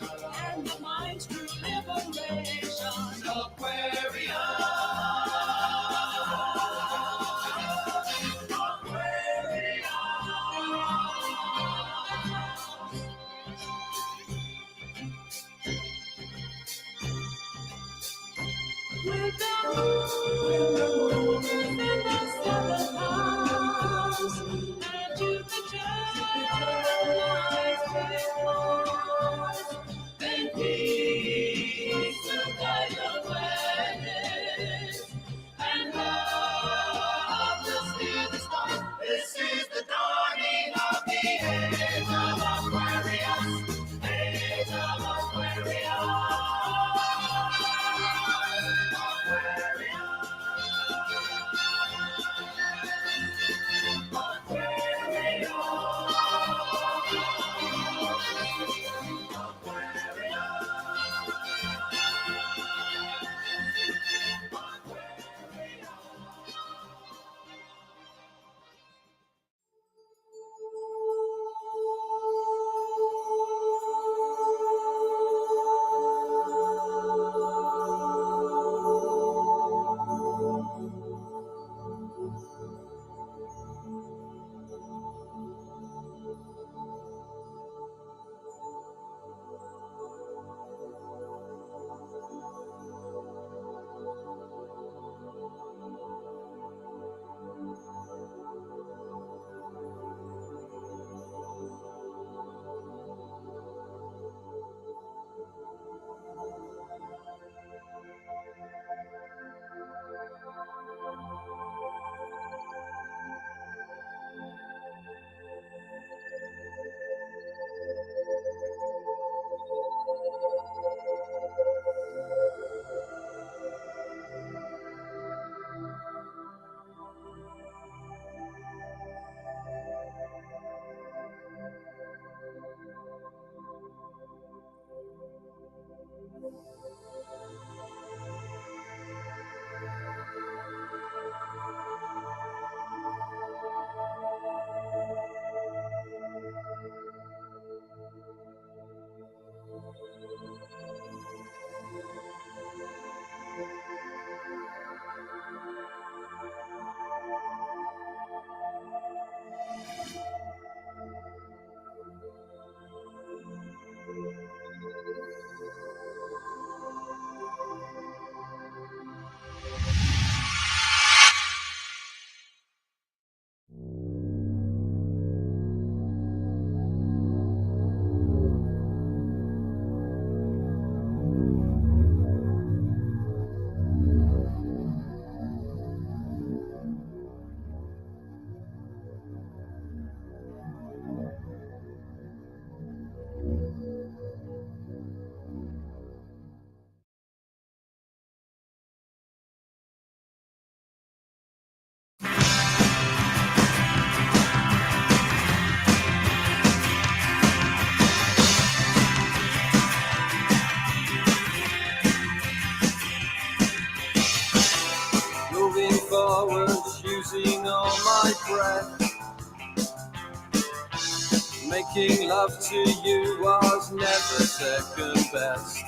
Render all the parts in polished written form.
and the mind's true liberation. Aquarium. With the moon in the seventh house, and Jupiter lies with Mars, then peace to guide the planets, and love to steer the stars. This is the dawning of the age of Aquarius, age of Aquarius. Using all my breath, making love to you was never second best.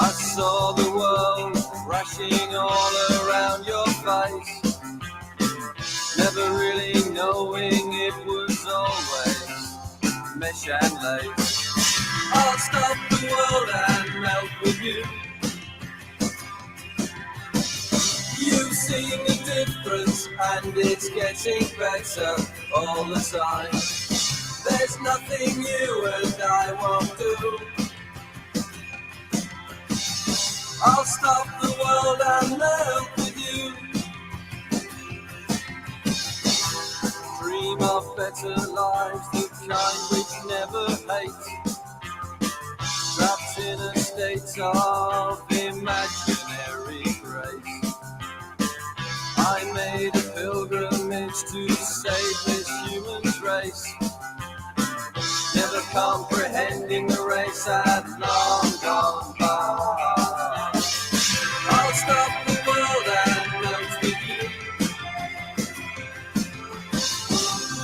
I saw the world crashing all around your face, never really knowing it was always mesh and lace. I'll stop the world and melt with you. You've seen the difference and it's getting better all the time. There's nothing you and I won't do. I'll stop the world and melt with you. Dream of better lives, the kind which never hate, trapped in a state of imaginary grace. I made a pilgrimage to save this human race, never comprehending the race had long gone by. I'll stop the world and melt with you.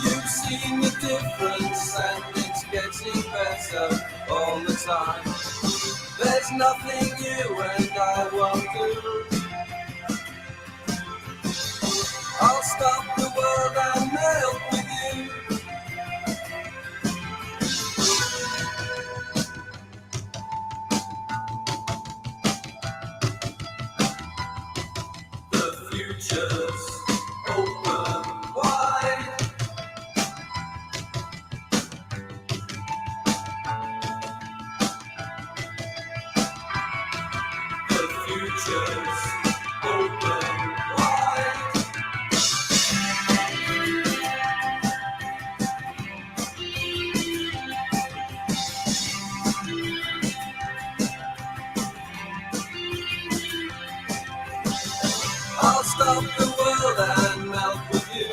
You've seen the difference and it's getting better all all the time. There's nothing you and I won't do. I'll stop the world and melt with you. The future's open wide. The future's open wide. I'll stop the world and melt with you.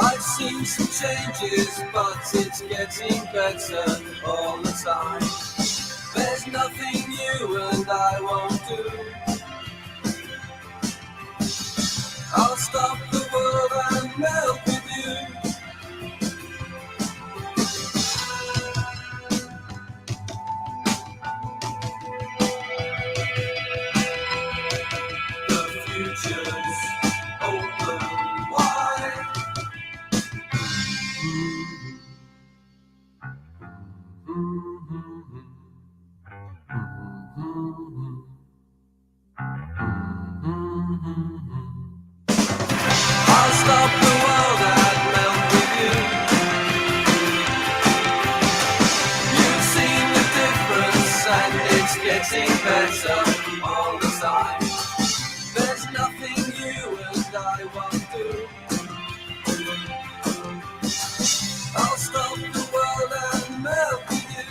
I've seen some changes, but it's getting better all the time. There's nothing you and I won't do. I'll stop the world and melt with you. The future's open wide. I'll stop the world and melt with you. You've seen the difference and it's getting better all the time. There's nothing you and I won't do. I'll stop the world and melt with you.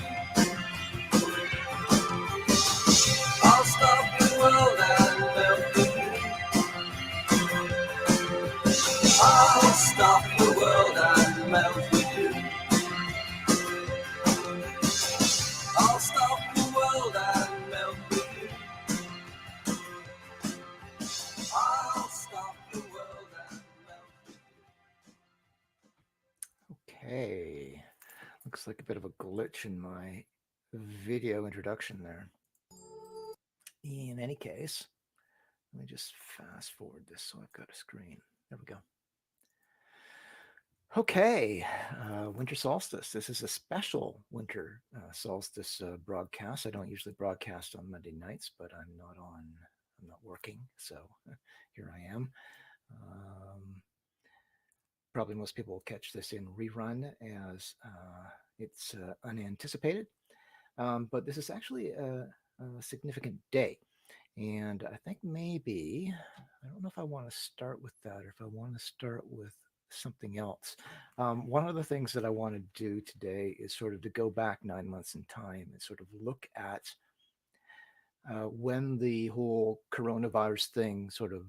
I'll stop the world and melt with you. I'll stop the world and melt with you. I'll stop the world and melt with you. I'll stop the world and melt with you. Okay, looks like a bit of a glitch in my video introduction there. In any case, let me just fast forward this so I've got a screen. There we go. Okay, winter solstice. This is a special winter solstice broadcast. I don't usually broadcast on Monday nights, but I'm not working, so here I am. Probably most people will catch this in rerun as it's unanticipated, but this is actually a significant day. And I think maybe, I don't know if I want to start with that or if I want to start with something else. One of the things that I want to do today is sort of to go back 9 months in time and sort of look at when the whole coronavirus thing sort of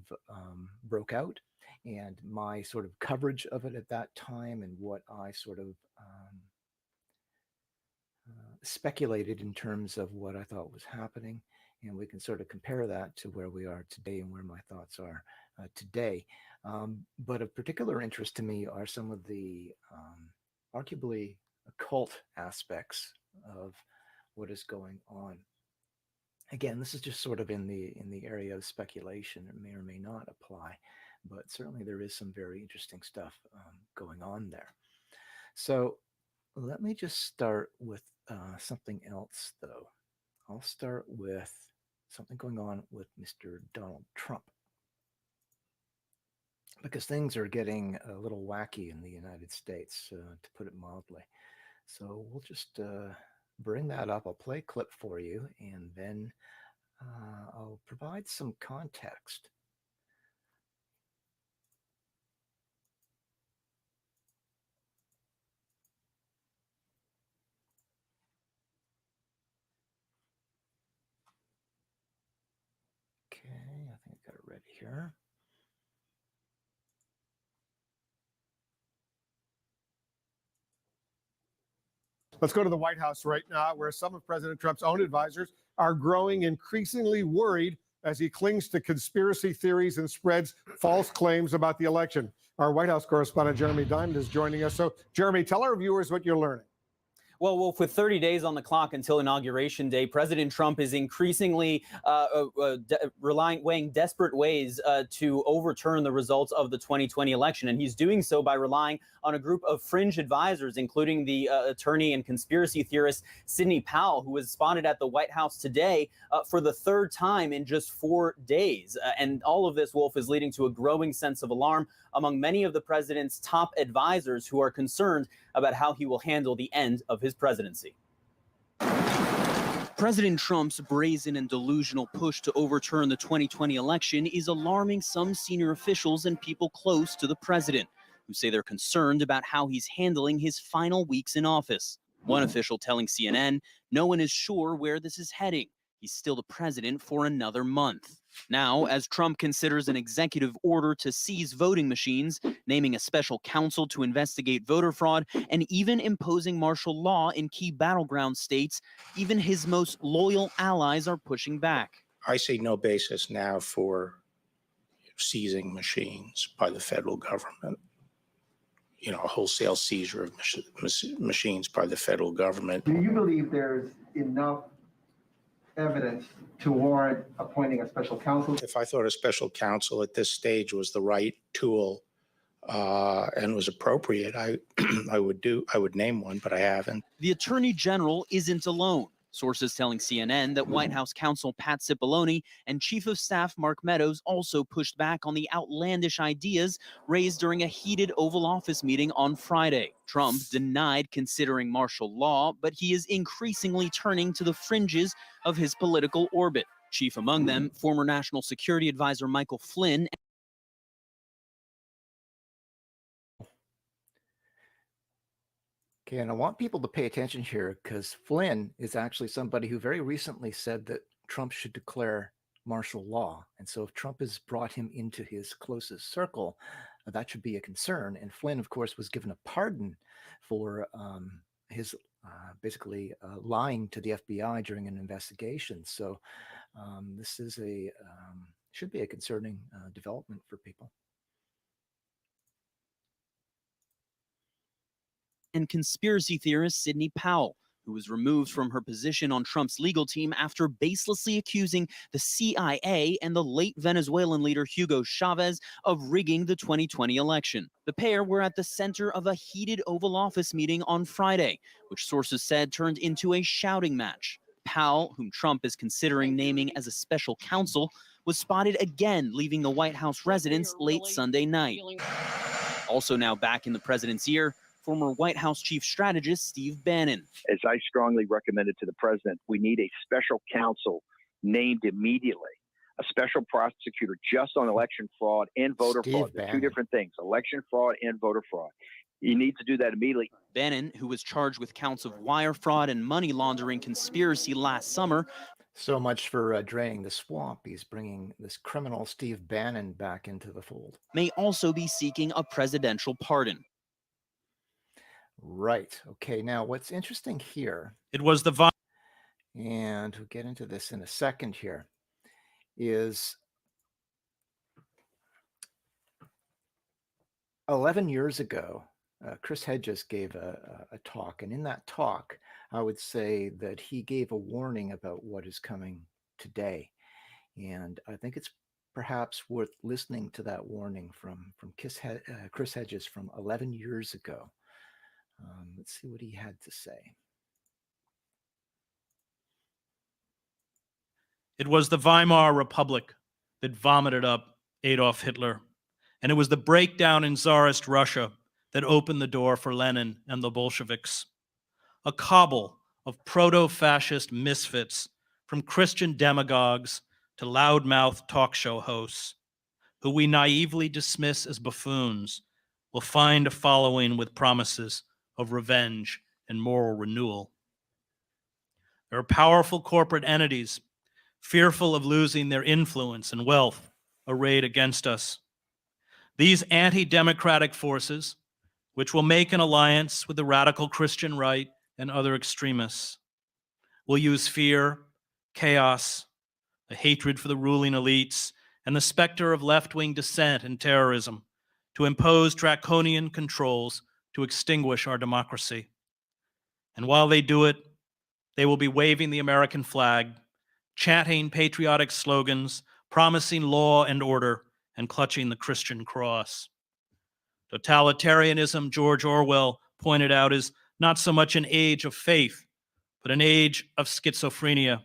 broke out and my sort of coverage of it at that time and what I sort of speculated in terms of what I thought was happening. And we can sort of compare that to where we are today and where my thoughts are today. But of particular interest to me are some of the arguably occult aspects of what is going on. Again, this is just sort of in the area of speculation. It may or may not apply, but certainly there is some very interesting stuff going on there. So let me just start with something else, though. I'll start with something going on with Mr. Donald Trump, because things are getting a little wacky in the United States, to put it mildly. So we'll just bring that up. I'll play a clip for you, and then I'll provide some context. Okay, I think I got it ready here. Let's go to the White House right now, where some of President Trump's own advisors are growing increasingly worried as he clings to conspiracy theories and spreads false claims about the election. Our White House correspondent, Jeremy Diamond, is joining us. So, Jeremy, tell our viewers what you're learning. Well, Wolf, with 30 days on the clock until Inauguration Day, President Trump is increasingly weighing desperate ways to overturn the results of the 2020 election. And he's doing so by relying on a group of fringe advisors, including the attorney and conspiracy theorist Sidney Powell, who was spotted at the White House today for the third time in just 4 days. And all of this, Wolf, is leading to a growing sense of alarm among many of the president's top advisors who are concerned about how he will handle the end of his presidency. President Trump's brazen and delusional push to overturn the 2020 election is alarming some senior officials and people close to the president, who say they're concerned about how he's handling his final weeks in office. One official telling CNN, no one is sure where this is heading. He's still the president for another month. Now, as Trump considers an executive order to seize voting machines, naming a special counsel to investigate voter fraud, and even imposing martial law in key battleground states, even his most loyal allies are pushing back. I see no basis now for seizing machines by the federal government. You know, a wholesale seizure of machines by the federal government. Do you believe there's enough evidence to warrant appointing a special counsel? If I thought a special counsel at this stage was the right tool and was appropriate, I would name one, but I haven't. The Attorney General isn't alone. Sources telling CNN that White House counsel Pat Cipollone and Chief of Staff Mark Meadows also pushed back on the outlandish ideas raised during a heated Oval Office meeting on Friday. Trump denied considering martial law, but he is increasingly turning to the fringes of his political orbit. Chief among them, former National Security Advisor Michael Flynn. Okay, and I want people to pay attention here because Flynn is actually somebody who very recently said that Trump should declare martial law. And so if Trump has brought him into his closest circle, that should be a concern. And Flynn, of course, was given a pardon for his basically lying to the FBI during an investigation. So this is should be a concerning development for people. And conspiracy theorist Sidney Powell, who was removed from her position on Trump's legal team after baselessly accusing the CIA and the late Venezuelan leader Hugo Chavez of rigging the 2020 election. The pair were at the center of a heated Oval Office meeting on Friday, which sources said turned into a shouting match. Powell, whom Trump is considering naming as a special counsel, was spotted again leaving the White House residence late Sunday night. Also now back in the president's ear, former White House chief strategist Steve Bannon. As I strongly recommended to the president, we need a special counsel named immediately, a special prosecutor just on election fraud and voter fraud. They're two different things, election fraud and voter fraud. You need to do that immediately. Bannon, who was charged with counts of wire fraud and money laundering conspiracy last summer. So much for draining the swamp. He's bringing this criminal Steve Bannon back into the fold. May also be seeking a presidential pardon. Right. Okay. Now, what's interesting here, it was the and we'll get into this in a second here, is 11 years ago, Chris Hedges gave a talk. And in that talk, I would say that he gave a warning about what is coming today. And I think it's perhaps worth listening to that warning from Chris Hedges from 11 years ago. Let's see what he had to say. It was the Weimar Republic that vomited up Adolf Hitler. And it was the breakdown in Tsarist Russia that opened the door for Lenin and the Bolsheviks. A cabal of proto-fascist misfits, from Christian demagogues to loudmouth talk show hosts, who we naively dismiss as buffoons, will find a following with promises of revenge and moral renewal. There are powerful corporate entities, fearful of losing their influence and wealth, arrayed against us. These anti-democratic forces, which will make an alliance with the radical Christian right and other extremists, will use fear, chaos, a hatred for the ruling elites, and the specter of left-wing dissent and terrorism to impose draconian controls to extinguish our democracy. And while they do it, they will be waving the American flag, chanting patriotic slogans, promising law and order, and clutching the Christian cross. Totalitarianism, George Orwell pointed out, is not so much an age of faith, but an age of schizophrenia.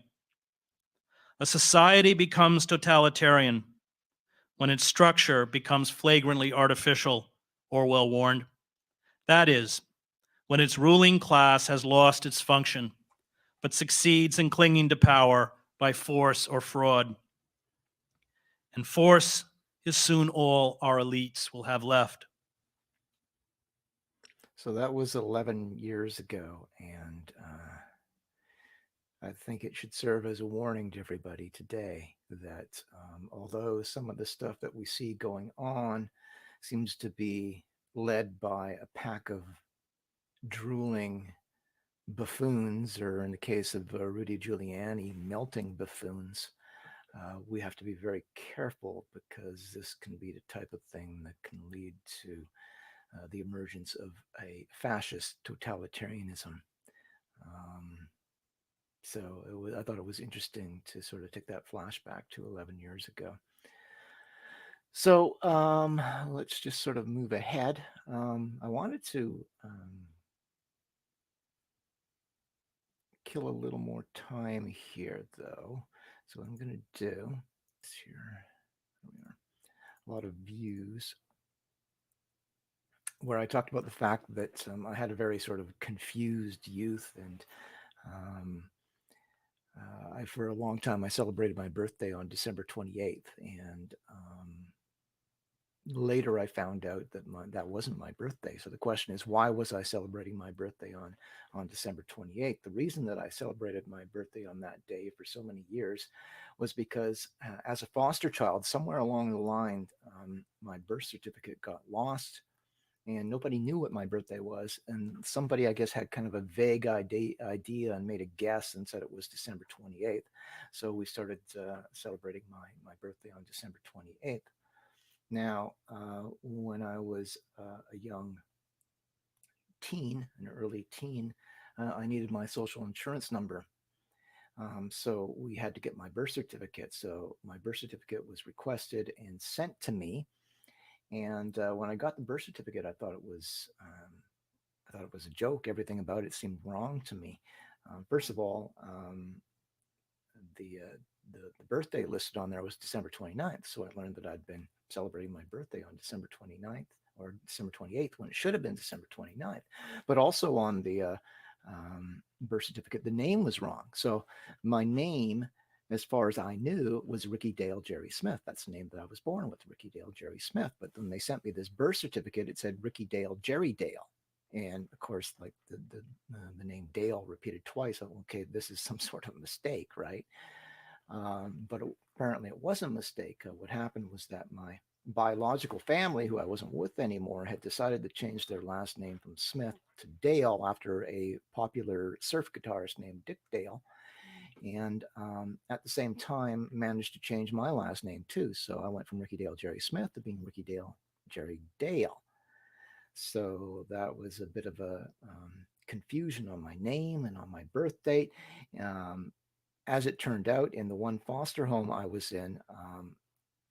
A society becomes totalitarian when its structure becomes flagrantly artificial, Orwell warned. That is, when its ruling class has lost its function, but succeeds in clinging to power by force or fraud. And force is soon all our elites will have left. So that was 11 years ago, and I think it should serve as a warning to everybody today that although some of the stuff that we see going on seems to be led by a pack of drooling buffoons, or in the case of Rudy Giuliani, melting buffoons, we have to be very careful, because this can be the type of thing that can lead to the emergence of a fascist totalitarianism. So I thought it was interesting to sort of take that flashback to 11 years ago. So let's just sort of move ahead. I wanted to kill a little more time here, though. So what I'm going to do is here we are, a lot of views, where I talked about the fact that I had a very sort of confused youth, and for a long time I celebrated my birthday on December 28th, and later I found out that that wasn't my birthday. So the question is, why was I celebrating my birthday on December 28th? The reason that I celebrated my birthday on that day for so many years was because as a foster child, somewhere along the line, my birth certificate got lost, and nobody knew what my birthday was. And somebody, I guess, had kind of a vague idea and made a guess and said it was December 28th. So we started celebrating my birthday on December 28th. Now, when I was a young teen, an early teen, I needed my social insurance number. So we had to get my birth certificate. So my birth certificate was requested and sent to me. And when I got the birth certificate, I thought it was a joke. Everything about it seemed wrong to me. First of all, the birthday listed on there was December 29th. So I learned that I'd been celebrating my birthday on December 29th or December 28th, when it should have been December 29th. But also on the birth certificate, the name was wrong. So my name, as far as I knew, was Ricky Dale Jerry Smith. That's the name that I was born with, Ricky Dale Jerry Smith. But when they sent me this birth certificate, it said Ricky Dale Jerry Dale. And of course, like the name Dale repeated twice. Okay, this is some sort of mistake, right? But apparently it wasn't a mistake. What happened was that my biological family, who I wasn't with anymore, had decided to change their last name from Smith to Dale after a popular surf guitarist named Dick Dale. And at the same time managed to change my last name too. So I went from Ricky Dale Jerry Smith to being Ricky Dale Jerry Dale. So that was a bit of a confusion on my name and on my birth date. As it turned out, in the one foster home I was in,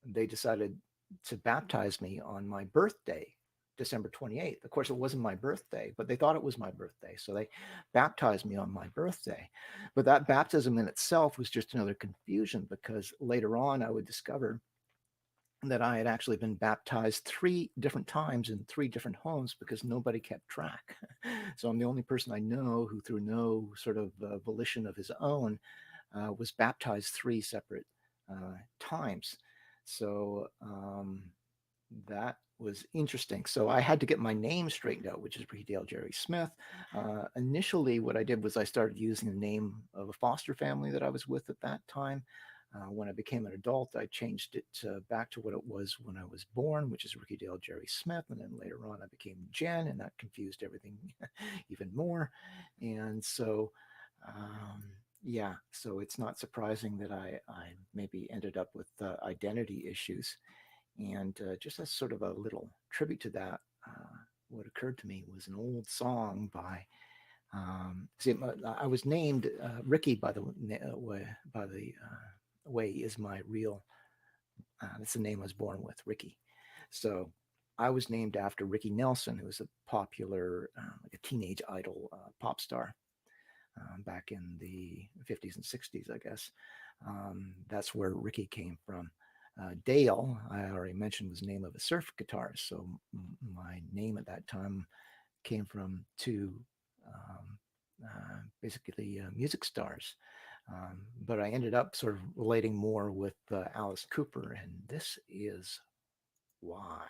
they decided to baptize me on my birthday, December 28th. Of course, it wasn't my birthday, but they thought it was my birthday. So they baptized me on my birthday. But that baptism in itself was just another confusion, because later on I would discover that I had actually been baptized 3 different times in 3 different homes, because nobody kept track. So I'm the only person I know who, through no sort of volition of his own, was baptized 3 separate times. So that was interesting. So I had to get my name straightened out, which is Ricky Dale Jerry Smith. Initially, what I did was I started using the name of a foster family that I was with at that time. When I became an adult, I changed it back to what it was when I was born, which is Ricky Dale Jerry Smith. And then later on, I became Jen, and that confused everything even more. And so, yeah, so it's not surprising that I maybe ended up with identity issues. And just as sort of a little tribute to that, what occurred to me was an old song by See, I was named Ricky by the way is my real. That's the name I was born with, Ricky. So I was named after Ricky Nelson, who was a popular, like a teenage idol pop star back in the 50s and 60s, I guess. That's where Ricky came from. Dale, I already mentioned, was the name of a surf guitarist. So my name at that time came from two basically music stars. But I ended up sort of relating more with Alice Cooper, and this is why.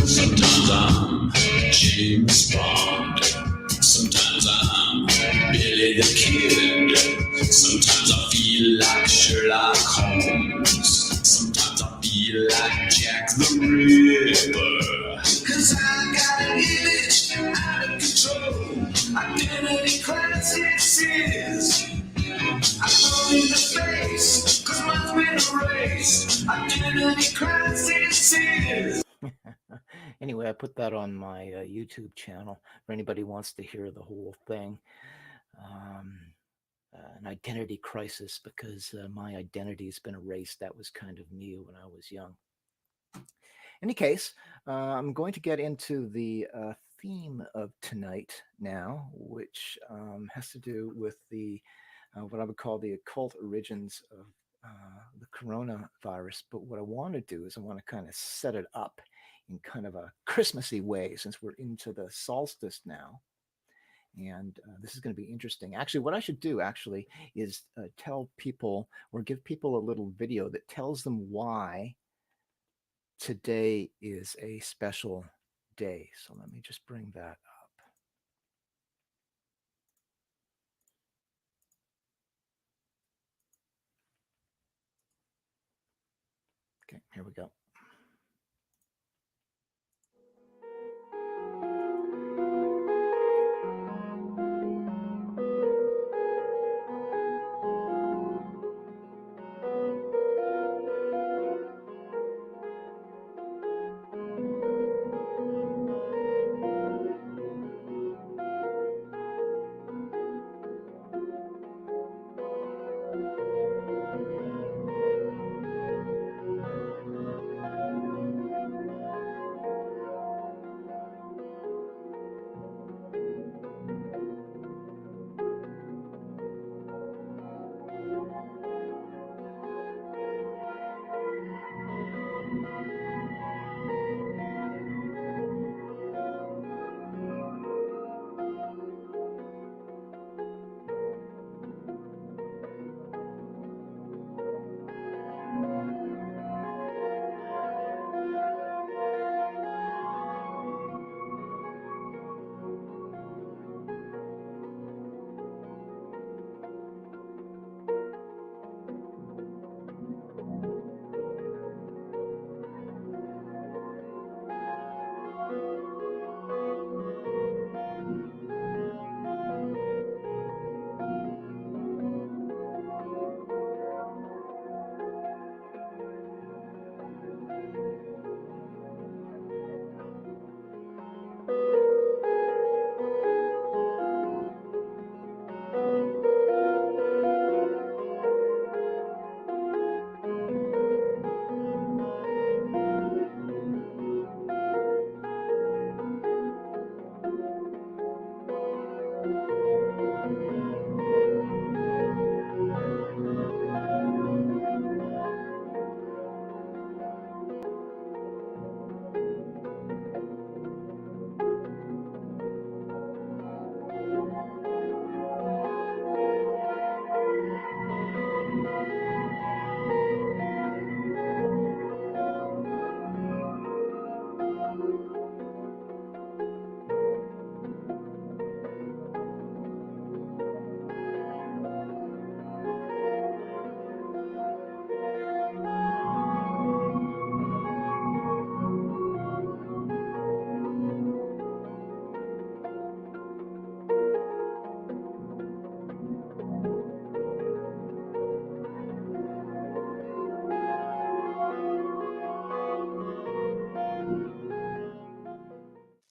Sometimes I'm James Bond. Sometimes I'm Billy the Kid. Sometimes I feel like Sherlock Holmes. Sometimes I feel like Jack the Ripper. 'Cause I got an image out of control. Identity crisis is. I know in the face, 'cause mine's been erased. Identity crisis is. Anyway, I put that on my YouTube channel for anybody who wants to hear the whole thing. An identity crisis because my identity has been erased. That was kind of me when I was young. In any case, I'm going to get into the theme of tonight now, which has to do with the what I would call the occult origins of the coronavirus. But what I want to do is I want to kind of set it up in kind of a Christmassy way since we're into the solstice now. And this is going to be interesting. Actually, what I should do actually is tell people or give people a little video that tells them why today is a special day. So let me just bring that up. Okay, here we go.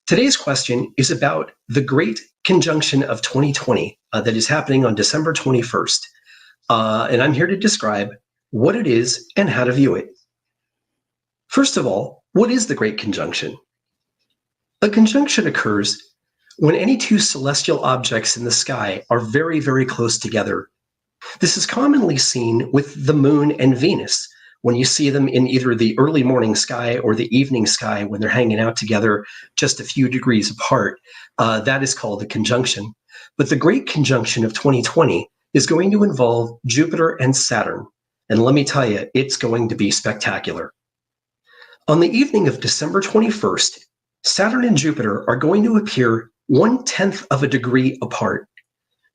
Today's question is about the Great Conjunction of 2020 that is happening on December 21st. And I'm here to describe what it is and how to view it. First of all, what is the Great Conjunction? A conjunction occurs when any two celestial objects in the sky are very, very close together. This is commonly seen with the moon and Venus, when you see them in either the early morning sky or the evening sky when they're hanging out together just a few degrees apart. That is called a conjunction. But the Great Conjunction of 2020 is going to involve Jupiter and Saturn. And let me tell you, it's going to be spectacular. On the evening of December 21st, Saturn and Jupiter are going to appear 1/10 of a degree apart.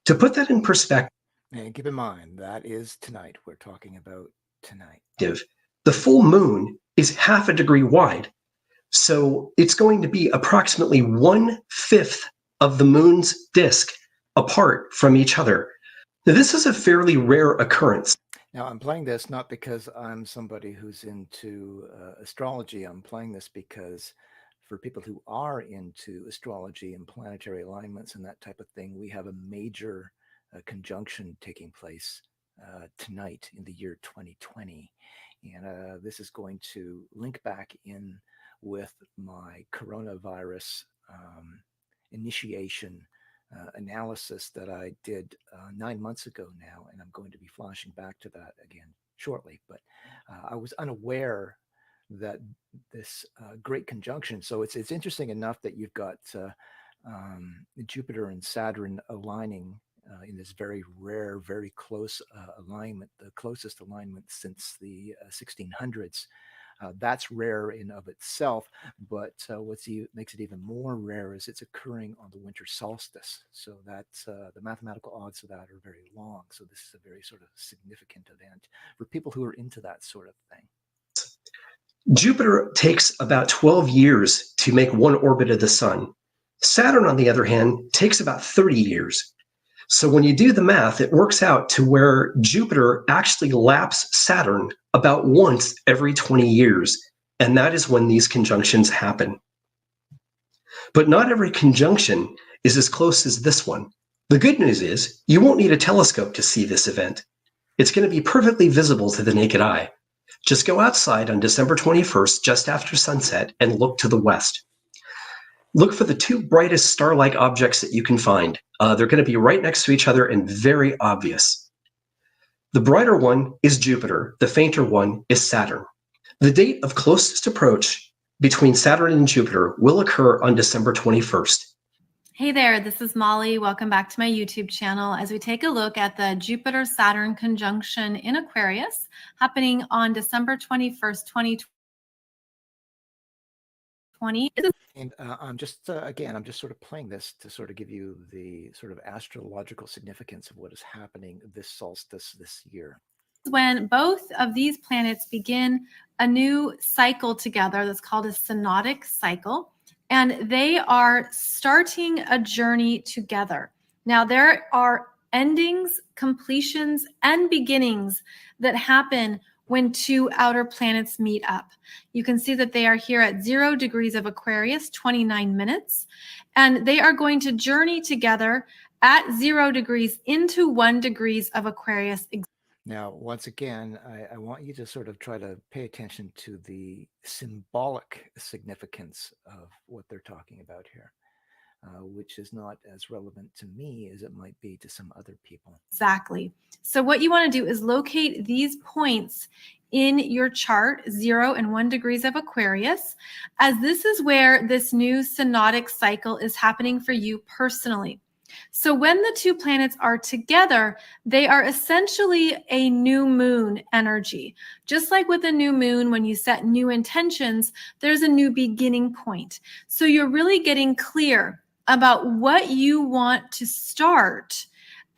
To put that in perspective, And keep in mind, that is tonight. We're talking about tonight. The full moon is half a degree wide. So it's going to be approximately 1/5 of the moon's disk apart from each other. Now, this is a fairly rare occurrence. Now, I'm playing this not because I'm somebody who's into astrology. I'm playing this because for people who are into astrology and planetary alignments and that type of thing, we have a major conjunction taking place tonight in the year 2020. And this is going to link back in with my coronavirus initiation analysis that I did 9 months ago now, and I'm going to be flashing back to that again shortly. But I was unaware that this great conjunction. So it's interesting enough that you've got Jupiter and Saturn aligning in this very rare, very close alignment, the closest alignment since the 1600s. That's rare in of itself, but what makes it even more rare is it's occurring on the winter solstice. So that's the mathematical odds of that are very long. So this is a very sort of significant event for people who are into that sort of thing. Jupiter takes about 12 years to make one orbit of the sun. Saturn, on the other hand, takes about 30 years. So when you do the math, it works out to where Jupiter actually laps Saturn about once every 20 years. And that is when these conjunctions happen. But not every conjunction is as close as this one. The good news is you won't need a telescope to see this event. It's going to be perfectly visible to the naked eye. Just go outside on December 21st, just after sunset, and look to the west. Look for the two brightest star-like objects that you can find. They're going to be right next to each other and very obvious. The brighter one is Jupiter. The fainter one is Saturn. The date of closest approach between Saturn and Jupiter will occur on December 21st. Hey there, this is Molly. Welcome back to my YouTube channel as we take a look at the Jupiter-Saturn conjunction in Aquarius happening on December 21st, 2020. And I'm just, again, I'm just sort of playing this to sort of give you the sort of astrological significance of what is happening this solstice this year. When both of these planets begin a new cycle together that's called a synodic cycle, and they are starting a journey together. Now, there are endings, completions, and beginnings that happen when two outer planets meet up. You can see that they are here at 0 degrees of Aquarius, 29 minutes, and they are going to journey together at 0 degrees into 1 degrees of Aquarius. Now, once again, I want you to sort of try to pay attention to the symbolic significance of what they're talking about here, which is not as relevant to me as it might be to some other people. Exactly. So what you want to do is locate these points in your chart, 0 and 1 degrees of Aquarius, as this is where this new synodic cycle is happening for you personally. So when the two planets are together, they are essentially a new moon energy. Just like with a new moon, when you set new intentions, there's a new beginning point. So you're really getting clear about what you want to start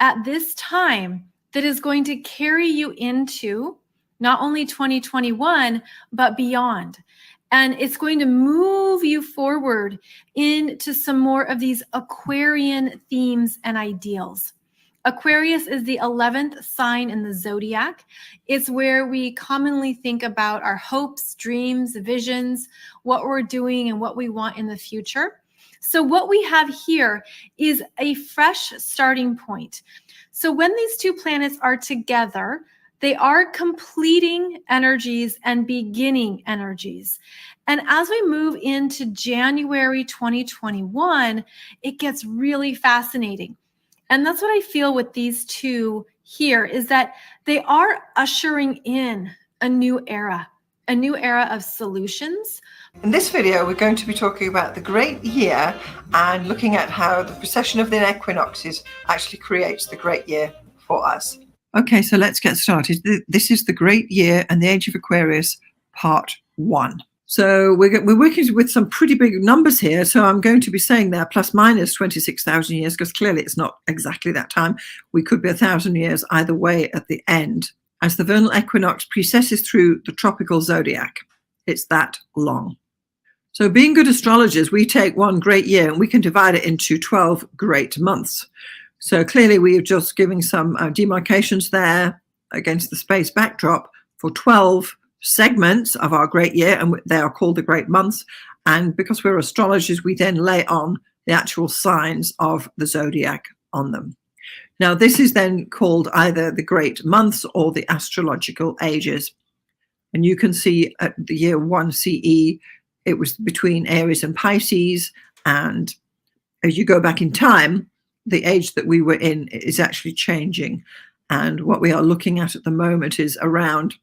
at this time that is going to carry you into not only 2021, but beyond. And it's going to move you forward into some more of these Aquarian themes and ideals. Aquarius is the 11th sign in the zodiac. It's where we commonly think about our hopes, dreams, visions, what we're doing and what we want in the future. So what we have here is a fresh starting point. So when these two planets are together, they are completing energies and beginning energies. And as we move into January 2021, it gets really fascinating. And that's what I feel with these two here, is that they are ushering in a new era of solutions. In this video, we're going to be talking about the great year and looking at how the precession of the equinoxes actually creates the great year for us. Okay, so let's get started. This is the great year and the age of Aquarius, part 1. So we're working with some pretty big numbers here. So I'm going to be saying there plus minus 26,000 years, because clearly it's not exactly that time. We could be 1,000 years either way at the end, as the vernal equinox precesses through the tropical zodiac. It's that long. So being good astrologers, we take one great year and we can divide it into 12 great months. So clearly we are just giving some demarcations there against the space backdrop for 12 segments of our great year, and they are called the great months. And because we're astrologers, we then lay on the actual signs of the zodiac on them. Now, this is then called either the great months or the astrological ages. And you can see at the year 1 CE, it was between Aries and Pisces. And as you go back in time, the age that we were in is actually changing. And what we are looking at the moment is around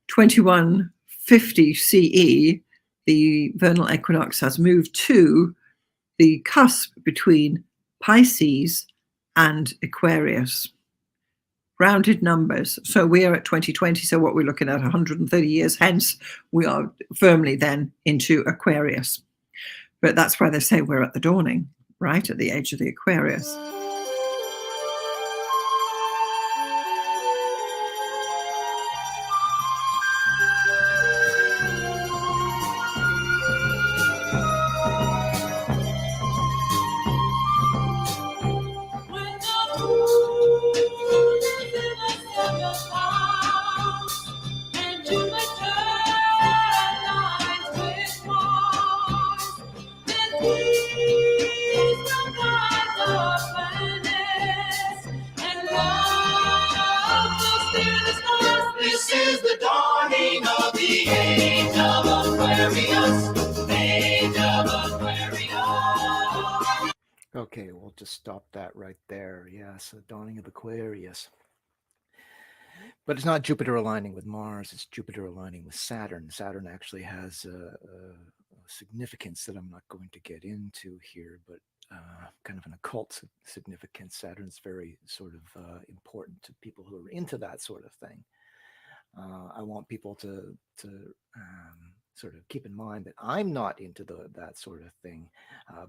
2150 CE, the vernal equinox has moved to the cusp between Pisces and Aquarius. Rounded numbers. So we are at 2020. So what we're looking at 130 years hence, we are firmly then into Aquarius. But that's why they say we're at the dawning, right? At the age of the Aquarius. This is the dawning of the age of Aquarius. Age of Aquarius. Okay, we'll just stop that right there. Yes, the dawning of Aquarius. But it's not Jupiter aligning with Mars, it's Jupiter aligning with Saturn. Saturn actually has a significance that I'm not going to get into here, but kind of an occult significance. Saturn's very sort of important to people who are into that sort of thing. I want people to sort of keep in mind that I'm not into that sort of thing,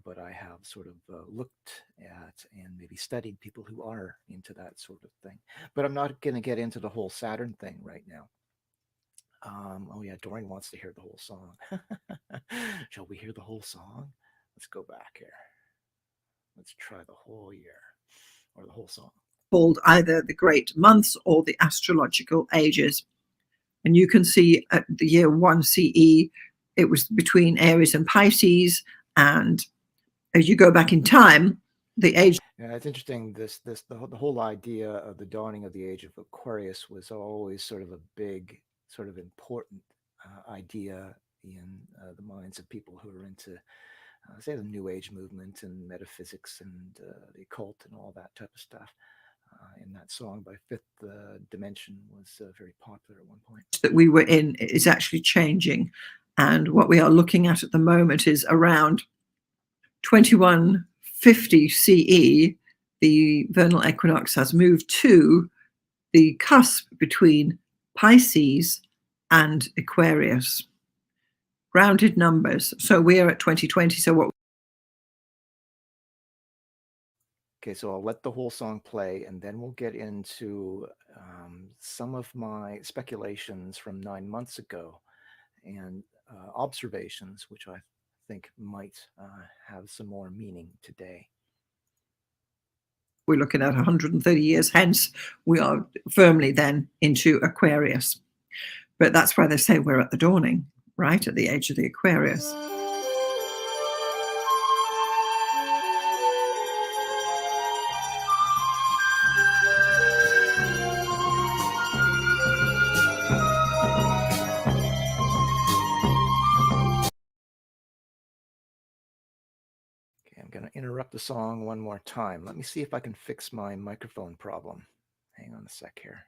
but I have sort of looked at and maybe studied people who are into that sort of thing. But I'm not going to get into the whole Saturn thing right now. Oh yeah, Doreen wants to hear the whole song. Shall we hear the whole song? Let's go back here. Let's try the whole year or the whole song. Called either the great months or the astrological ages. And you can see at the year 1 CE, it was between Aries and Pisces. And as you go back in time, the age. Yeah, it's interesting. The whole idea of the dawning of the age of Aquarius was always sort of a big, sort of important idea in the minds of people who are into, say, the New Age movement and metaphysics and the occult and all that type of stuff. And that song by Fifth Dimension was very popular at one point. That we were in is actually changing. And what we are looking at the moment is around 2150 CE, the vernal equinox has moved to the cusp between Pisces and Aquarius. Rounded numbers. So we are at 2020. So what? Okay, so I'll let the whole song play, and then we'll get into some of my speculations from 9 months ago and observations, which I think might have some more meaning today. We're looking at 130 years hence, we are firmly then into Aquarius. But that's why they say we're at the dawning, right? At the age of the Aquarius. going to interrupt the song one more time. Let me see if I can fix my microphone problem. Hang on a sec here.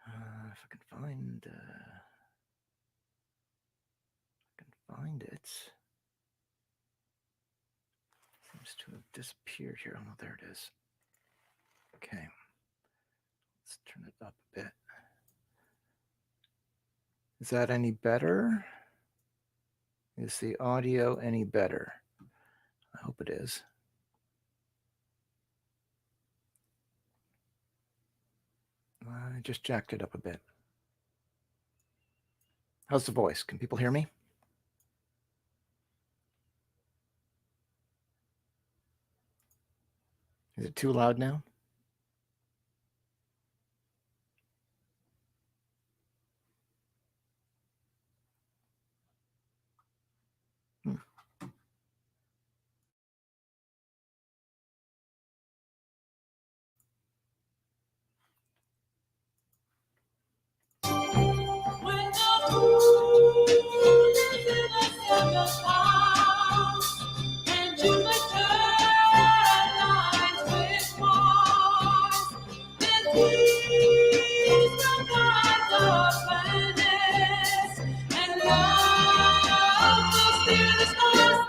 If I can find it. Seems to have disappeared here. Oh, there it is. Okay. Let's turn it up a bit. Is that any better? Is the audio any better? I hope it is. I just jacked it up a bit. How's the voice? Can people hear me? Is it too loud now?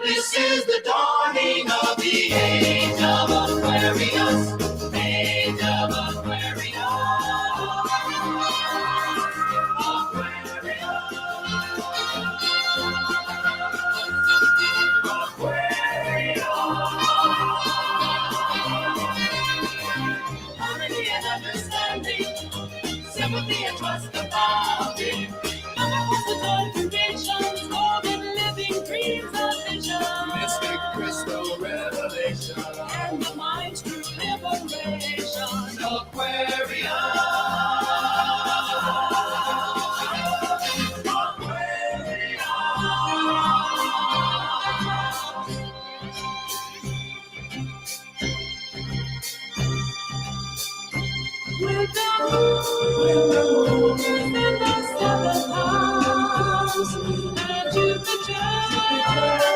This is the dawning of the age of Aquarius. Age of Aquarius. Harmony and understanding, sympathy and trust abounding. Unimpossible creations, morbid living dreams of vision. Mystic crystal revelation. And the mind's true liberation. With the moon in the seventh house, and Jupiter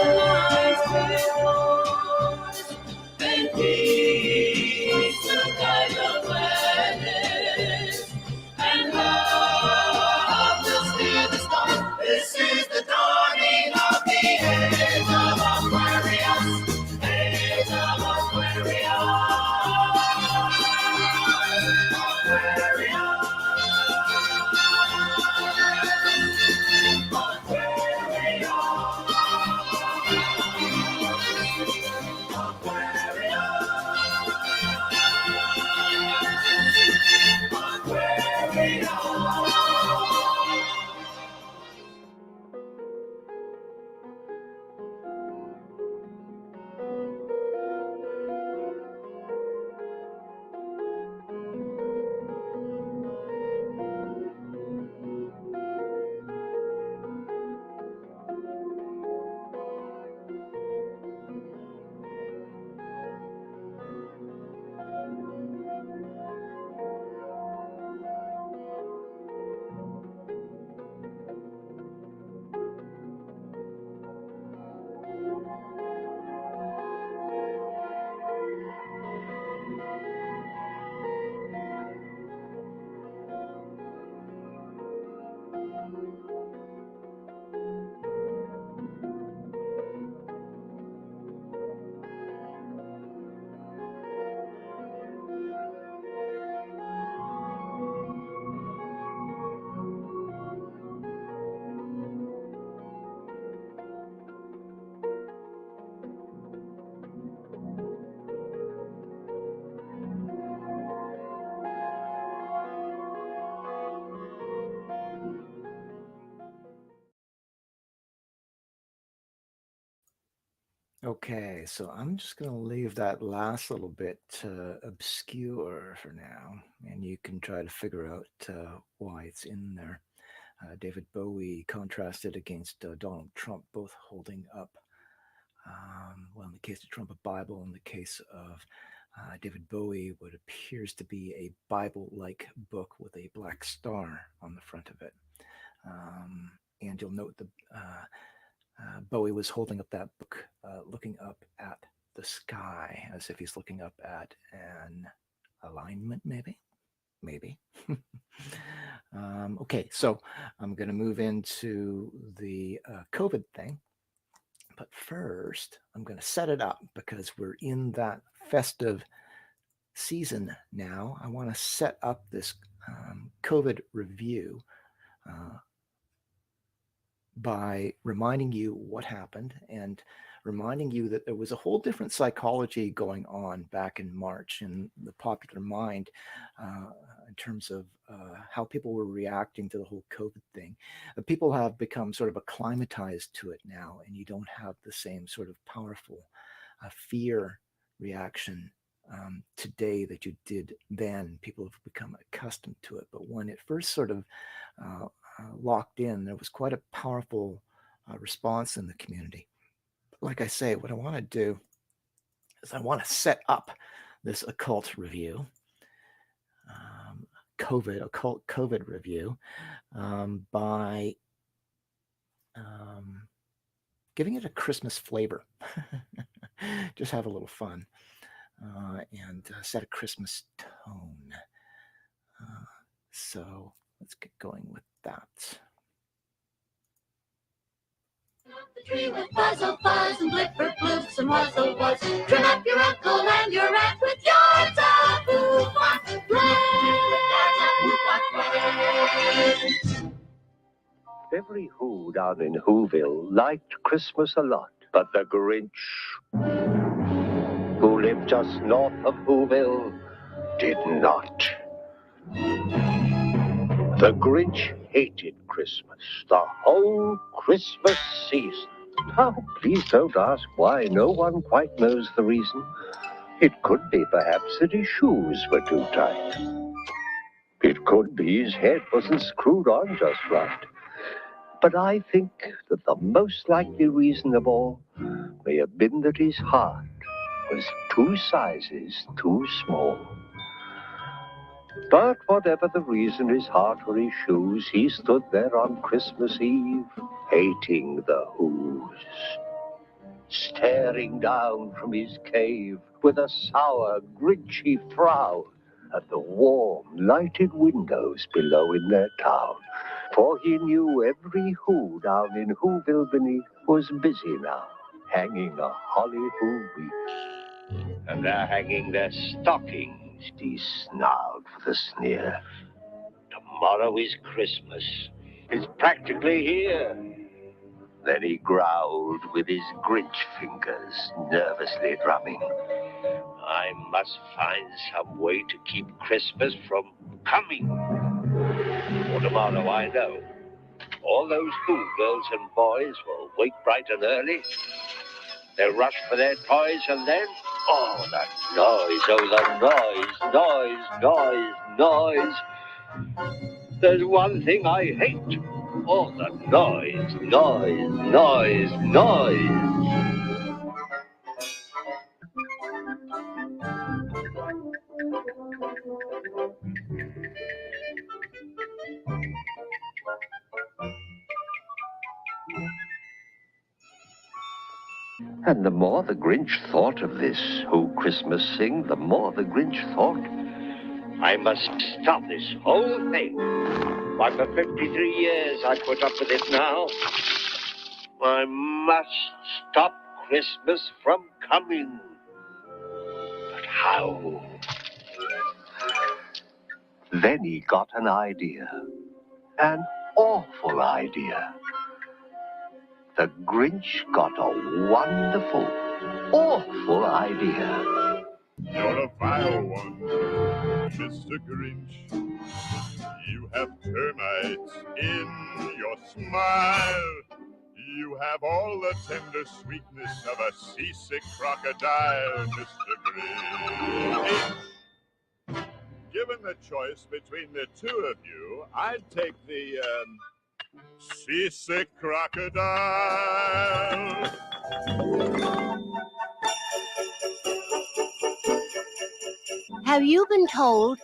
aligns with Mars, and peace to guide the planets, and love will steer the stars. This is the dawning of the age of Aquarius, age of Aquarius. Okay, so I'm just going to leave that last little bit obscure for now, and you can try to figure out why it's in there. David Bowie contrasted against Donald Trump, both holding up, well, in the case of Trump, a Bible. In the case of David Bowie, what appears to be a Bible-like book with a black star on the front of it. And you'll note Bowie was holding up that book, looking up at the sky as if he's looking up at an alignment, maybe. Okay, so I'm going to move into the COVID thing. But first, I'm going to set it up because we're in that festive season now. I want to set up this COVID review by reminding you what happened and reminding you that there was a whole different psychology going on back in March in the popular mind in terms of how people were reacting to the whole COVID thing. People have become sort of acclimatized to it now, and you don't have the same sort of powerful fear reaction today that you did then. People have become accustomed to it. But when it first sort of locked in, there was quite a powerful response in the community. Like I say, what I want to do is I want to set up this occult review, occult COVID review, by giving it a Christmas flavor. Just have a little fun and set a Christmas tone. So let's get going with that. The tree with Buzzle Buzz and Blipper Bloofs and Wuzzle Wuzz. Trim up your uncle and your aunt with yards of whoop-wop play. Every Who down in Whoville liked Christmas a lot, but the Grinch, who lived just north of Whoville, did not. The Grinch hated Christmas, the whole Christmas season. Now, please don't ask why. No one quite knows the reason. It could be perhaps that his shoes were too tight. It could be his head wasn't screwed on just right. But I think that the most likely reason of all may have been that his heart was 2 sizes too small. But whatever the reason, his heart or his shoes, he stood there on Christmas Eve, hating the Who's, staring down from his cave with a sour, grinchy frown at the warm, lighted windows below in their town. For he knew every Who down in Whoville beneath was busy now, hanging a holly Who wreath. And they're hanging their stockings, he snarled with a sneer. Tomorrow is Christmas. It's practically here. Then he growled with his Grinch fingers, nervously drumming. I must find some way to keep Christmas from coming. For tomorrow, I know, all those Who girls and boys will wake bright and early. They'll rush for their toys and then, oh, the noise. There's one thing I hate. Oh, the noise. And the more the Grinch thought of this Who Christmas sing, the more the Grinch thought, I must stop this whole thing. Why, for 53 years I put up with it now. I must stop Christmas from coming. But how? Then he got an idea. An awful idea. The Grinch got a wonderful, awful idea. You're a vile one, Mr. Grinch. You have termites in your smile. You have all the tender sweetness of a seasick crocodile, Mr. Grinch. Given the choice between the two of you, I'd take the seasick crocodile. Have you been told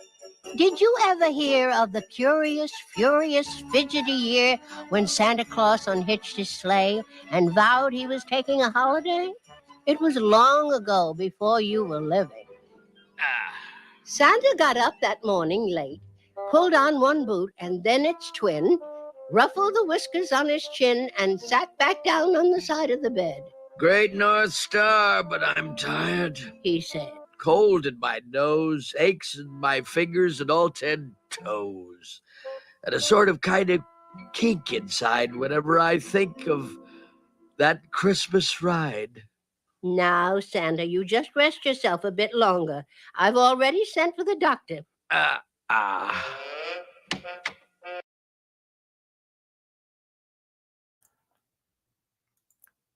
Did you ever hear of the curious, furious, fidgety year when Santa Claus unhitched his sleigh and vowed he was taking a holiday? It was long ago, before you were living. Santa got up that morning late, pulled on one boot and then its twin, ruffled the whiskers on his chin, and sat back down on the side of the bed. Great North Star, but I'm tired, he said. Cold in my nose, aches in my fingers and all 10 toes, and a sort of kind of kink inside whenever I think of that Christmas ride. Now, Santa, you just rest yourself a bit longer. I've already sent for the doctor.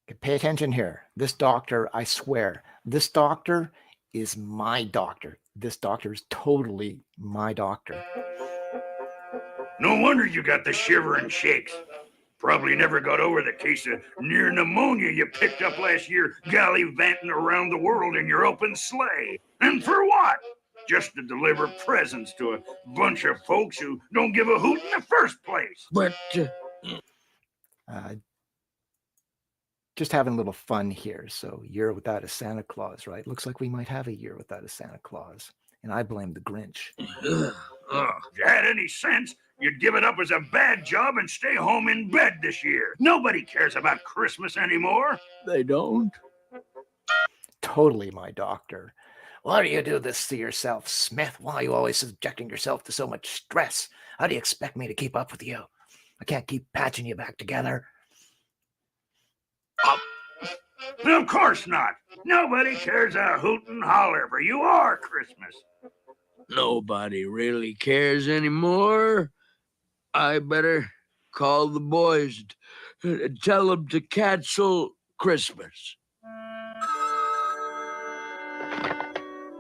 Okay, pay attention here. This doctor, I swear, this doctor is my doctor. This doctor is totally my doctor. No wonder you got the shiver and shakes. Probably never got over the case of near pneumonia you picked up last year gallivanting around the world in your open sleigh. And for what? Just to deliver presents to a bunch of folks who don't give a hoot in the first place. But just having a little fun here. So, year without a Santa Claus, right? Looks like we might have a year without a Santa Claus. And I blame the Grinch. If you had any sense, you'd give it up as a bad job and stay home in bed this year. Nobody cares about Christmas anymore. They don't? Totally my doctor. Why do you do this to yourself, Smith? Why are you always subjecting yourself to so much stress? How do you expect me to keep up with you? I can't keep patching you back together. Of course not. Nobody cares a hoot and holler for you or Christmas. Nobody really cares anymore. I better call the boys and tell them to cancel Christmas.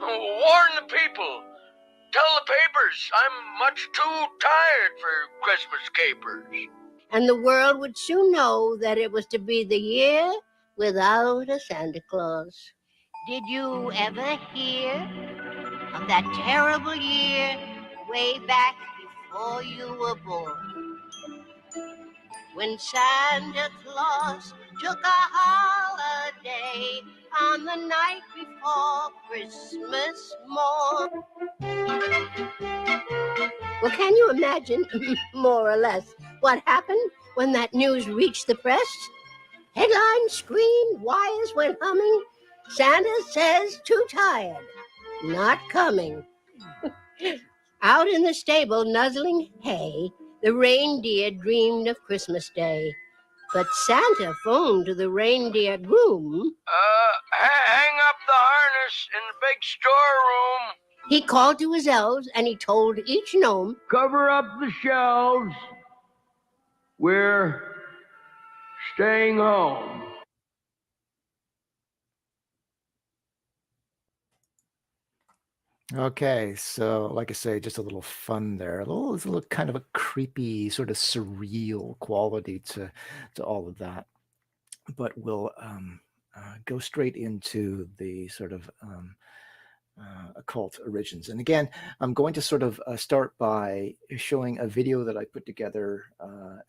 Warn the people. Tell the papers I'm much too tired for Christmas capers. And the world would soon know that it was to be the year without a Santa Claus. Did you ever hear of that terrible year way back before you were born? When Santa Claus took a holiday on the night before Christmas morn. Well, can you imagine, more or less, what happened when that news reached the press? Headlines screamed, wires went humming. Santa says too tired, not coming. Out in the stable, nuzzling hay, the reindeer dreamed of Christmas Day. But Santa phoned to the reindeer groom. Hang up the harness in the big storeroom. He called to his elves and he told each gnome, Cover up the shelves. We're staying home. Okay, so like I say, just a little fun there. It's a little kind of a creepy, sort of surreal quality to all of that. But we'll go straight into the sort of occult origins. And again, I'm going to sort of start by showing a video that I put together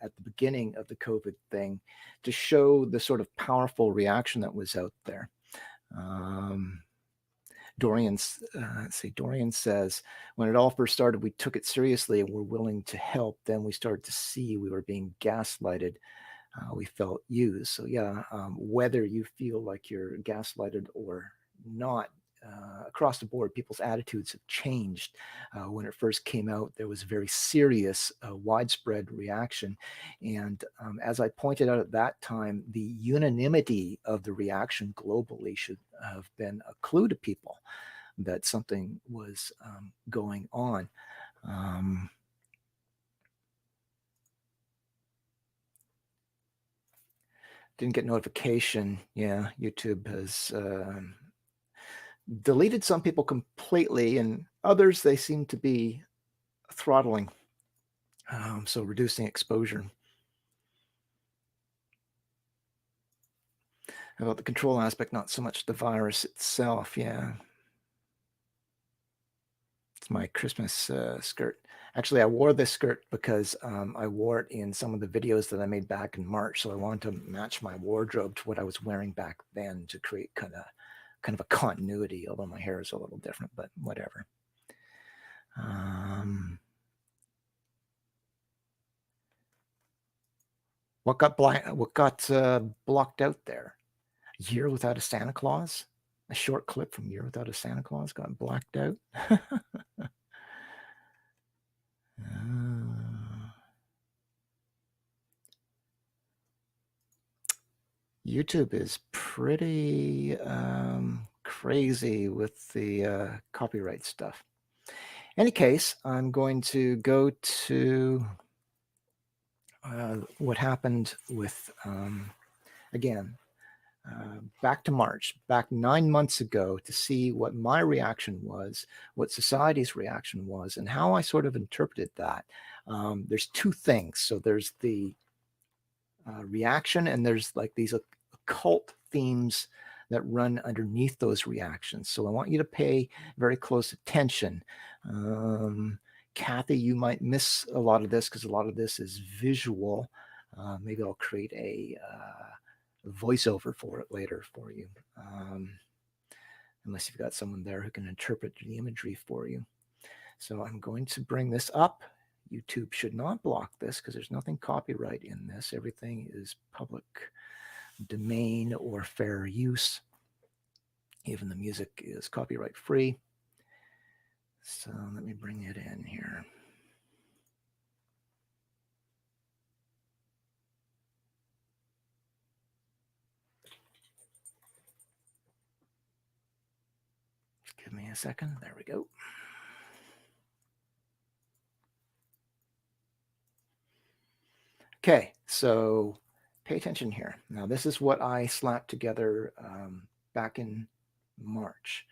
at the beginning of the COVID thing to show the sort of powerful reaction that was out there. Dorian says, when it all first started, we took it seriously and were willing to help. Then we started to see we were being gaslighted. We felt used. So yeah, whether you feel like you're gaslighted or not, across the board, people's attitudes have changed. When it first came out, there was a very serious, widespread reaction. And as I pointed out at that time, the unanimity of the reaction globally should have been a clue to people that something was going on. Didn't get notification. Yeah, YouTube has deleted some people completely, and others they seem to be throttling, so reducing exposure. About the control aspect, not so much the virus itself. Yeah, It's my Christmas skirt. Actually, I wore this skirt because I wore it in some of the videos that I made back in March. So I wanted to match my wardrobe to what I was wearing back then to create kind of a continuity, although my hair is a little different, but whatever. What got blocked out there? A Year Without a Santa Claus? A short clip from Year Without a Santa Claus got blacked out? YouTube is pretty crazy with the copyright stuff. Any case, I'm going to go to what happened with, again, back to March, back 9 months ago, to see what my reaction was, what society's reaction was, and how I sort of interpreted that. There's two things. So there's the reaction, and there's like these occult themes that run underneath those reactions. So I want you to pay very close attention. Kathy, you might miss a lot of this because a lot of this is visual. Maybe I'll create a voiceover for it later for you, unless you've got someone there who can interpret the imagery for you. So I'm going to bring this up. YouTube should not block this because there's nothing copyright in this. Everything is public domain or fair use. Even the music is copyright free. So let me bring it in here. Just give me a second. There we go. Okay, so pay attention here. Now, this is what I slapped together back in March.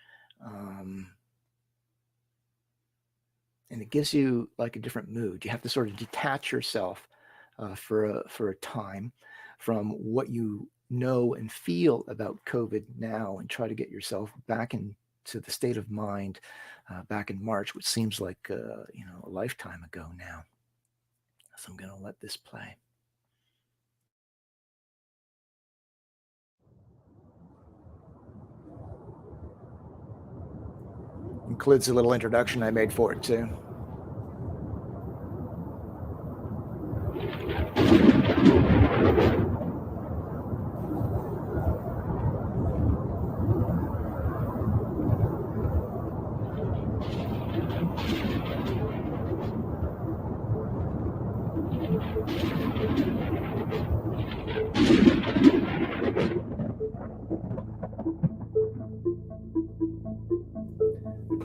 And it gives you like a different mood. You have to sort of detach yourself for a time from what you know and feel about COVID now, and try to get yourself back into the state of mind back in March, which seems like a lifetime ago now. So I'm going to let this play. Includes a little introduction I made for it too.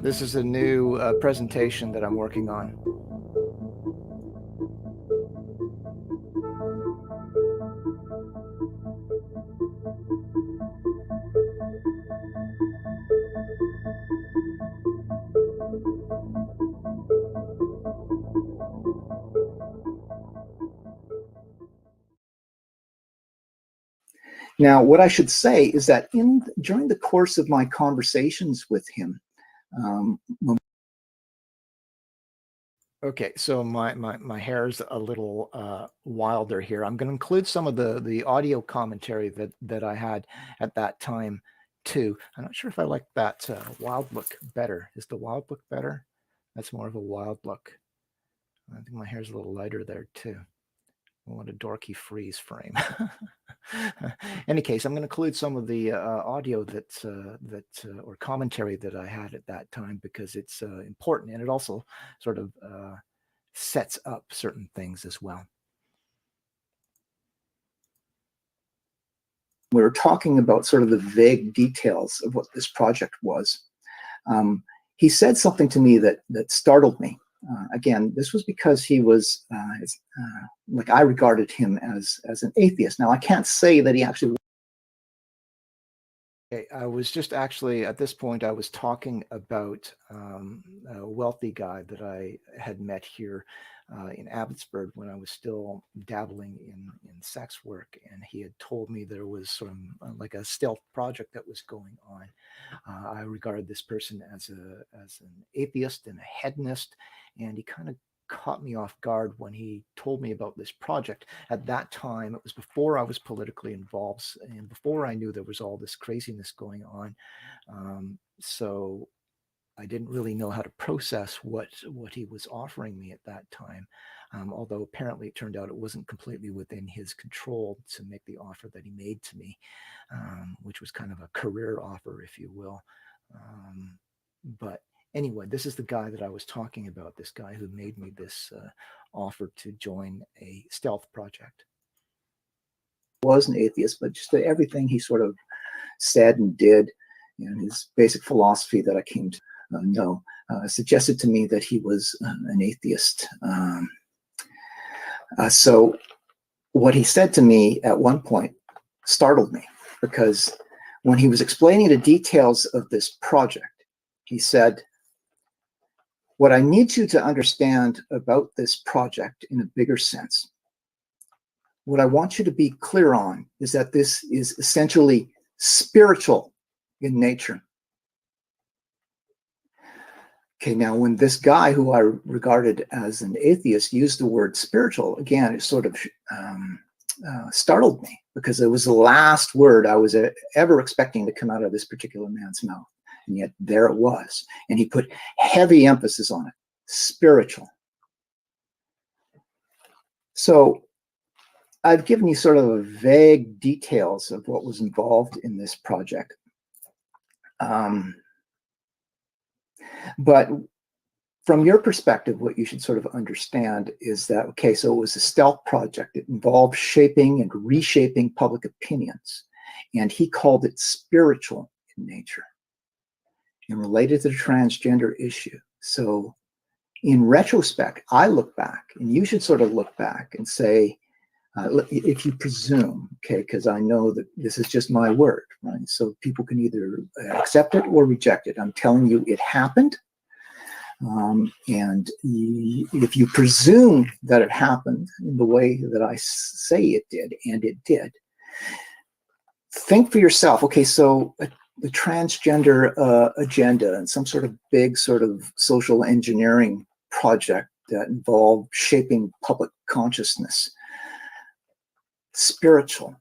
This is a new presentation that I'm working on. Now, what I should say is that during the course of my conversations with him, okay, so my hair's a little wilder here. I'm going to include some of the audio commentary that I had at that time too. I'm not sure if I like that wild look better. Is the wild look better? That's more of a wild look. I think my hair's a little lighter there too. What a dorky freeze frame. Any case, I'm going to include some of the audio or commentary that I had at that time, because it's important, and it also sort of sets up certain things as well. We were talking about sort of the vague details of what this project was. He said something to me that startled me. Again, this was because he was, like I regarded him as an atheist. Now, I can't say that he actually I was just actually at this point, I was talking about a wealthy guy that I had met here in Abbotsford when I was still dabbling in sex work. And he had told me there was sort of like a stealth project that was going on. I regarded this person as an atheist and a hedonist, and he kind of caught me off guard when he told me about this project. At that time, it was before I was politically involved and before I knew there was all this craziness going on. So I didn't really know how to process what he was offering me at that time. Although apparently it turned out it wasn't completely within his control to make the offer that he made to me, which was kind of a career offer, if you will. But anyway, this is the guy that I was talking about, this guy who made me this offer to join a stealth project. Was an atheist, but just everything he sort of said and did, and his basic philosophy that I came to know, suggested to me that he was an atheist. So what he said to me at one point startled me, because when he was explaining the details of this project, he said, "What I need you to understand about this project in a bigger sense, what I want you to be clear on is that this is essentially spiritual in nature." Okay, now when this guy who I regarded as an atheist used the word spiritual, again, it sort of startled me, because it was the last word I was ever expecting to come out of this particular man's mouth. And yet there it was. And he put heavy emphasis on it, spiritual. So I've given you sort of vague details of what was involved in this project. But from your perspective, what you should sort of understand is that, okay, so it was a stealth project. It involved shaping and reshaping public opinions. And he called it spiritual in nature and related to the transgender issue. So in retrospect, I look back, and you should sort of look back and say, if you presume, okay, because I know that this is just my word, right? So people can either accept it or reject it. I'm telling you it happened. And if you presume that it happened in the way that I say it did, and it did, think for yourself, okay, so the transgender agenda and some sort of big sort of social engineering project that involved shaping public consciousness. Spiritual.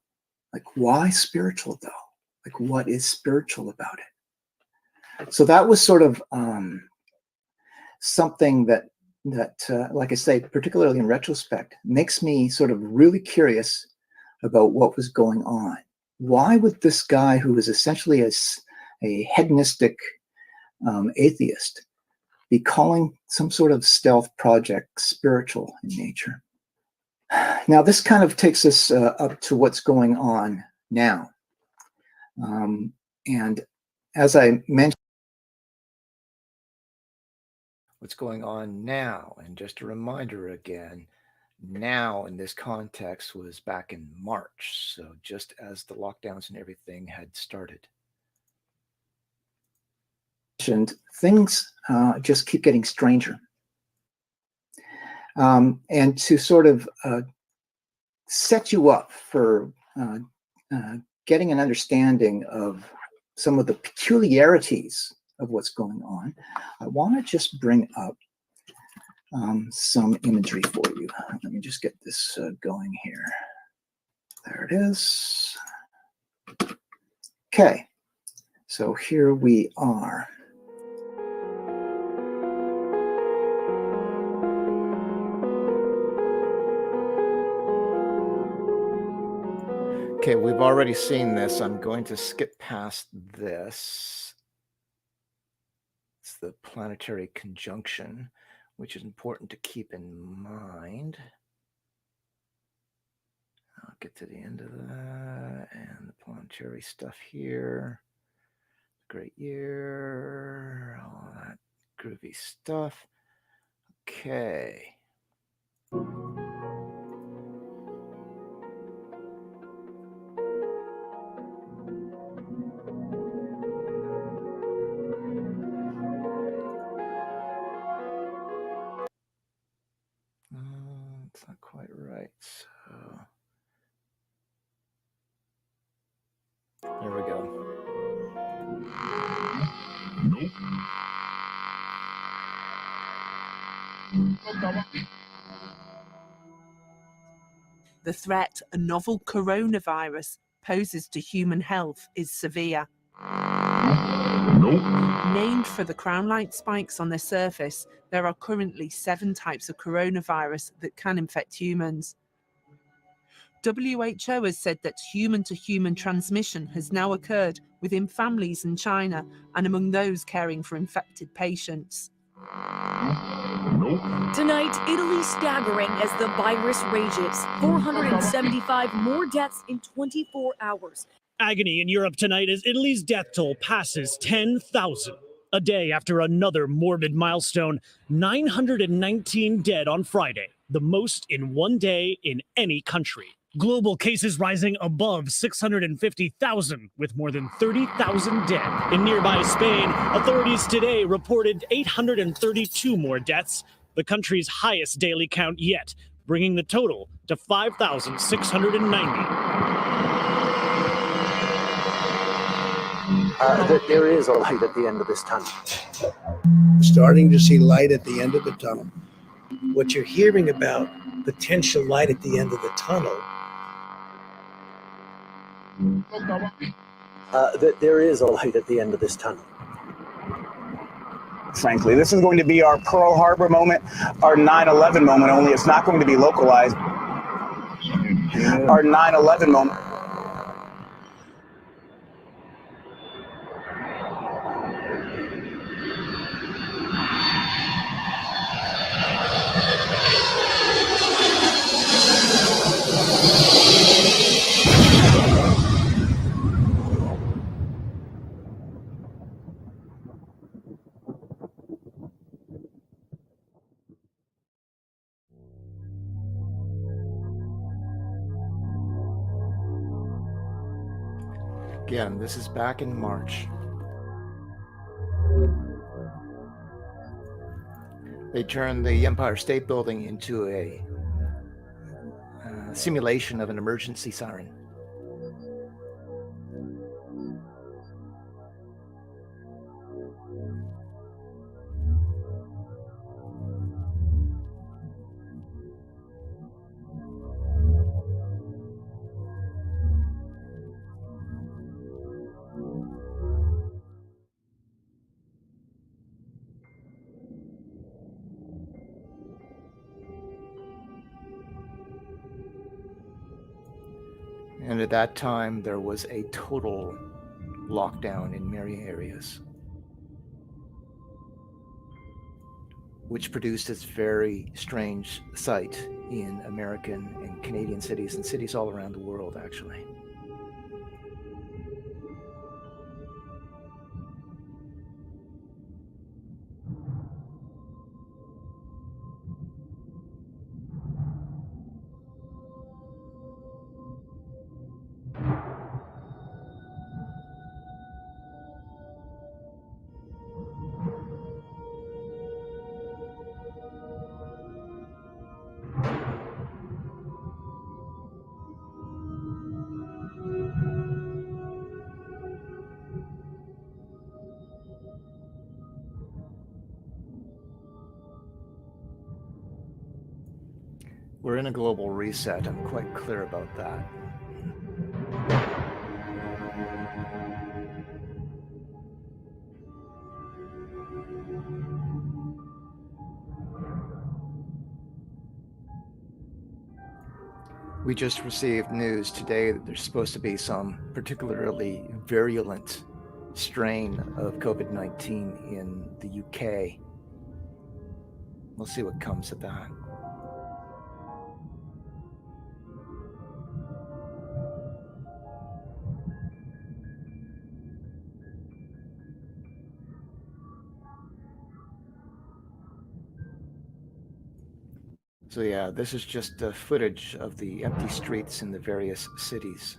Like, why spiritual though? Like, what is spiritual about it? So that was sort of something that like I say, particularly in retrospect, makes me sort of really curious about what was going on. Why would this guy, who was essentially a hedonistic atheist, be calling some sort of stealth project spiritual in nature? Now, this kind of takes us up to what's going on now. And as I mentioned, what's going on now, and just a reminder again, now in this context was back in March, so just as the lockdowns and everything had started. And things just keep getting stranger. And to sort of set you up for getting an understanding of some of the peculiarities of what's going on, I want to just bring up some imagery for you. Let me just get this going here. There it is. Okay, so here we are. Okay, we've already seen this. I'm going to skip past this. It's the planetary conjunction, which is important to keep in mind. I'll get to the end of that, and the planetary stuff here. Great year, all that groovy stuff. Okay. There we go. The threat a novel coronavirus poses to human health is severe. Named for the crown-like spikes on their surface, there are currently 7 types of coronavirus that can infect humans. WHO has said that human-to-human transmission has now occurred within families in China and among those caring for infected patients. Tonight, Italy's staggering as the virus rages. 475 more deaths in 24 hours. Agony in Europe tonight as Italy's death toll passes 10,000. A day after another morbid milestone, 919 dead on Friday, the most in one day in any country. Global cases rising above 650,000, with more than 30,000 dead. In nearby Spain, authorities today reported 832 more deaths, the country's highest daily count yet, bringing the total to 5,690. There is a light at the end of this tunnel. Starting to see light at the end of the tunnel. What you're hearing about potential light at the end of the tunnel. There is a light at the end of this tunnel. Frankly, this is going to be our Pearl Harbor moment, our 9/11 moment, only it's not going to be localized. Our 9/11 moment. Again, this is back in March. They turned the Empire State Building into a simulation of an emergency siren. And at that time, there was a total lockdown in many areas, which produced this very strange sight in American and Canadian cities and cities all around the world, actually. We're in a global reset. I'm quite clear about that. We just received news today that there's supposed to be some particularly virulent strain of COVID-19 in the UK. We'll see what comes of that. So yeah, this is just footage of the empty streets in the various cities.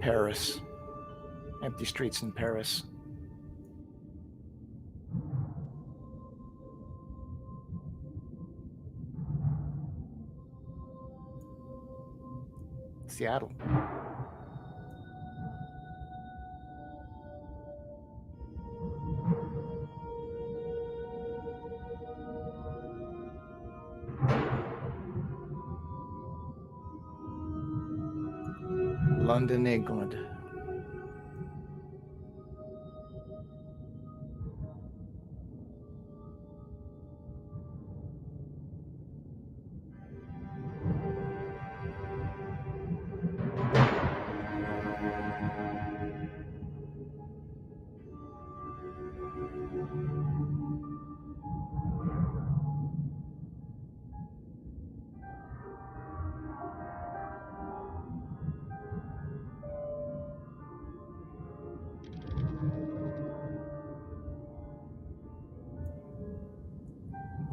Paris. Empty streets in Paris. Seattle. London, England.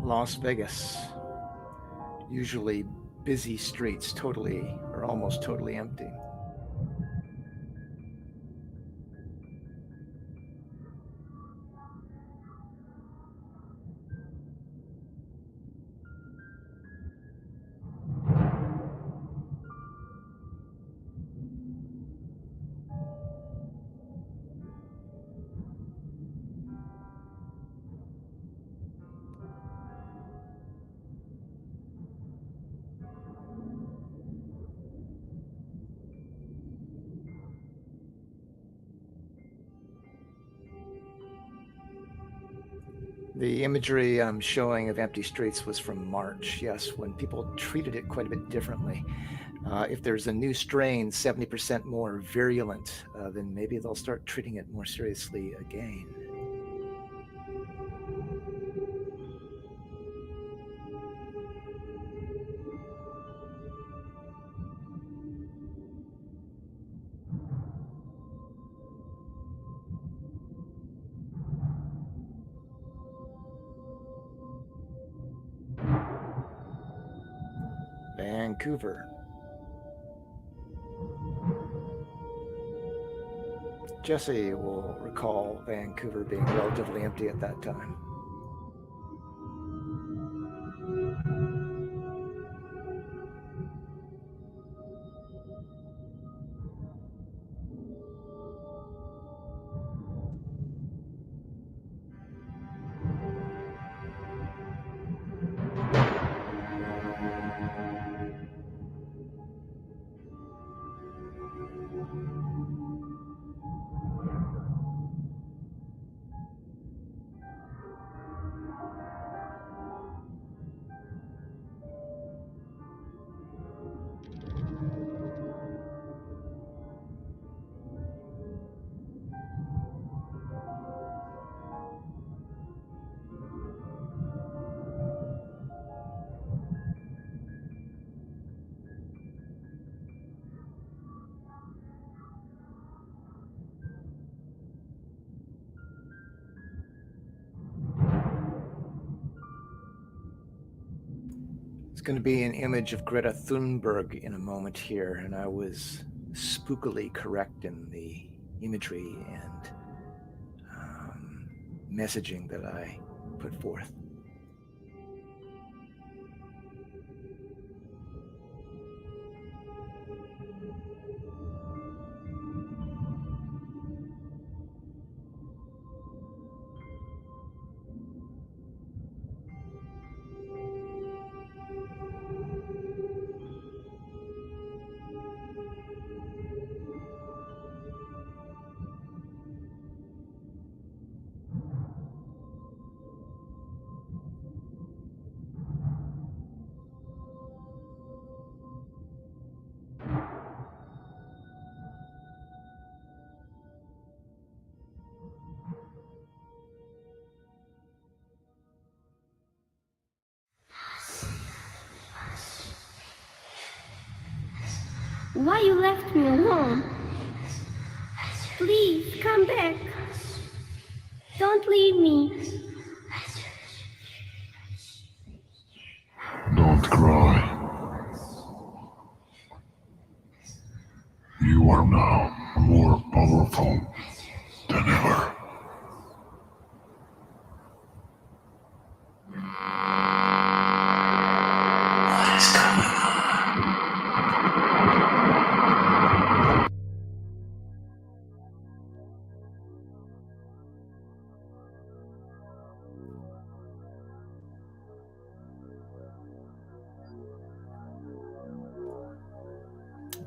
Las Vegas. Usually busy streets, totally or almost totally empty. The imagery I'm showing of empty streets was from March, yes, when people treated it quite a bit differently. If there's a new strain 70% more virulent, then maybe they'll start treating it more seriously again. Vancouver. Jesse will recall Vancouver being relatively empty at that time. It's going to be an image of Greta Thunberg in a moment here, and I was spookily correct in the imagery and messaging that I put forth. Why you left me alone? Please, come back. Don't leave me. Don't cry. You are now powerful than ever. What is going on?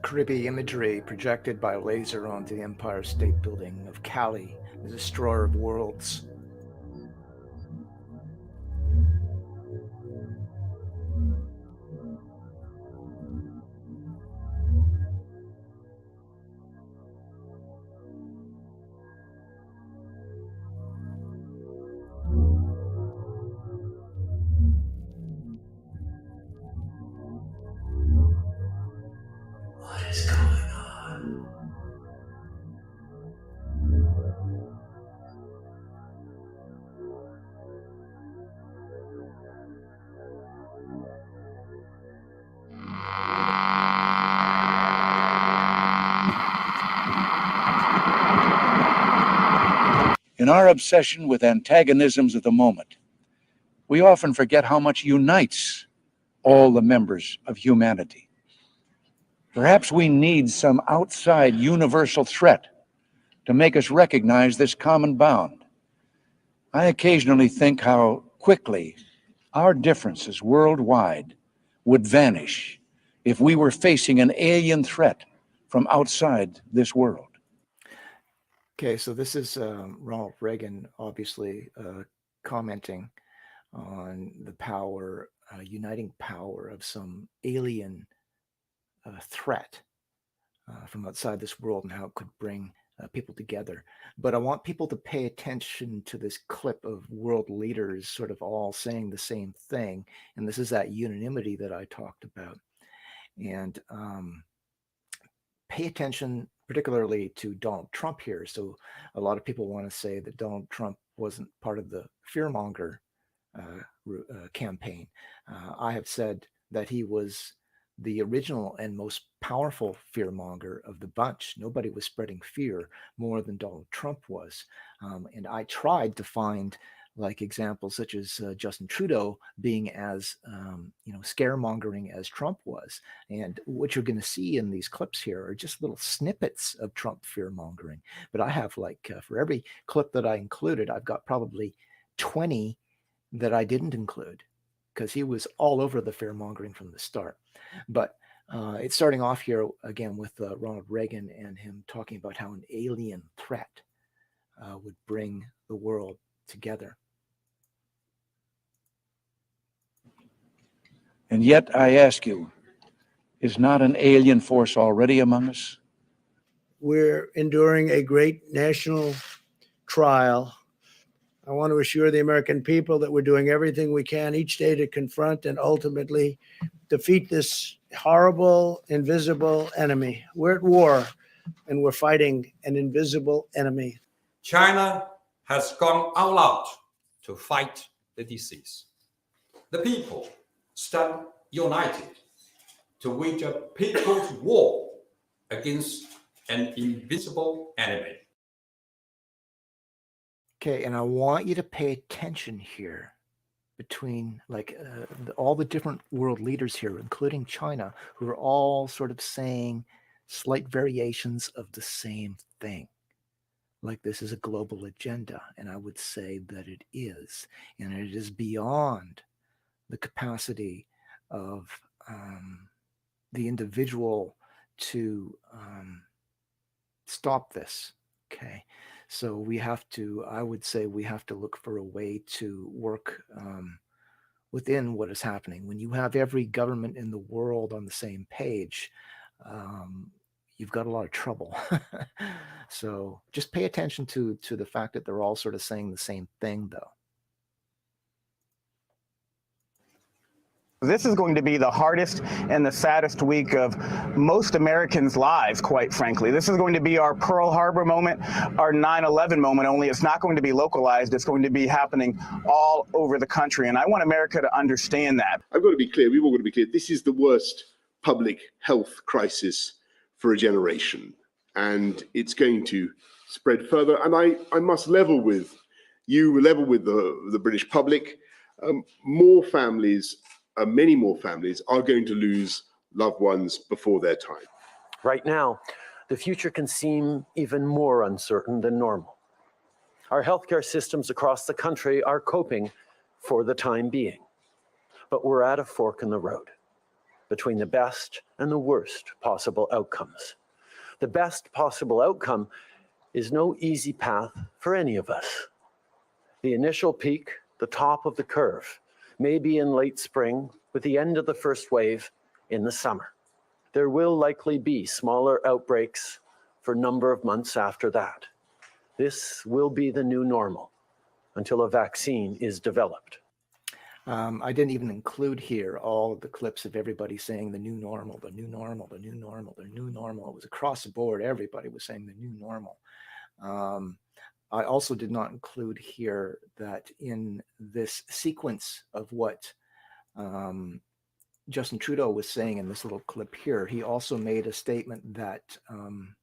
Creepy imagery projected by laser onto the Empire State Building of Kali, the destroyer of worlds. What is going on? In our obsession with antagonisms of the moment, we often forget how much unites all the members of humanity. Perhaps we need some outside universal threat to make us recognize this common bound. I occasionally think how quickly our differences worldwide would vanish if we were facing an alien threat from outside this world. Okay, so this is Ronald Reagan, obviously commenting on the power, uniting power of some alien threat from outside this world and how it could bring people together. But I want people to pay attention to this clip of world leaders sort of all saying the same thing. And this is that unanimity that I talked about. And pay attention particularly to Donald Trump here. So a lot of people want to say that Donald Trump wasn't part of the fearmonger campaign. I have said that he was the original and most powerful fearmonger of the bunch. Nobody was spreading fear more than Donald Trump was. And I tried to find like examples such as Justin Trudeau being as scaremongering as Trump was. And what you're going to see in these clips here are just little snippets of Trump fearmongering. But I have for every clip that I included, I've got probably 20 that I didn't include because he was all over the fearmongering from the start. But it's starting off here again with Ronald Reagan and him talking about how an alien threat would bring the world together. And yet I ask you, is not an alien force already among us? We're enduring a great national trial. I want to assure the American people that we're doing everything we can each day to confront and ultimately defeat this horrible, invisible enemy. We're at war and we're fighting an invisible enemy. China has gone all out to fight the disease. The people stand united to wage a people's war against an invisible enemy. Okay, and I want you to pay attention here between all the different world leaders here, including China, who are all sort of saying slight variations of the same thing. Like this is a global agenda, and I would say that it is. And it is beyond the capacity of the individual to stop this. Okay, so I would say we have to look for a way to work within what is happening. When you have every government in the world on the same page, you've got a lot of trouble. So just pay attention to the fact that they're all sort of saying the same thing, though. This is going to be the hardest and the saddest week of most Americans' lives, quite frankly. This is going to be our Pearl Harbor moment, our 9/11 moment, only it's not going to be localized. It's going to be happening all over the country. And I want America to understand that. I've got to be clear. We've all got to be clear. This is the worst public health crisis for a generation. And it's going to spread further. And I must level with the British public. More families, many more families are going to lose loved ones before their time. Right now, the future can seem even more uncertain than normal. Our healthcare systems across the country are coping for the time being, but we're at a fork in the road between the best and the worst possible outcomes. The best possible outcome is no easy path for any of us. The initial peak, the top of the curve, may be in late spring with the end of the first wave in the summer. There will likely be smaller outbreaks for a number of months after that. This will be the new normal until a vaccine is developed. I didn't even include here all of the clips of everybody saying the new normal, the new normal, the new normal, the new normal. It was across the board. Everybody was saying the new normal. I also did not include here that in this sequence of what Justin Trudeau was saying in this little clip here, he also made a statement that I'm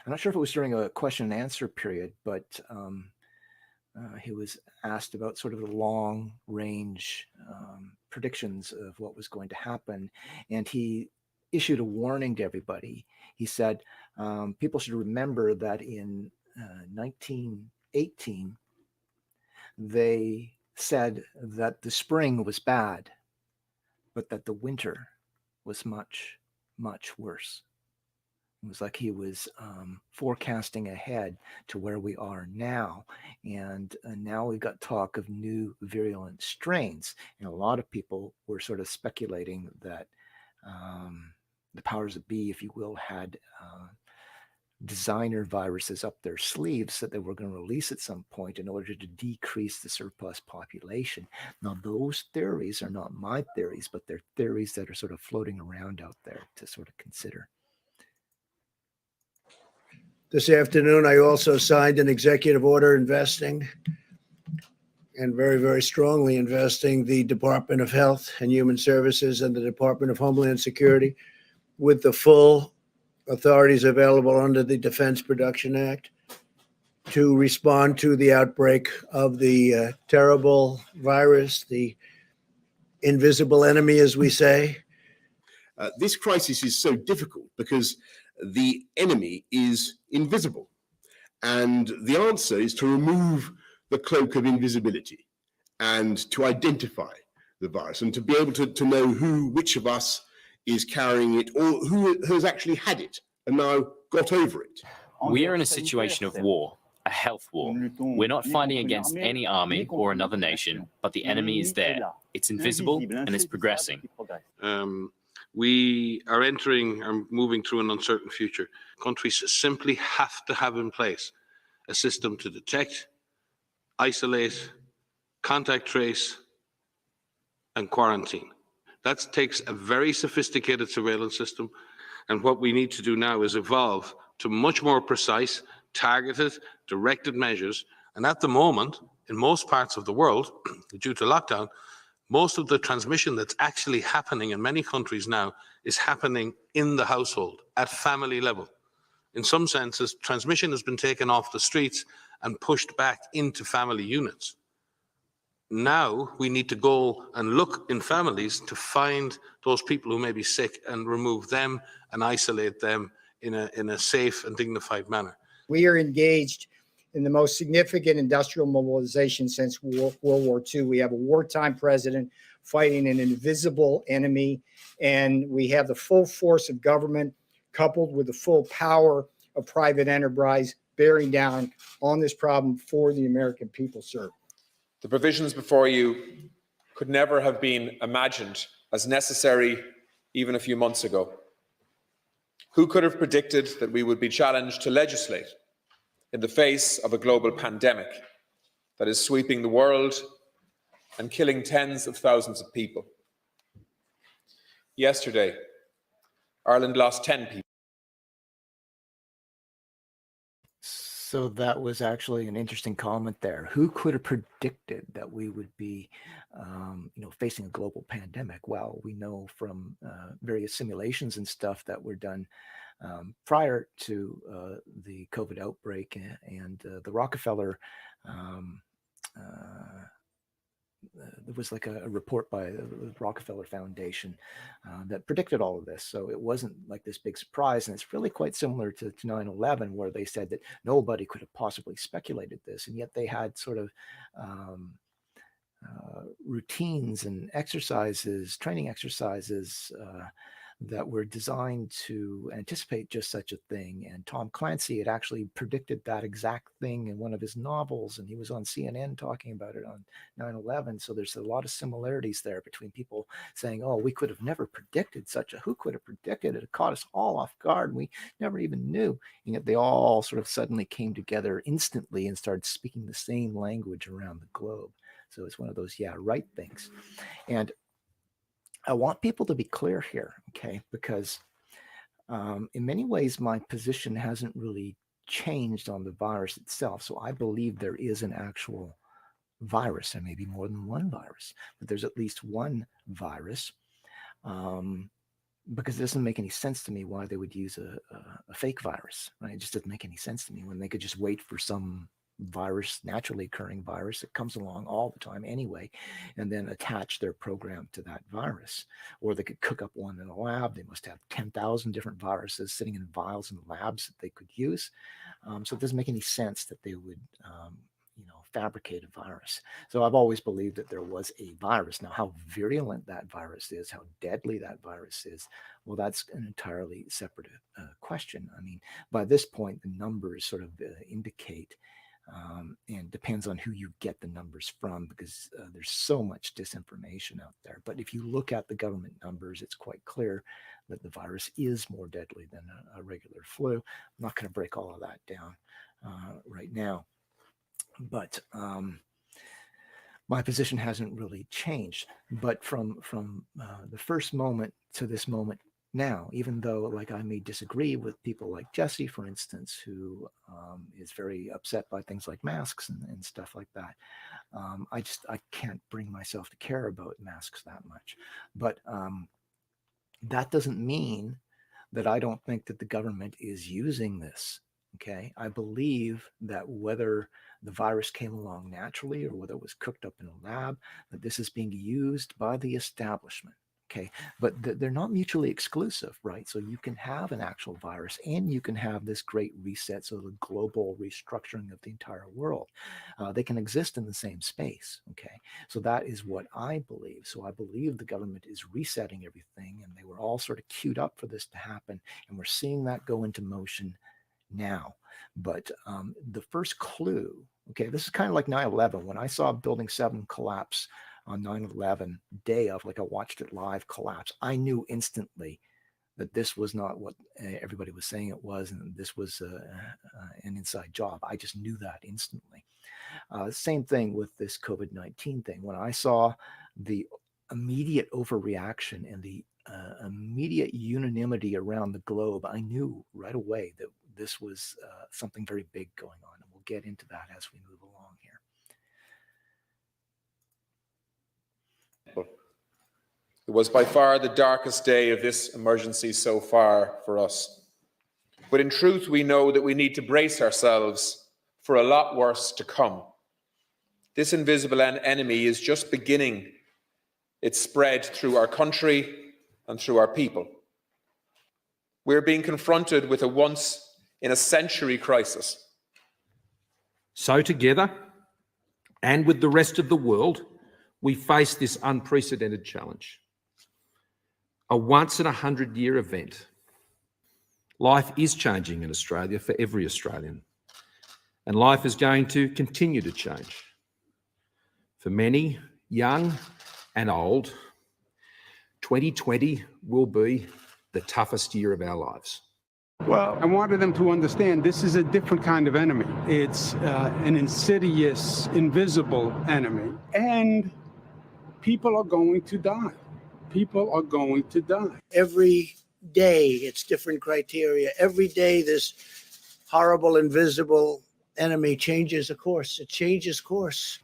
not sure if it was during a question and answer period, but he was asked about sort of the long range predictions of what was going to happen. And he issued a warning to everybody. He said, people should remember that in 1918, they said that the spring was bad, but that the winter was much, much worse. It was like he was forecasting ahead to where we are now. And now we've got talk of new virulent strains. And a lot of people were sort of speculating that the powers that be, if you will, had designer viruses up their sleeves that they were going to release at some point in order to decrease the surplus population. Now, those theories are not my theories, but they're theories that are sort of floating around out there to sort of consider. This afternoon, I also signed an executive order investing, and very, very strongly investing, the Department of Health and Human Services and the Department of Homeland Security with the full authorities available under the Defense Production Act to respond to the outbreak of the terrible virus, the invisible enemy, as we say. This crisis is so difficult because the enemy is invisible. And the answer is to remove the cloak of invisibility and to identify the virus and to be able to know which of us is carrying it or who has actually had it and now got over it. We are in a situation of war, a health war. We're not fighting against any army or another nation, but the enemy is there. It's invisible and it's progressing. We are entering or moving through an uncertain future. Countries simply have to have in place a system to detect, isolate, contact trace, and quarantine. That takes a very sophisticated surveillance system. And what we need to do now is evolve to much more precise, targeted, directed measures. And at the moment, in most parts of the world, due to lockdown, most of the transmission that's actually happening in many countries now is happening in the household, at family level. In some senses, transmission has been taken off the streets and pushed back into family units. Now we need to go and look in families to find those people who may be sick and remove them and isolate them in a safe and dignified manner. We are engaged in the most significant industrial mobilization since World War II. We have a wartime president fighting an invisible enemy, and we have the full force of government coupled with the full power of private enterprise bearing down on this problem for the American people, sir. The provisions before you could never have been imagined as necessary even a few months ago. Who could have predicted that we would be challenged to legislate in the face of a global pandemic that is sweeping the world and killing tens of thousands of people? Yesterday, Ireland lost 10 people. So that was actually an interesting comment there. Who could have predicted that we would be, facing a global pandemic? Well, we know from various simulations and stuff that were done prior to the COVID outbreak, and the Rockefeller. There was like a report by the Rockefeller Foundation that predicted all of this. So it wasn't like this big surprise. And it's really quite similar to 9/11, where they said that nobody could have possibly speculated this. And yet they had sort of routines and exercises, training exercises that were designed to anticipate just such a thing. And Tom Clancy had actually predicted that exact thing in one of his novels, and he was on CNN talking about it on 9/11. So there's a lot of similarities there between people saying, oh, we could have never predicted such a, who could have predicted it? It caught us all off guard. We never even knew. And yet they all sort of suddenly came together instantly and started speaking the same language around the globe. So it's one of those, yeah, right things. And I want people to be clear here, okay? Because in many ways, my position hasn't really changed on the virus itself. So I believe there is an actual virus. There may be more than one virus, but there's at least one virus. Because it doesn't make any sense to me why they would use a fake virus, right? It just doesn't make any sense to me when they could just wait for some virus, naturally occurring virus that comes along all the time anyway, and then attach their program to that virus. Or they could cook up one in a lab. They must have 10,000 different viruses sitting in vials in labs that they could use. So it doesn't make any sense that they would fabricate a virus. So I've always believed that there was a virus. Now, how virulent that virus is, how deadly that virus is, well, that's an entirely separate question. I mean, by this point, the numbers sort of indicate, and depends on who you get the numbers from, because there's so much disinformation out there. But if you look at the government numbers, it's quite clear that the virus is more deadly than a regular flu. I'm not going to break all of that down right now. But my position hasn't really changed. But from the first moment to this moment now, even though like I may disagree with people like Jesse, for instance, who is very upset by things like masks and stuff like that, I can't bring myself to care about masks that much. But that doesn't mean that I don't think that the government is using this. Okay, I believe that whether the virus came along naturally or whether it was cooked up in a lab, that this is being used by the establishment. Okay, but they're not mutually exclusive, right? So you can have an actual virus and you can have this great reset, so the global restructuring of the entire world. They can exist in the same space. Okay, so that is what I believe. So I believe the government is resetting everything, and they were all sort of queued up for this to happen, and we're seeing that go into motion now. But the first clue, okay, this is kind of like 9/11. When I saw Building 7 collapse on 9/11 day of, like I watched it live collapse, I knew instantly that this was not what everybody was saying it was, and this was an inside job. I just knew that instantly. Same thing with this COVID-19 thing. When I saw the immediate overreaction and the immediate unanimity around the globe, I knew right away that this was something very big going on. And we'll get into that as we move along here. It was by far the darkest day of this emergency so far for us. But in truth, we know that we need to brace ourselves for a lot worse to come. This invisible enemy is just beginning its spread through our country and through our people. We're being confronted with a once-in-a-century crisis. So together, and with the rest of the world, we face this unprecedented challenge. A once-in-a-100-year event. Life is changing in Australia for every Australian, and life is going to continue to change. For many, young and old, 2020 will be the toughest year of our lives. Well, I wanted them to understand this is a different kind of enemy. It's an insidious, invisible enemy. And people are going to die. People are going to die. Every day, it's different criteria. Every day, this horrible, invisible enemy changes a course. It changes course.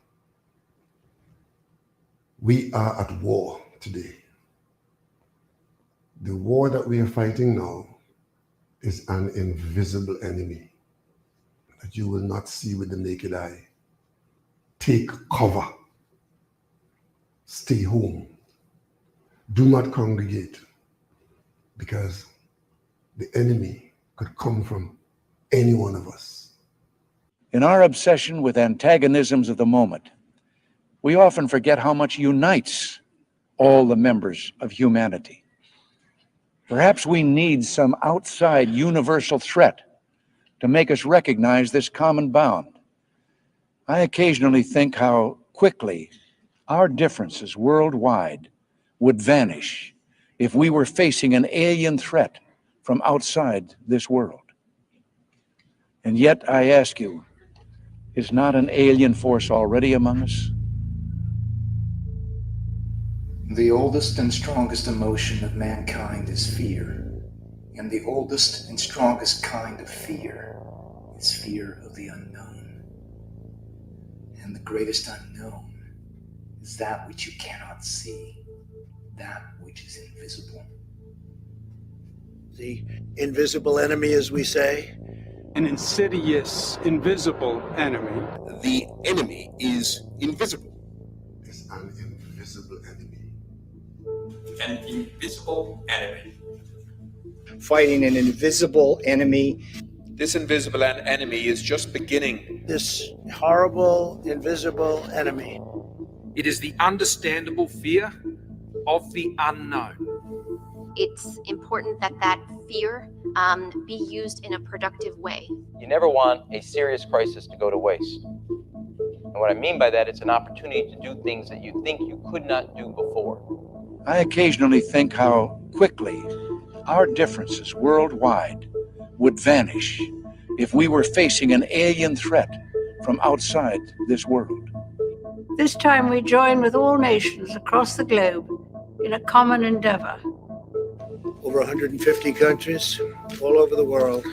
We are at war today. The war that we are fighting now is an invisible enemy that you will not see with the naked eye. Take cover. Stay home. Do not congregate, because the enemy could come from any one of us. In our obsession with antagonisms of the moment, we often forget how much unites all the members of humanity. Perhaps we need some outside universal threat to make us recognize this common bound. I occasionally think how quickly our differences worldwide would vanish if we were facing an alien threat from outside this world. And yet, I ask you, is not an alien force already among us? The oldest and strongest emotion of mankind is fear. And the oldest and strongest kind of fear is fear of the unknown. And the greatest unknown is that which you cannot see, that which is invisible. The invisible enemy, as we say. An insidious, invisible enemy. The enemy is invisible. It's an invisible enemy. An invisible enemy. Fighting an invisible enemy. This invisible enemy is just beginning. This horrible, invisible enemy. It is the understandable fear of the unknown. It's important that that fear be used in a productive way. You never want a serious crisis to go to waste. And what I mean by that, it's an opportunity to do things that you think you could not do before. I occasionally think how quickly our differences worldwide would vanish if we were facing an alien threat from outside this world. This time we join with all nations across the globe in a common endeavor. Over 150 countries all over the world.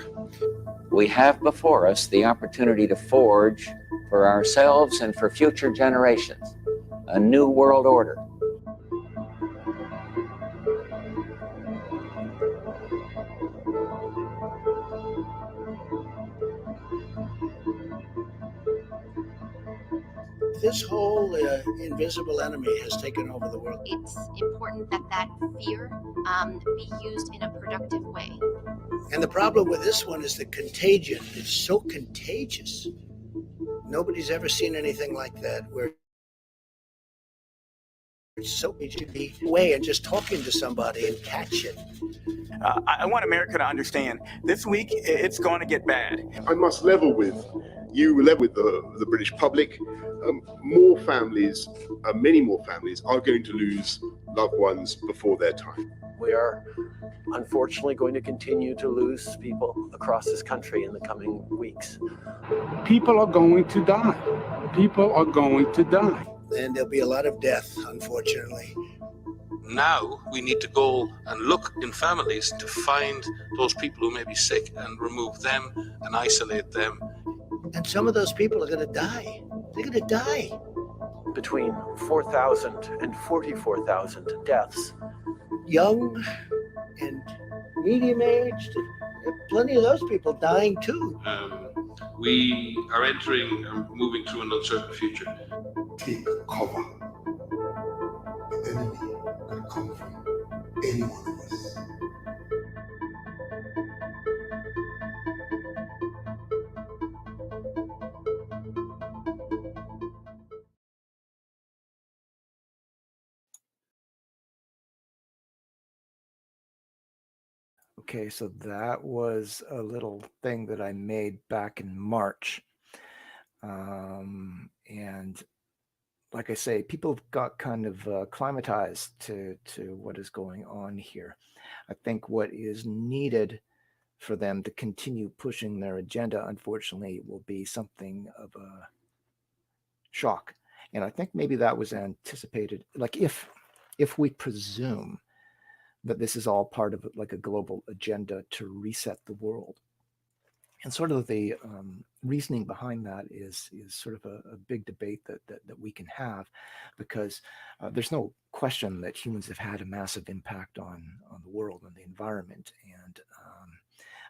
We have before us the opportunity to forge for ourselves and for future generations a new world order. This whole invisible enemy has taken over the world. It's important that that fear be used in a productive way. And the problem with this one is the contagion. It's so contagious. Nobody's ever seen anything like that, where it's so easy to be away and just talking to somebody and catch it. I want America to understand this week it's going to get bad. I must level with you, level with the British public. More families, many more families are going to lose loved ones before their time. We are unfortunately going to continue to lose people across this country in the coming weeks. People are going to die. People are going to die. And there'll be a lot of death, unfortunately. Now we need to go and look in families to find those people who may be sick and remove them and isolate them. And some of those people are going to die. They're going to die. Between 4,000 and 44,000 deaths. Young and medium-aged. Plenty of those people dying too. We are entering and moving through an uncertain future. Take cover. The enemy could come from any one of us. Okay, so that was a little thing that I made back in March. And like I say, people got kind of acclimatized to what is going on here. I think what is needed for them to continue pushing their agenda, unfortunately, will be something of a shock. And I think maybe that was anticipated. Like if we presume that this is all part of like a global agenda to reset the world. And sort of the reasoning behind that is sort of a big debate that we can have, because there's no question that humans have had a massive impact on the world and the environment. And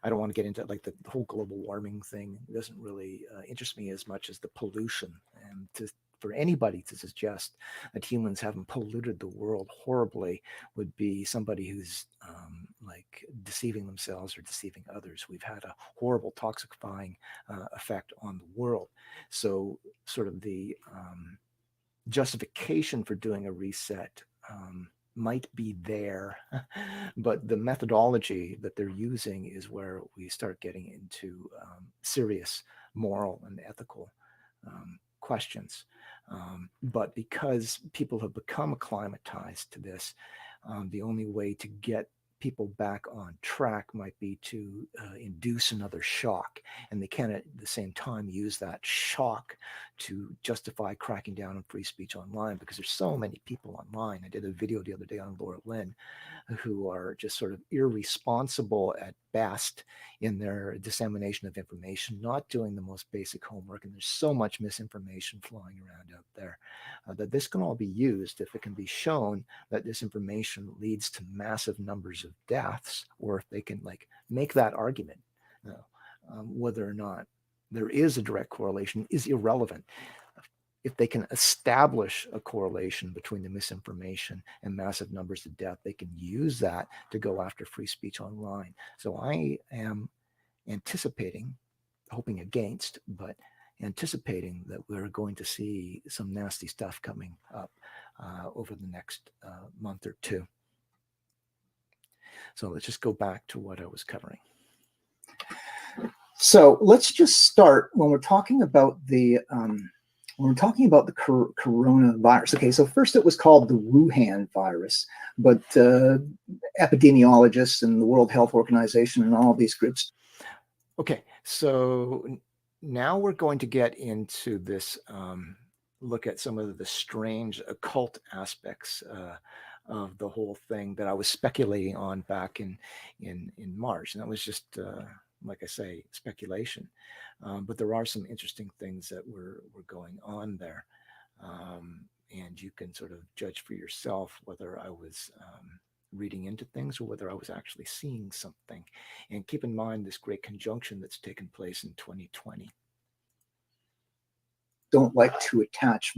I don't want to get into like the whole global warming thing. It doesn't really interest me as much as the pollution. And for anybody to suggest that humans haven't polluted the world horribly would be somebody who's like deceiving themselves or deceiving others. We've had a horrible toxifying effect on the world. So sort of the justification for doing a reset might be there, but the methodology that they're using is where we start getting into serious moral and ethical questions. But because people have become acclimatized to this, the only way to get people back on track might be to induce another shock. And they can at the same time use that shock to justify cracking down on free speech online, because there's so many people online. I did a video the other day on Laura Lynn who are just sort of irresponsible at best in their dissemination of information, not doing the most basic homework. And there's so much misinformation flying around out there that this can all be used if it can be shown that this information leads to massive numbers of deaths, or if they can like make that argument. Whether or not there is a direct correlation is irrelevant. If they can establish a correlation between the misinformation and massive numbers of death, they can use that to go after free speech online. So I am anticipating, hoping against, but anticipating that we're going to see some nasty stuff coming up over the next month or two. So let's just go back to what I was covering. So let's just start when we're talking about the coronavirus. Okay, so first it was called the Wuhan virus, but epidemiologists and the World Health Organization and all these groups. Okay, so now we're going to get into this look at some of the strange occult aspects of the whole thing that I was speculating on back in March. And that was just, like I say, speculation. But there are some interesting things that were going on there. And you can sort of judge for yourself whether I was reading into things or whether I was actually seeing something. And keep in mind this great conjunction that's taken place in 2020. Don't like to attach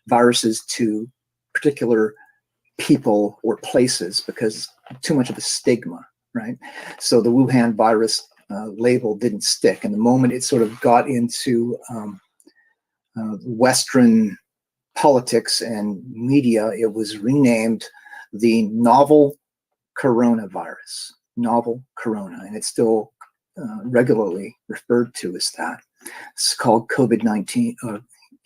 viruses to particular people or places because too much of a stigma, right? So the Wuhan virus label didn't stick. And the moment it sort of got into Western politics and media, it was renamed the novel coronavirus, novel corona, and it's still regularly referred to as that. It's called COVID-19,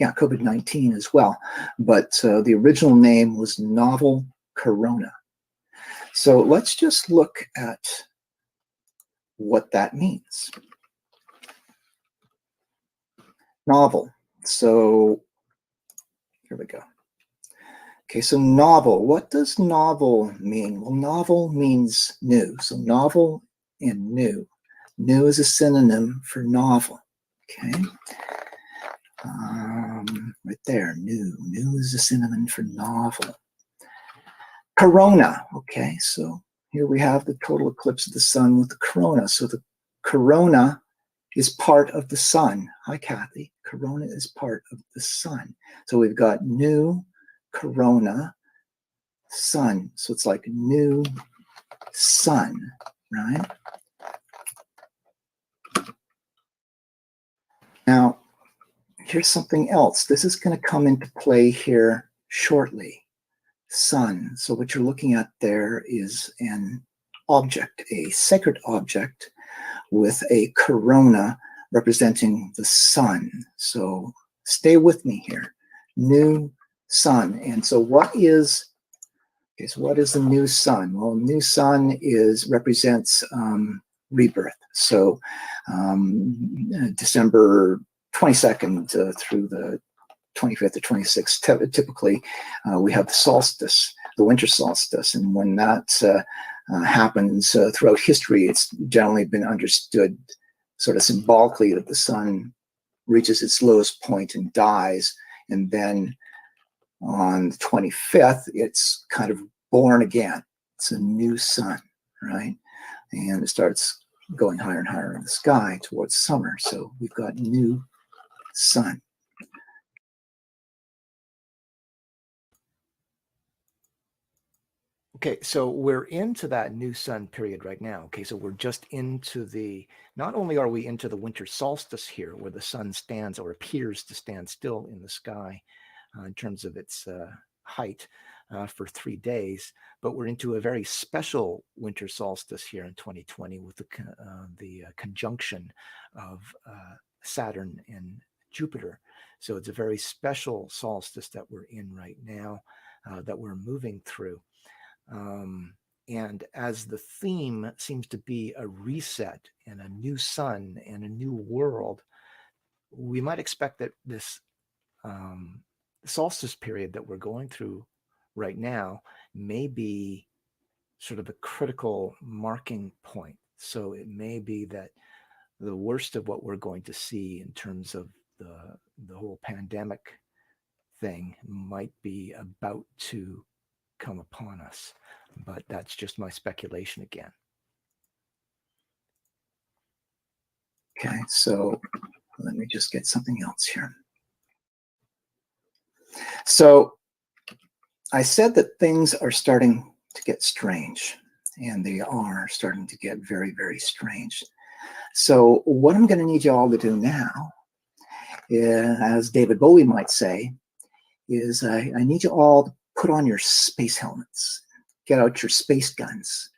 COVID-19 as well, but the original name was novel corona. So let's just look at what that means. Novel. So here we go. Okay, so novel. What does novel mean? Well, novel means new. So novel and new. New is a synonym for novel. Okay. Right there, new. New is a synonym for novel. Corona. Okay, so here we have the total eclipse of the sun with the corona. So the corona is part of the sun. Hi, Kathy. Corona is part of the sun. So we've got new, corona, sun. So it's like new sun, right? Now, here's something else. This is going to come into play here shortly. Sun. So what you're looking at there is an object, a sacred object with a corona representing the sun. So stay with me here. New sun. And so what is the new sun? Well, new sun represents rebirth. So December 22nd through the 25th or 26th, typically we have the solstice, the winter solstice. And when that happens throughout history, it's generally been understood sort of symbolically that the sun reaches its lowest point and dies. And then on the 25th, it's kind of born again. It's a new sun, right? And it starts going higher and higher in the sky towards summer. So we've got new sun. Okay, so we're into that new sun period right now. Okay, so we're just into not only are we into the winter solstice here, where the sun stands or appears to stand still in the sky in terms of its height for 3 days, but we're into a very special winter solstice here in 2020 with the conjunction of Saturn and Jupiter. So it's a very special solstice that we're in right now, that we're moving through. And as the theme seems to be a reset and a new sun and a new world, we might expect that this solstice period that we're going through right now may be sort of a critical marking point. So it may be that the worst of what we're going to see in terms of the whole pandemic thing might be about to come upon us. But that's just my speculation again. Okay, so let me just get something else here. So I said that things are starting to get strange, and they are starting to get very, very strange. So what I'm going to need you all to do now, as David Bowie might say, is I need you all to put on your space helmets, get out your space guns,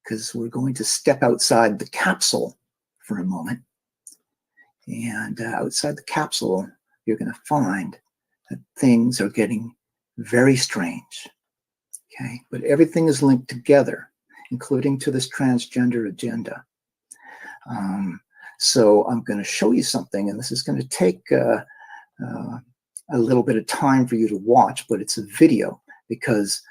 because we're going to step outside the capsule for a moment. And outside the capsule, you're going to find that things are getting very strange. Okay, but everything is linked together, including to this transgender agenda. So I'm going to show you something, and this is going to take a little bit of time for you to watch, but it's a video, because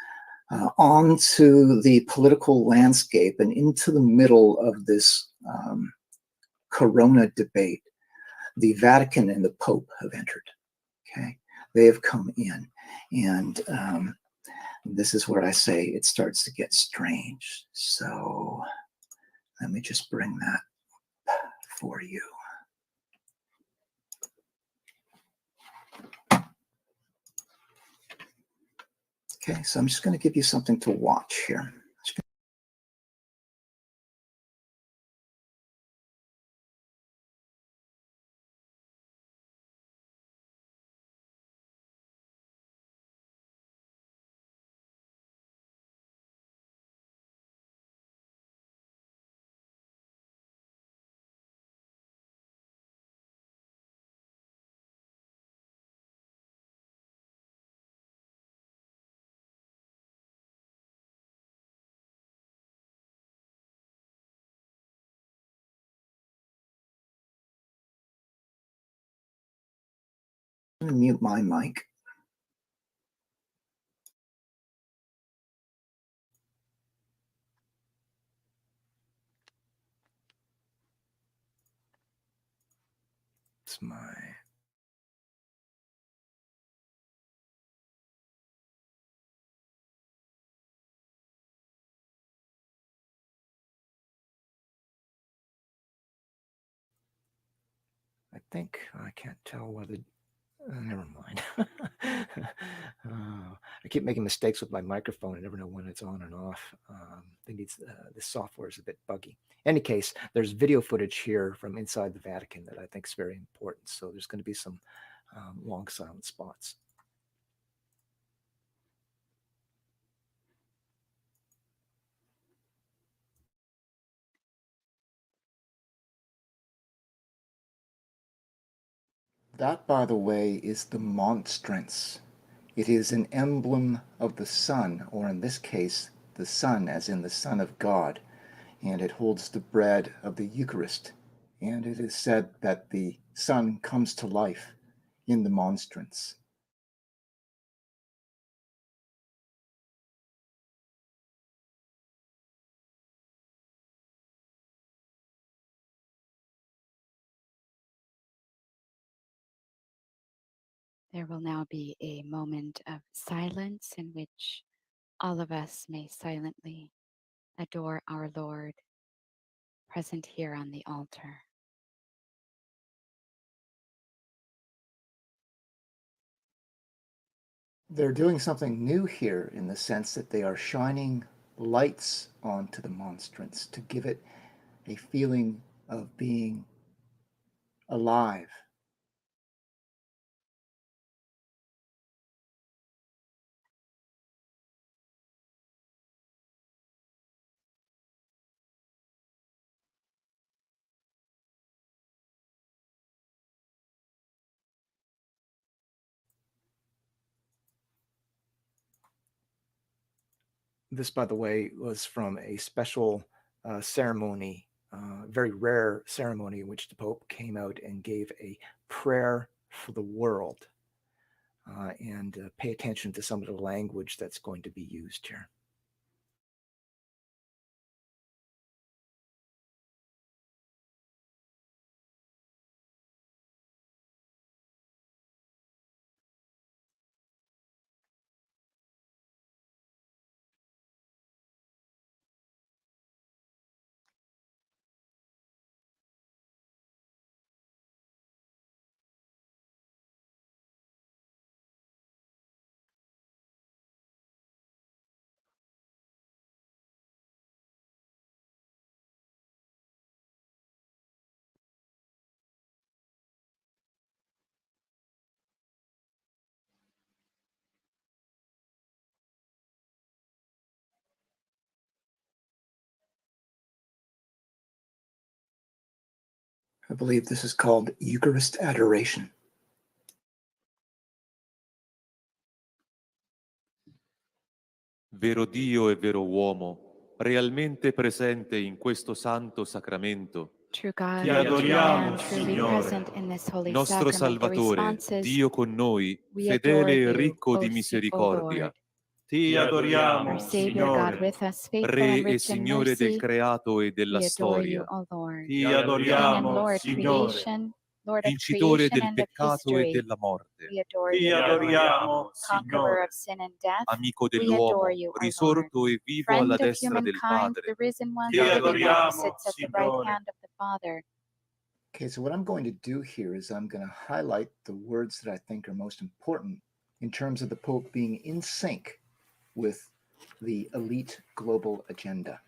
onto the political landscape and into the middle of this corona debate, the Vatican and the Pope have entered. Okay, they have come in, and this is where I say it starts to get strange. So let me just bring that for you. Okay, so I'm just going to give you something to watch here. I'm going to mute my mic. It's my... I think I can't tell whether... never mind. I keep making mistakes with my microphone. I never know when it's on and off. This software is a bit buggy. In any case, there's video footage here from inside the Vatican that I think is very important. So there's going to be some long silent spots. That, by the way, is the monstrance. It is an emblem of the sun, or in this case, the Son, as in the Son of God, and it holds the bread of the Eucharist. And it is said that the Son comes to life in the monstrance. There will now be a moment of silence in which all of us may silently adore our Lord, present here on the altar. They're doing something new here in the sense that they are shining lights onto the monstrance to give it a feeling of being alive. This, by the way, was from a special ceremony, very rare ceremony in which the Pope came out and gave a prayer for the world. And pay attention to some of the language that's going to be used here. I believe this is called Eucharist Adoration. Vero Dio e vero uomo, realmente presente in questo santo sacramento, True God, ti adoriamo, man, truly Signore. present in this holy Nostro sacrament. The Salvatore, response is, Dio con noi, we adore fedele e you, ricco di O misericordia. Lord. Ti adoriamo, Our Savior, Signore. God with us, faithful Re and e rich in Signore del mercy, creato e della we adore you, storia. O Lord. Ti King and adoriamo, Lord, Signore. creation, Lord of Vincitore creation del and of peccato e history, della morte. we adore Ti you, O Lord. adoriamo, Conqueror Signore. of sin and death, Amico we dell'uomo, adore you, O Lord. risorto e vivo Friend alla of destra del humankind, Padre. the risen one, Ti the living one who adoriamo, sits at the right Signore. hand of the Father. Okay, so what I'm going to do here is I'm going to highlight the words that I think are most important in terms of the Pope being in sync with the elite global agenda.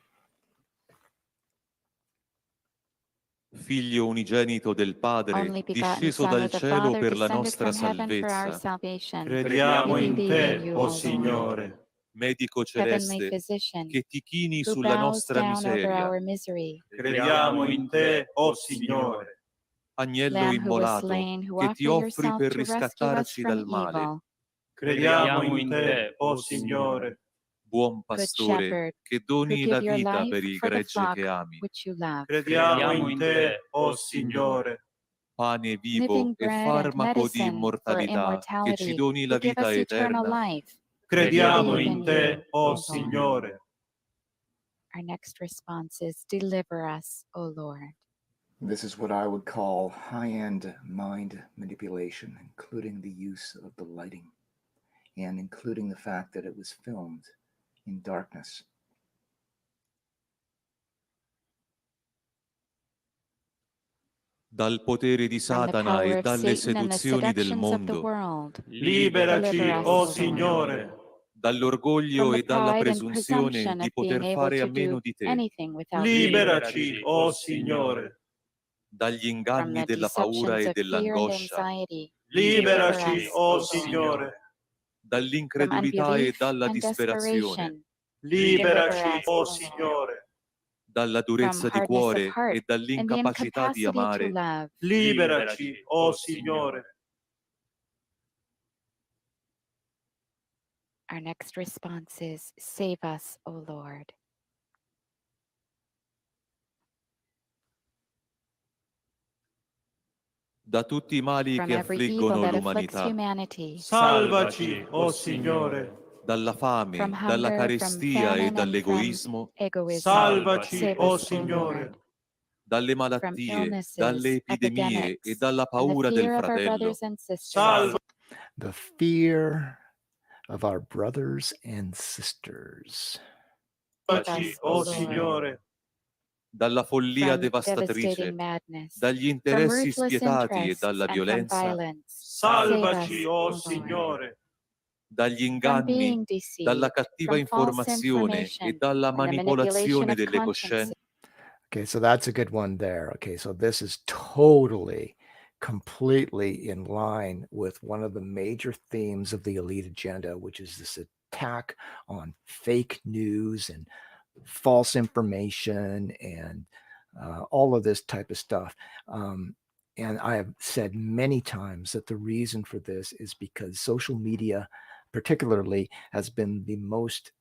Figlio unigenito del Padre, Only begotten disceso Son dal of the cielo Father, per la descended nostra from heaven for our salvezza. salvation. Crediamo We in believe te, in you, o O Lord. Signore, medico Heavenly celeste, physician, che ti chini who sulla bows nostra down over miseria. our misery. Crediamo in te, o Signore. Agnello Lamb who was immolato, slain, who che ti offer offri yourself per to rescue us riscattarci from dal male. evil. Crediamo in te, o Signore. Buon Good pastore, shepherd, che who doni la give your vita life per il for the gregge flock che ami. which you love. Crediamo in te, o Signore. Pane vivo Living e bread and farmaco di medicine for immortalità, che ci immortality, doni la who give vita us eternal eterna. life. Crediamo We believe in in te, you, o O Lord. Signore. Our next response is, deliver us, O Lord. This is what I would call high-end mind manipulation, including the use of the lighting and including the fact that it was filmed in darkness. Dal potere di From the Satana power e of dalle Satan and the seduzioni del seductions of the mondo. world, Liberaci, deliver us, o O Lord. Signore, dall'orgoglio From the e dalla pride and presunzione presumption di of being poter able fare a to meno do di te. anything without you. Liberaci, o Signore, dagli From inganni the della paura deceptions e of fear and dell'angoscia. anxiety, Liberaci, deliver us, o O Lord. Signore, From dall'incredulità e unbelief dalla and disperazione. desperation, Liberaci, deliver us, o O Lord. Signore, dalla From durezza di hardness of cuore heart e and the dall'incapacità di incapacity to amare. love. Liberaci, o Signore. Our next response is, save us, O Lord. Da tutti i mali From che every evil affliggono that afflicts l'umanità. humanity, Salvaci, o Signore, dalla from fame, dalla hunger, from carestia e famine, and from dall'egoismo. egoism. Salvaci, Save o us, O Signore, Lord, dalle from malattie, dalle illnesses, epidemie e epidemics, dalla and the paura del fear of our fratello. brothers and sisters. Salva The fear of our brothers and sisters. Save Salvaci, us, o O Lord. Signore, dalla follia from devastatrice, devastating madness, dagli from interessi ruthless spietati e interests dalla and from violenza, violence. Save us, O Lord, dagli from inganni, being deceived, dalla cattiva from false informazione e information, dalla and the manipulation manipolazione of delle conscience. coscienze. Okay, so that's a good one there. Okay, so this is totally, completely in line with one of the major themes of the elite agenda, which is this attack on fake news and false information and all of this type of stuff. And I have said many times that the reason for this is because social media, particularly, has been the most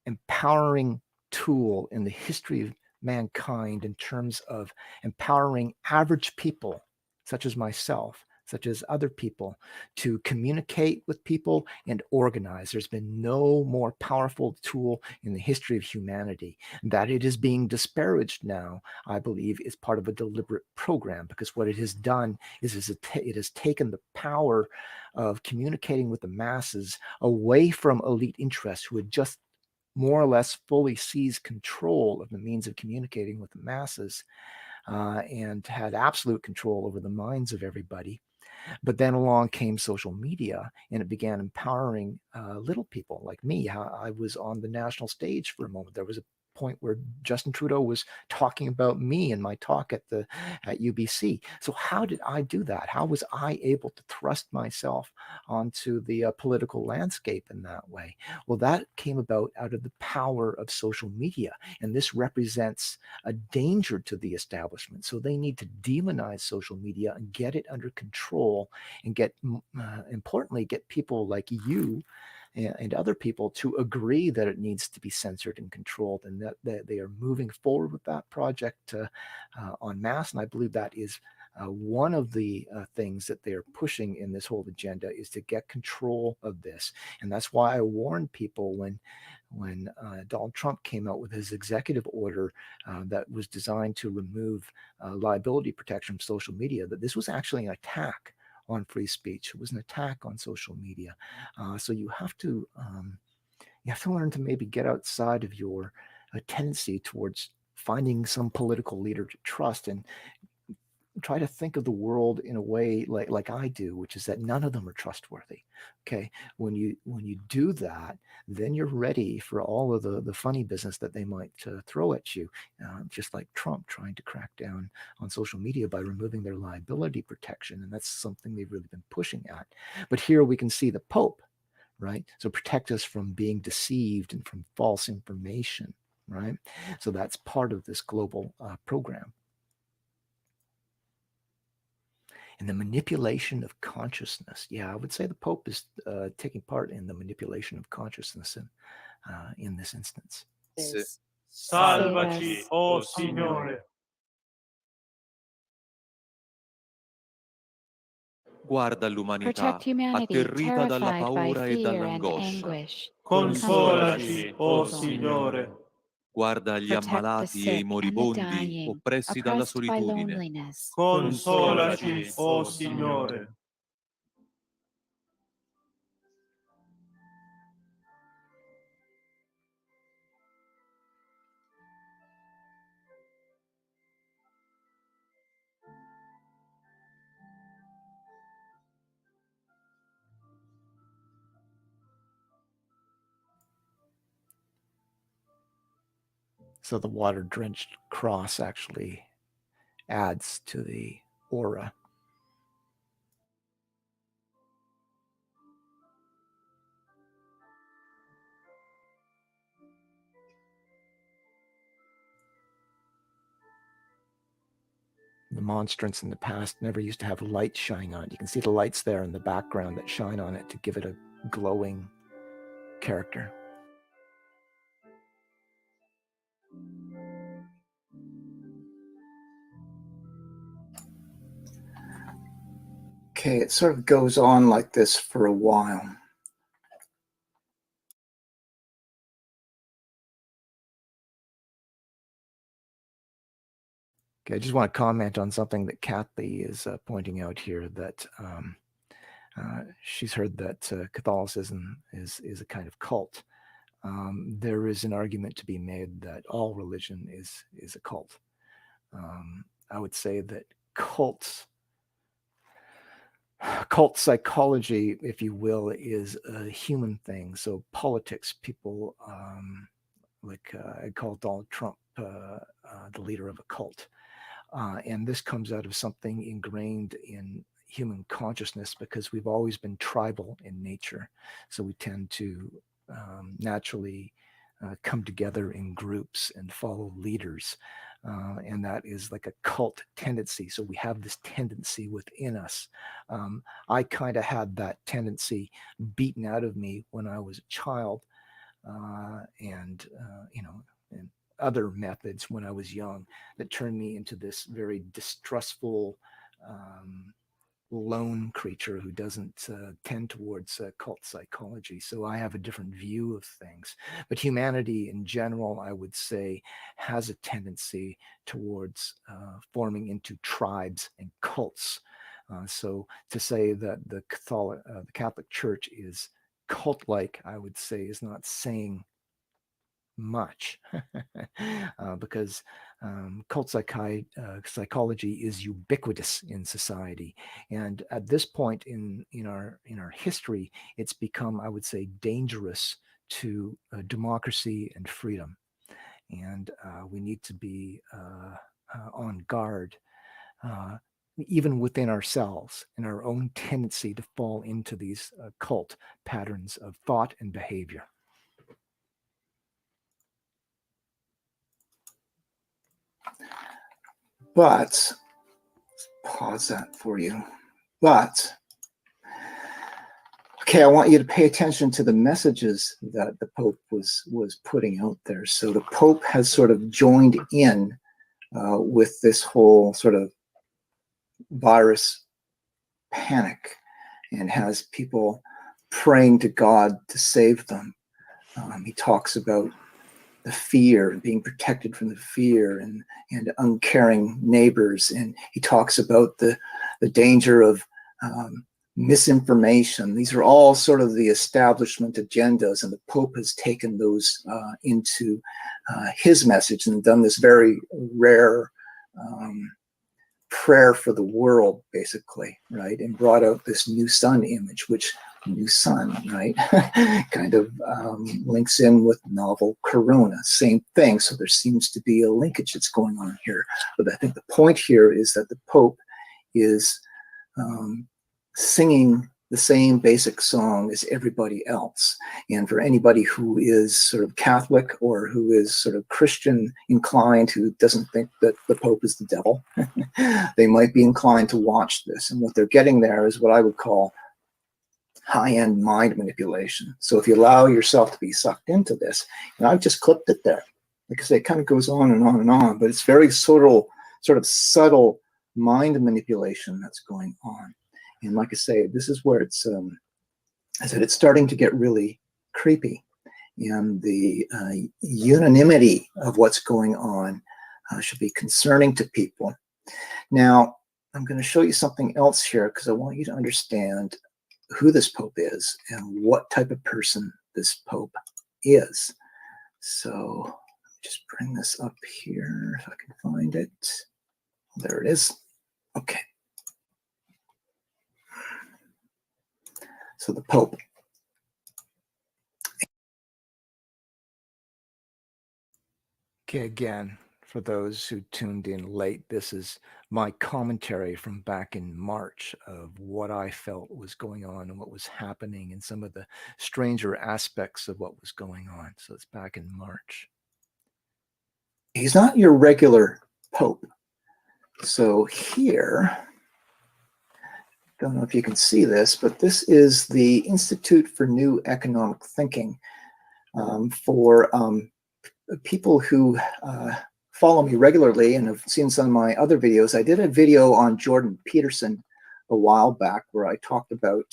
empowering tool in the history of mankind in terms of empowering average people, such as myself, such as other people, to communicate with people and organize. There's been no more powerful tool in the history of humanity. That it is being disparaged now, I believe, is part of a deliberate program, because what it has done is it has taken the power of communicating with the masses away from elite interests who had just more or less fully seized control of the means of communicating with the masses and had absolute control over the minds of everybody. But then along came social media, and it began empowering little people like me. I was on the national stage for a moment. There was a point where Justin Trudeau was talking about me in my talk at UBC. So how did I do that? How was I able to thrust myself onto the political landscape in that way? Well, that came about out of the power of social media, and this represents a danger to the establishment. So they need to demonize social media and get it under control, and importantly, get people like you and other people to agree that it needs to be censored and controlled, and that they are moving forward with that project en masse. And I believe that is one of the things that they're pushing in this whole agenda, is to get control of this. And that's why I warned people when Donald Trump came out with his executive order that was designed to remove liability protection from social media, that this was actually an attack on free speech. It was an attack on social media. So you have to learn to maybe get outside of your tendency towards finding some political leader to trust, and try to think of the world in a way like I do, which is that none of them are trustworthy. Okay, when you do that, then you're ready for all of the funny business that they might throw at you, just like Trump trying to crack down on social media by removing their liability protection, and that's something they've really been pushing at. But here we can see the Pope, right? So protect us from being deceived and from false information, right? So that's part of this global program. And the manipulation of consciousness. Yeah, I would say the Pope is taking part in the manipulation of consciousness in this instance. Salvaci, o Signore. Guarda l'umanità, Protect humanity, atterrita dalla terrified by paura e fear and dall'angoscia. anguish. Consolaci, o Signore. Guarda gli Protect the ammalati e i sick and the moribondi, dying, oppressi dalla oppressed by solitudine. loneliness. Consolaci, o Signore. So the water-drenched cross actually adds to the aura. The monstrance in the past never used to have light shine on it. You can see the lights there in the background that shine on it to give it a glowing character. Okay, it sort of goes on like this for a while. Okay, I just want to comment on something that Kathy is pointing out here, that she's heard that Catholicism is a kind of cult. There is an argument to be made that all religion is a cult. I would say that cult psychology, if you will, is a human thing. So politics, people like I call Donald Trump the leader of a cult. And this comes out of something ingrained in human consciousness because we've always been tribal in nature. So we tend to naturally come together in groups and follow leaders. And that is like a cult tendency. So we have this tendency within us. I kind of had that tendency beaten out of me when I was a child, and other methods when I was young that turned me into this very distrustful, lone creature who doesn't tend towards cult psychology. So I have a different view of things. But humanity in general, I would say, has a tendency towards forming into tribes and cults. So to say that the Catholic Church is cult-like, I would say, is not saying much because cult psychology is ubiquitous in society, and at this point in our history, it's become, I would say, dangerous to democracy and freedom, and we need to be on guard, even within ourselves, in our own tendency to fall into these cult patterns of thought and behavior. But, pause that for you. But, okay, I want you to pay attention to the messages that the Pope was putting out there. So the Pope has sort of joined in with this whole sort of virus panic and has people praying to God to save them. He talks about the fear, being protected from the fear, and uncaring neighbors. And he talks about the danger of misinformation. These are all sort of the establishment agendas, and the Pope has taken those into his message and done this very rare prayer for the world, basically, right? And brought out this new sun image, which new sun, right? kind of links in with novel corona, same thing. So there seems to be a linkage that's going on here. But I think the point here is that the Pope is singing the same basic song as everybody else. And for anybody who is sort of Catholic or who is sort of Christian inclined, who doesn't think that the Pope is the devil, they might be inclined to watch this. And what they're getting there is what I would call high-end mind manipulation. So if you allow yourself to be sucked into this, and I've just clipped it there, because it kind of goes on and on and on, but it's very sort of subtle mind manipulation that's going on. And like I say, this is where it's, I said, it's starting to get really creepy. And the unanimity of what's going on should be concerning to people. Now, I'm going to show you something else here because I want you to understand who this Pope is and what type of person this Pope is. So let me just bring this up here if I can find it. There it is. Okay. So the Pope. Okay, again, for those who tuned in late, this is my commentary from back in March of what I felt was going on and what was happening and some of the stranger aspects of what was going on. So it's back in March. He's not your regular Pope. So here, don't know if you can see this, but this is the Institute for New Economic Thinking for people who follow me regularly and have seen some of my other videos. I did a video on Jordan Peterson a while back where I talked about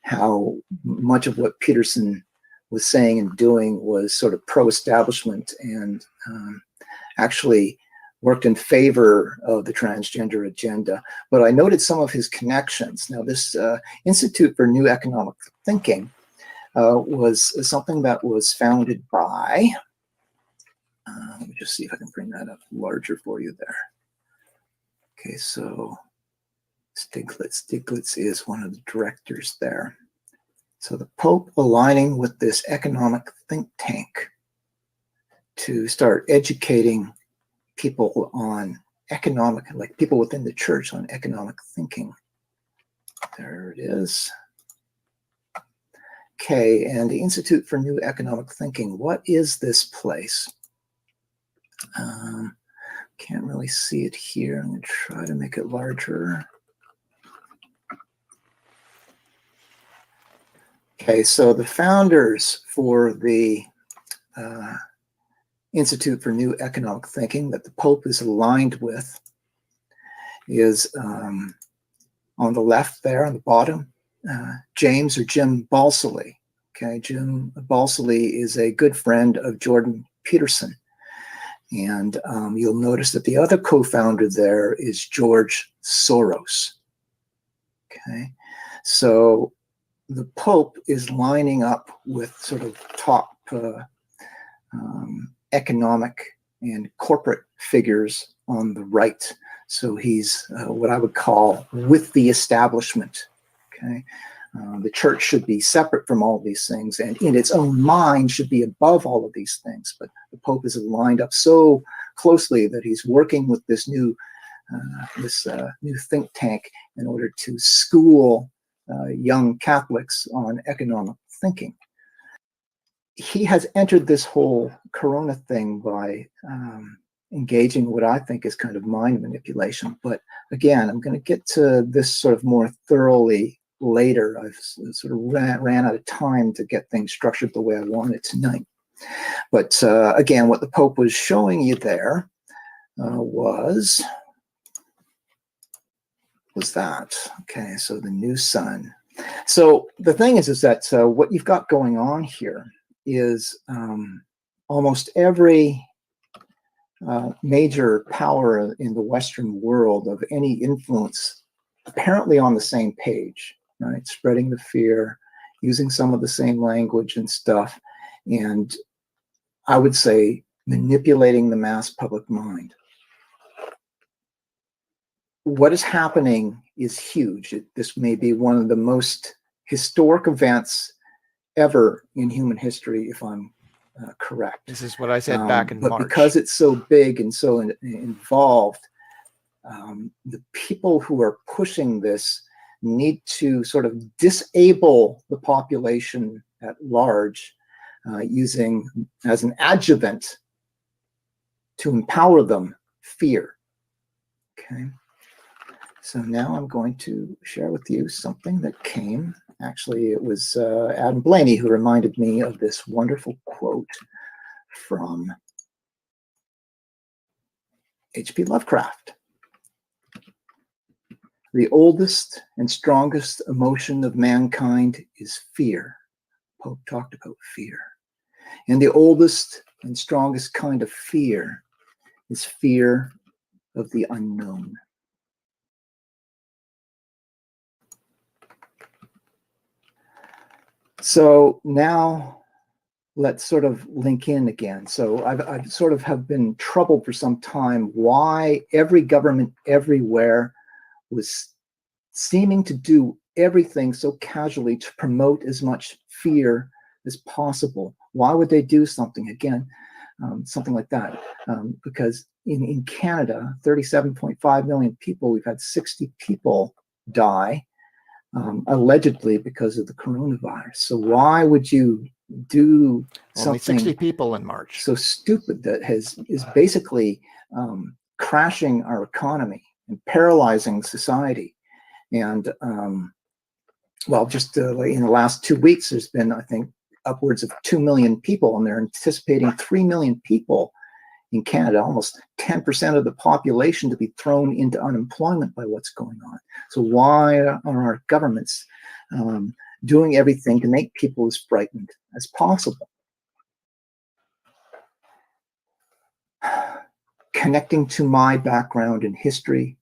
how much of what Peterson was saying and doing was sort of pro-establishment and actually worked in favor of the transgender agenda. But I noted some of his connections. Now, this Institute for New Economic Thinking was something that was founded by Let me just see if I can bring that up larger for you there. Okay, so Stiglitz is one of the directors there. So the Pope aligning with this economic think tank to start educating people on economic, like people within the church, on economic thinking. There it is. Okay, and the Institute for New Economic Thinking. What is this place? Can't really see it here. I'm going to try to make it larger. Okay, so the founders for the Institute for New Economic Thinking that the Pope is aligned with is on the left there on the bottom, James or Jim Balsillie. Okay, Jim Balsillie is a good friend of Jordan Peterson. And you'll notice that the other co-founder there is George Soros. Okay, so the Pope is lining up with sort of top economic and corporate figures on the right. So he's what I would call with the establishment. Okay, the church should be separate from all these things, and in its own mind should be above all of these things. But the Pope is lined up so closely that he's working with this new think tank in order to school young Catholics on economic thinking. He has entered this whole Corona thing by engaging what I think is kind of mind manipulation. But again, I'm going to get to this sort of more thoroughly later. I've sort of ran out of time to get things structured the way I wanted tonight. But again, what the Pope was showing you there was that. Okay, so the new sun. So the thing is that what you've got going on here is almost every major power in the Western world of any influence apparently on the same page, right? Spreading the fear, using some of the same language and stuff, and I would say manipulating the mass public mind. What is happening is huge. This may be one of the most historic events ever in human history, if I'm correct. This is what I said back in But March. because it's so big and so involved, the people who are pushing this need to sort of disable the population at large, using as an adjuvant to empower them fear. Okay. So now I'm going to share with you something that came. Actually, it was Adam Blaney who reminded me of this wonderful quote from H.P. Lovecraft. The oldest and strongest emotion of mankind is fear. Pope talked about fear. And the oldest and strongest kind of fear is fear of the unknown. So now let's sort of link in again. So I've sort of have been troubled for some time why every government everywhere was seeming to do everything so casually to promote as much fear as possible. Why would they do something again, something like that? Because in Canada, 37.5 million people, we've had 60 people die, allegedly because of the coronavirus. So why would you do Only something 60 people in March. So stupid that is basically crashing our economy and paralyzing society? And well, just in the last 2 weeks, there's been, I think, upwards of 2 million people, and they're anticipating 3 million people in Canada, almost 10% of the population, to be thrown into unemployment by what's going on. So why are our governments doing everything to make people as frightened as possible? Connecting to my background in history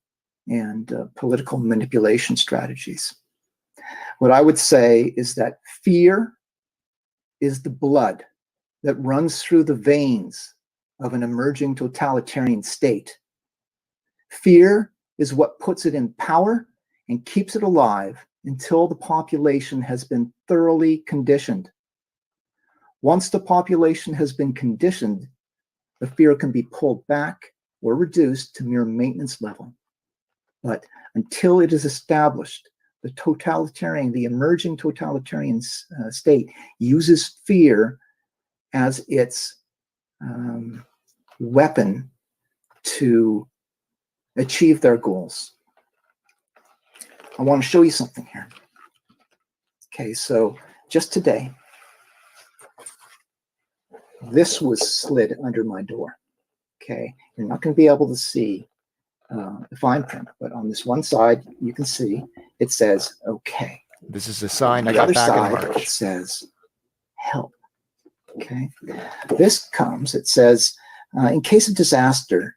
and political manipulation strategies, what I would say is that fear is the blood that runs through the veins of an emerging totalitarian state. Fear is what puts it in power and keeps it alive until the population has been thoroughly conditioned. Once the population has been conditioned, the fear can be pulled back or reduced to mere maintenance level. But until it is established, the emerging totalitarian state uses fear as its weapon to achieve their goals. I want to show you something here. Okay, so just today, this was slid under my door. Okay, you're not going to be able to see the fine print, but on this one side, you can see it says, okay. This is a sign I got back in March. It says, help. Okay, this comes, it says, in case of disaster,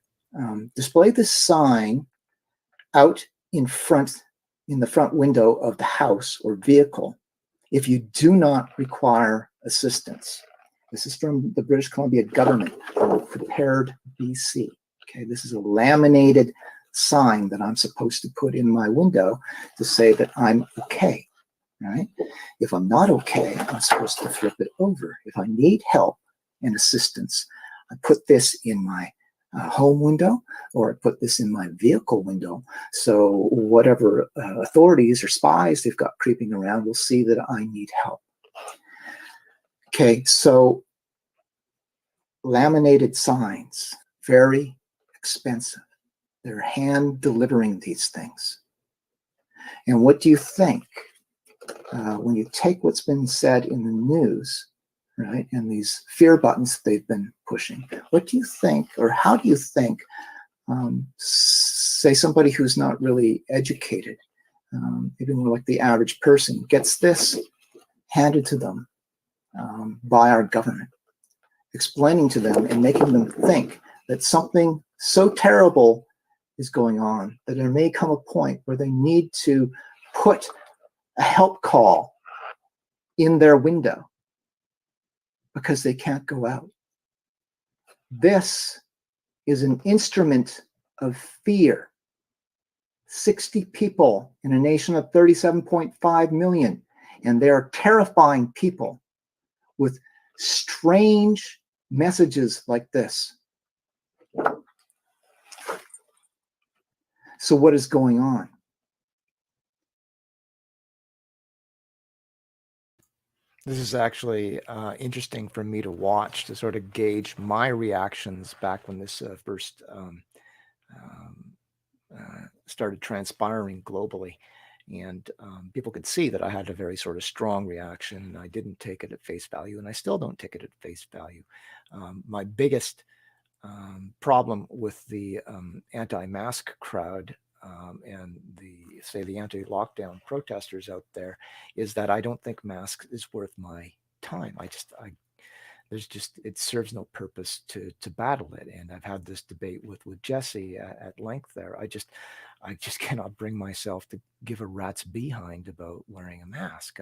display this sign out in the front window of the house or vehicle if you do not require assistance. This is from the British Columbia government, Prepared BC. Okay, this is a laminated sign that I'm supposed to put in my window to say that I'm okay. Right? If I'm not okay, I'm supposed to flip it over. If I need help and assistance, I put this in my home window, or I put this in my vehicle window. So whatever authorities or spies they've got creeping around will see that I need help. Okay, so laminated signs, very expensive. They're hand delivering these things. And what do you think? When you take what's been said in the news, right, and these fear buttons they've been pushing, what do you think, or how do you think, say somebody who's not really educated, maybe more like the average person, gets this handed to them by our government, explaining to them and making them think that something so terrible is going on that there may come a point where they need to put a help call in their window because they can't go out. This is an instrument of fear. 60 people in a nation of 37.5 million, and they are terrifying people with strange messages like this. So what is going on? This is actually interesting for me to watch, to sort of gauge my reactions back when this first started transpiring globally. And people could see that I had a very sort of strong reaction, and I didn't take it at face value, and I still don't take it at face value. My biggest problem with the anti-mask crowd and the anti-lockdown protesters out there is that I don't think masks is worth my time. It serves no purpose to battle it. And I've had this debate with Jesse at length there. I just cannot bring myself to give a rat's behind about wearing a mask.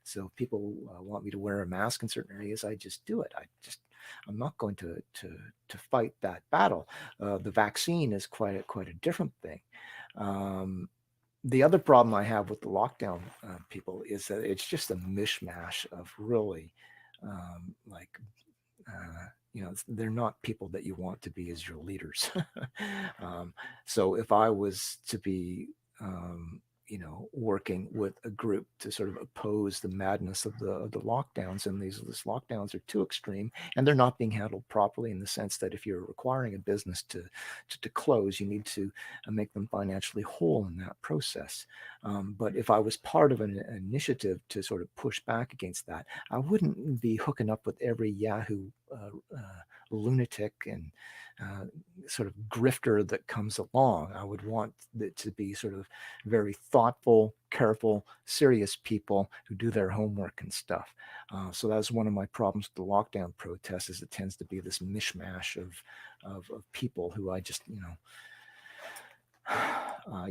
So if people want me to wear a mask in certain areas, I just do it. I'm not going to fight that battle. The vaccine is quite a different thing. The other problem I have with the lockdown people is that it's just a mishmash of really they're not people that you want to be as your leaders. So if I was to be working with a group to sort of oppose the madness of the lockdowns, and these lockdowns are too extreme, and they're not being handled properly in the sense that if you're requiring a business to close, you need to make them financially whole in that process. But if I was part of an initiative to sort of push back against that, I wouldn't be hooking up with every Yahoo lunatic and sort of grifter that comes along. I would want it to be sort of very thoughtful, careful, serious people who do their homework and stuff. So that's one of my problems with the lockdown protests, is it tends to be this mishmash of people who I just, you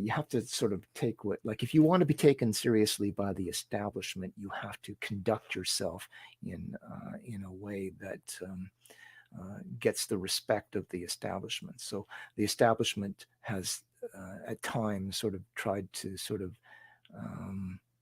have to sort of take if you want to be taken seriously by the establishment, you have to conduct yourself in a way that gets the respect of the establishment. So the establishment has at times sort of tried to sort of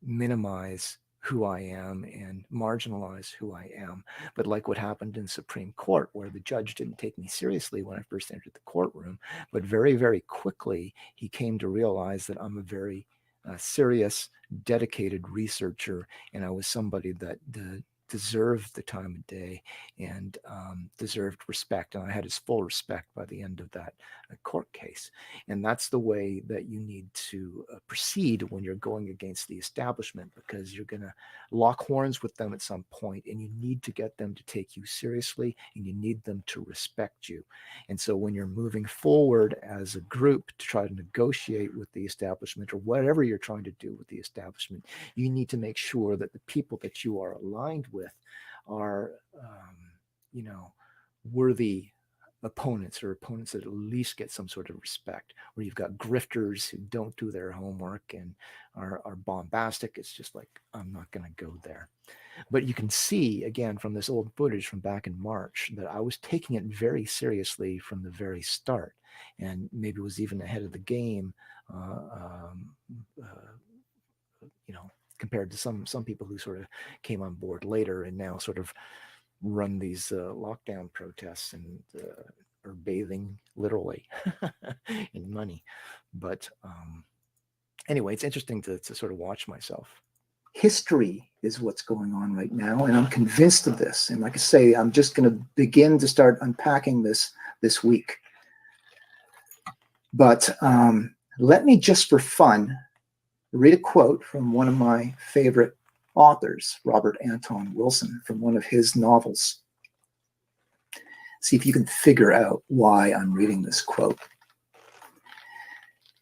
minimize who I am and marginalize who I am. But like what happened in Supreme Court, where the judge didn't take me seriously when I first entered the courtroom, but very, very quickly he came to realize that I'm a very serious, dedicated researcher, and I was somebody that deserved the time of day and deserved respect. And I had his full respect by the end of that court case. And that's the way that you need to proceed when you're going against the establishment, because you're going to lock horns with them at some point, and you need to get them to take you seriously, and you need them to respect you. And so when you're moving forward as a group to try to negotiate with the establishment, or whatever you're trying to do with the establishment, you need to make sure that the people that you are aligned with are, worthy opponents, or opponents that at least get some sort of respect. Where you've got grifters who don't do their homework and are bombastic, it's just like, I'm not going to go there. But you can see, again, from this old footage from back in March, that I was taking it very seriously from the very start, and maybe was even ahead of the game, compared to some people who sort of came on board later and now sort of run these lockdown protests and are bathing literally in money. But anyway, it's interesting to sort of watch myself. History is what's going on right now, and I'm convinced of this. And like I say, I'm just going to begin to start unpacking this week. But let me, just for fun, read a quote from one of my favorite authors, Robert Anton Wilson, from one of his novels. See if you can figure out why I'm reading this quote.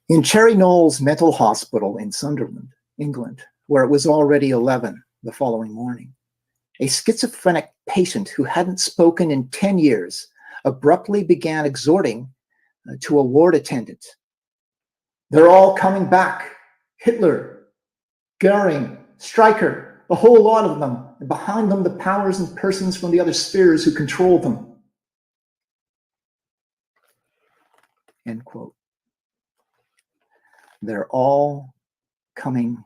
In Cherry Knowles Mental Hospital in Sunderland, England, where it was already 11 the following morning, a schizophrenic patient who hadn't spoken in 10 years abruptly began exhorting to a ward attendant. "They're all coming back. Hitler, Goering, Stryker, a whole lot of them, and behind them the powers and persons from the other spheres who control them." End quote. They're all coming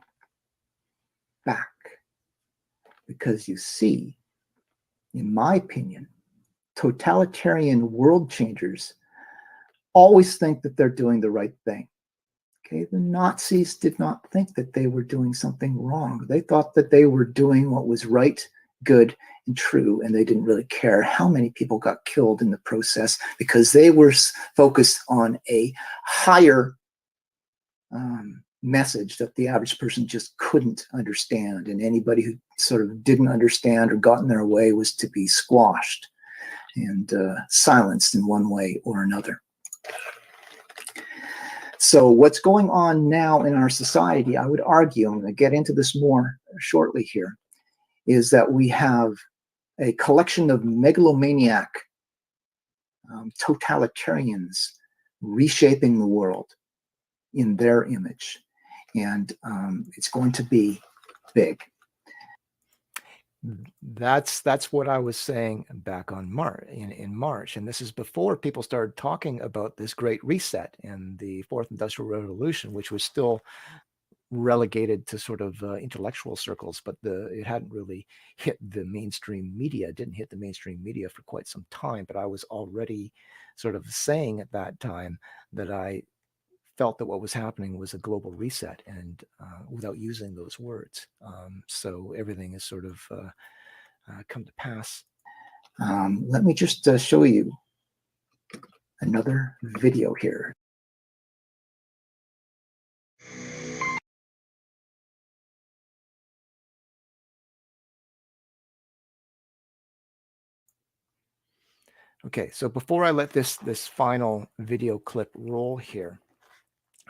back. Because you see, in my opinion, totalitarian world changers always think that they're doing the right thing. Okay, the Nazis did not think that they were doing something wrong. They thought that they were doing what was right, good, and true, and they didn't really care how many people got killed in the process, because they were focused on a higher message that the average person just couldn't understand, and anybody who sort of didn't understand or got in their way was to be squashed and silenced in one way or another. So what's going on now in our society, I would argue, I'm going to get into this more shortly here, is that we have a collection of megalomaniac totalitarians reshaping the world in their image. And it's going to be big. That's what I was saying back on in March. And this is before people started talking about this great reset and the Fourth Industrial Revolution, which was still relegated to sort of intellectual circles, but it hadn't really hit the mainstream media. It didn't hit the mainstream media for quite some time, but I was already sort of saying at that time that I felt that what was happening was a global reset, and without using those words. So everything has sort of come to pass. Let me just show you another video here. Okay, so before I let this final video clip roll here,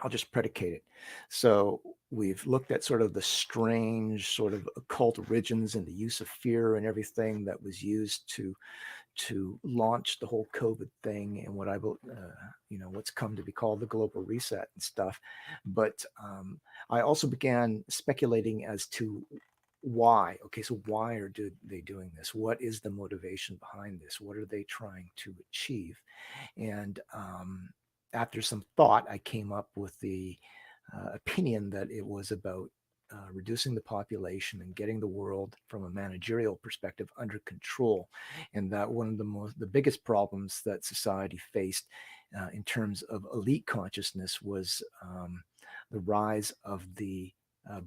I'll just predicate it. So we've looked at sort of the strange sort of occult origins and the use of fear and everything that was used to launch the whole COVID thing, and what what's come to be called the global reset and stuff. But I also began speculating as to why? Okay, so why are they doing this? What is the motivation behind this? What are they trying to achieve? And after some thought, I came up with the opinion that it was about reducing the population and getting the world from a managerial perspective under control, and that one of the biggest problems that society faced in terms of elite consciousness was the rise of the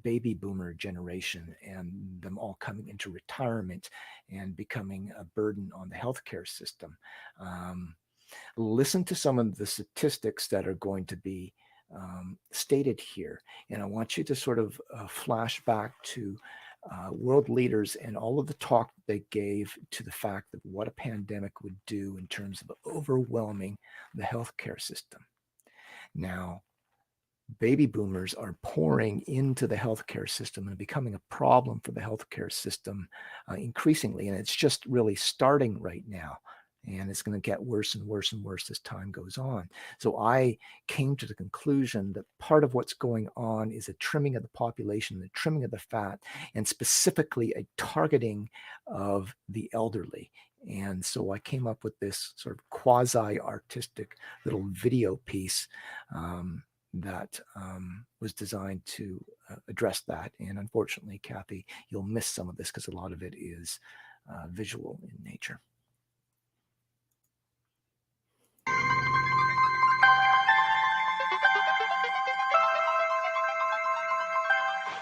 baby boomer generation and them all coming into retirement and becoming a burden on the healthcare system. Listen to some of the statistics that are going to be stated here. And I want you to sort of flash back to world leaders and all of the talk they gave to the fact of what a pandemic would do in terms of overwhelming the healthcare system. Now, baby boomers are pouring into the healthcare system and becoming a problem for the healthcare system increasingly. And it's just really starting right now. And it's going to get worse and worse and worse as time goes on. So I came to the conclusion that part of what's going on is a trimming of the population, the trimming of the fat, and specifically a targeting of the elderly. And so I came up with this sort of quasi-artistic little video piece that was designed to address that. And unfortunately, Kathy, you'll miss some of this because a lot of it is visual in nature.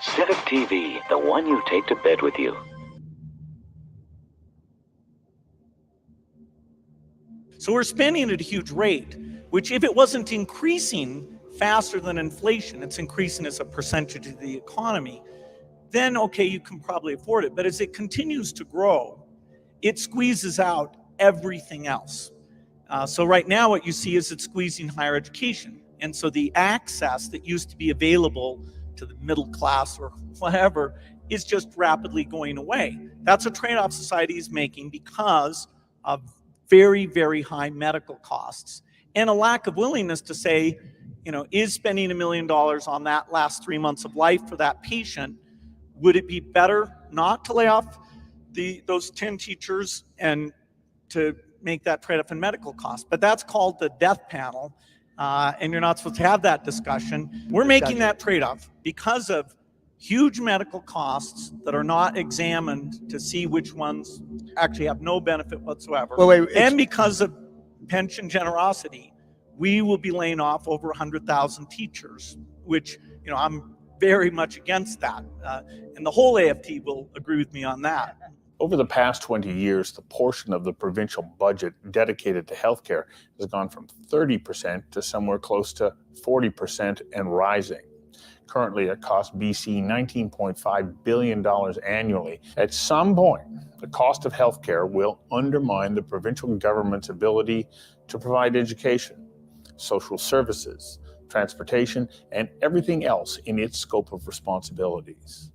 Set up TV, the one you take to bed with you. So we're spending at a huge rate, which if it wasn't increasing faster than inflation, it's increasing as a percentage of the economy, then okay, you can probably afford it. But as it continues to grow, it squeezes out everything else. So right now what you see is it's squeezing higher education. And so the access that used to be available to the middle class or whatever is just rapidly going away. That's a trade-off society is making because of very, very high medical costs and a lack of willingness to say, you know, is spending $1 million on that last 3 months of life for that patient, would it be better not to lay off those 10 teachers and to make that trade-off in medical costs? But that's called the death panel. And you're not supposed to have that discussion. We're making that trade-off because of huge medical costs that are not examined to see which ones actually have no benefit whatsoever. And because of pension generosity, we will be laying off over 100,000 teachers, which, you know, I'm very much against that. And the whole AFT will agree with me on that. Over the past 20 years, the portion of the provincial budget dedicated to healthcare has gone from 30% to somewhere close to 40% and rising. Currently, it costs BC $19.5 billion annually. At some point, the cost of healthcare will undermine the provincial government's ability to provide education, social services, transportation, and everything else in its scope of responsibilities.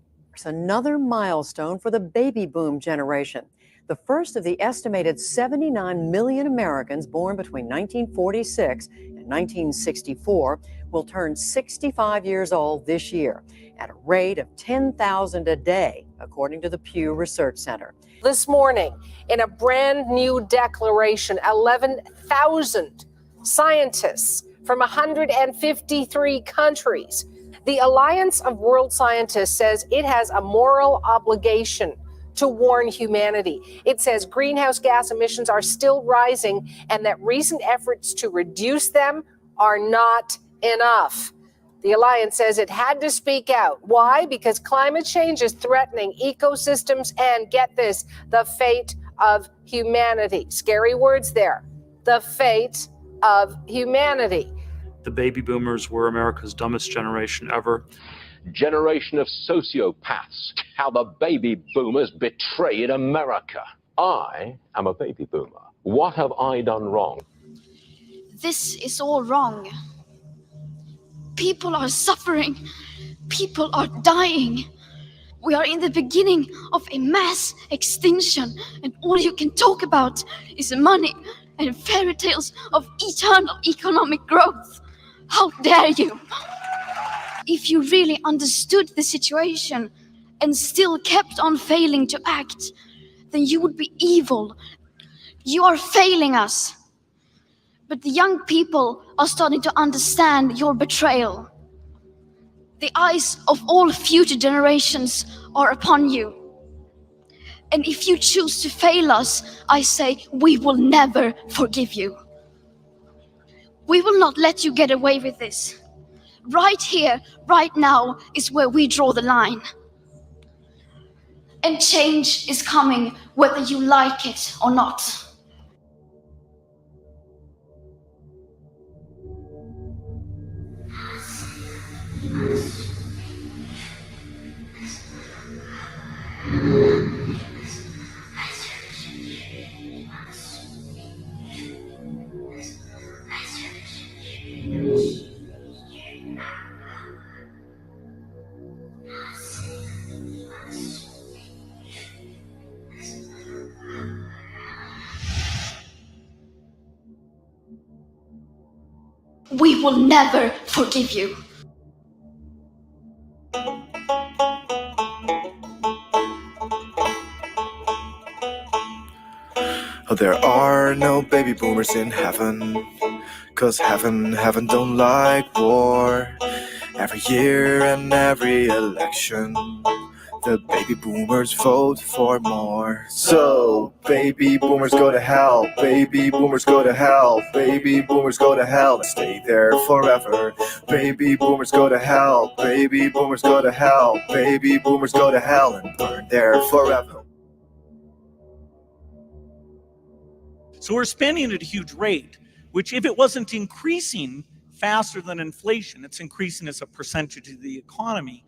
Another milestone for the baby boom generation. The first of the estimated 79 million Americans born between 1946 and 1964 will turn 65 years old this year at a rate of 10,000 a day, according to the Pew Research Center. This morning, in a brand new declaration, 11,000 scientists from 153 countries. The Alliance of World Scientists says it has a moral obligation to warn humanity. It says greenhouse gas emissions are still rising and that recent efforts to reduce them are not enough. The Alliance says it had to speak out. Why? Because climate change is threatening ecosystems and, get this, the fate of humanity. Scary words there. The fate of humanity. The baby boomers were America's dumbest generation ever. Generation of sociopaths. How the baby boomers betrayed America. I am a baby boomer. What have I done wrong? This is all wrong. People are suffering. People are dying. We are in the beginning of a mass extinction, and all you can talk about is money and fairy tales of eternal economic growth. How dare you! If you really understood the situation and still kept on failing to act, then you would be evil. You are failing us. But the young people are starting to understand your betrayal. The eyes of all future generations are upon you. And if you choose to fail us, I say we will never forgive you. We will not let you get away with this. Right here, right now is where we draw the line. And change is coming whether you like it or not. We will never forgive you. There are no baby boomers in heaven, 'cause heaven don't like war. Every year and every election, the baby boomers vote for more. So, baby boomers go to hell, baby boomers go to hell, baby boomers go to hell and stay there forever. Baby boomers go to hell, baby boomers go to hell, baby boomers go to hell and burn there forever. So we're spending at a huge rate, which if it wasn't increasing faster than inflation, it's increasing as a percentage of the economy,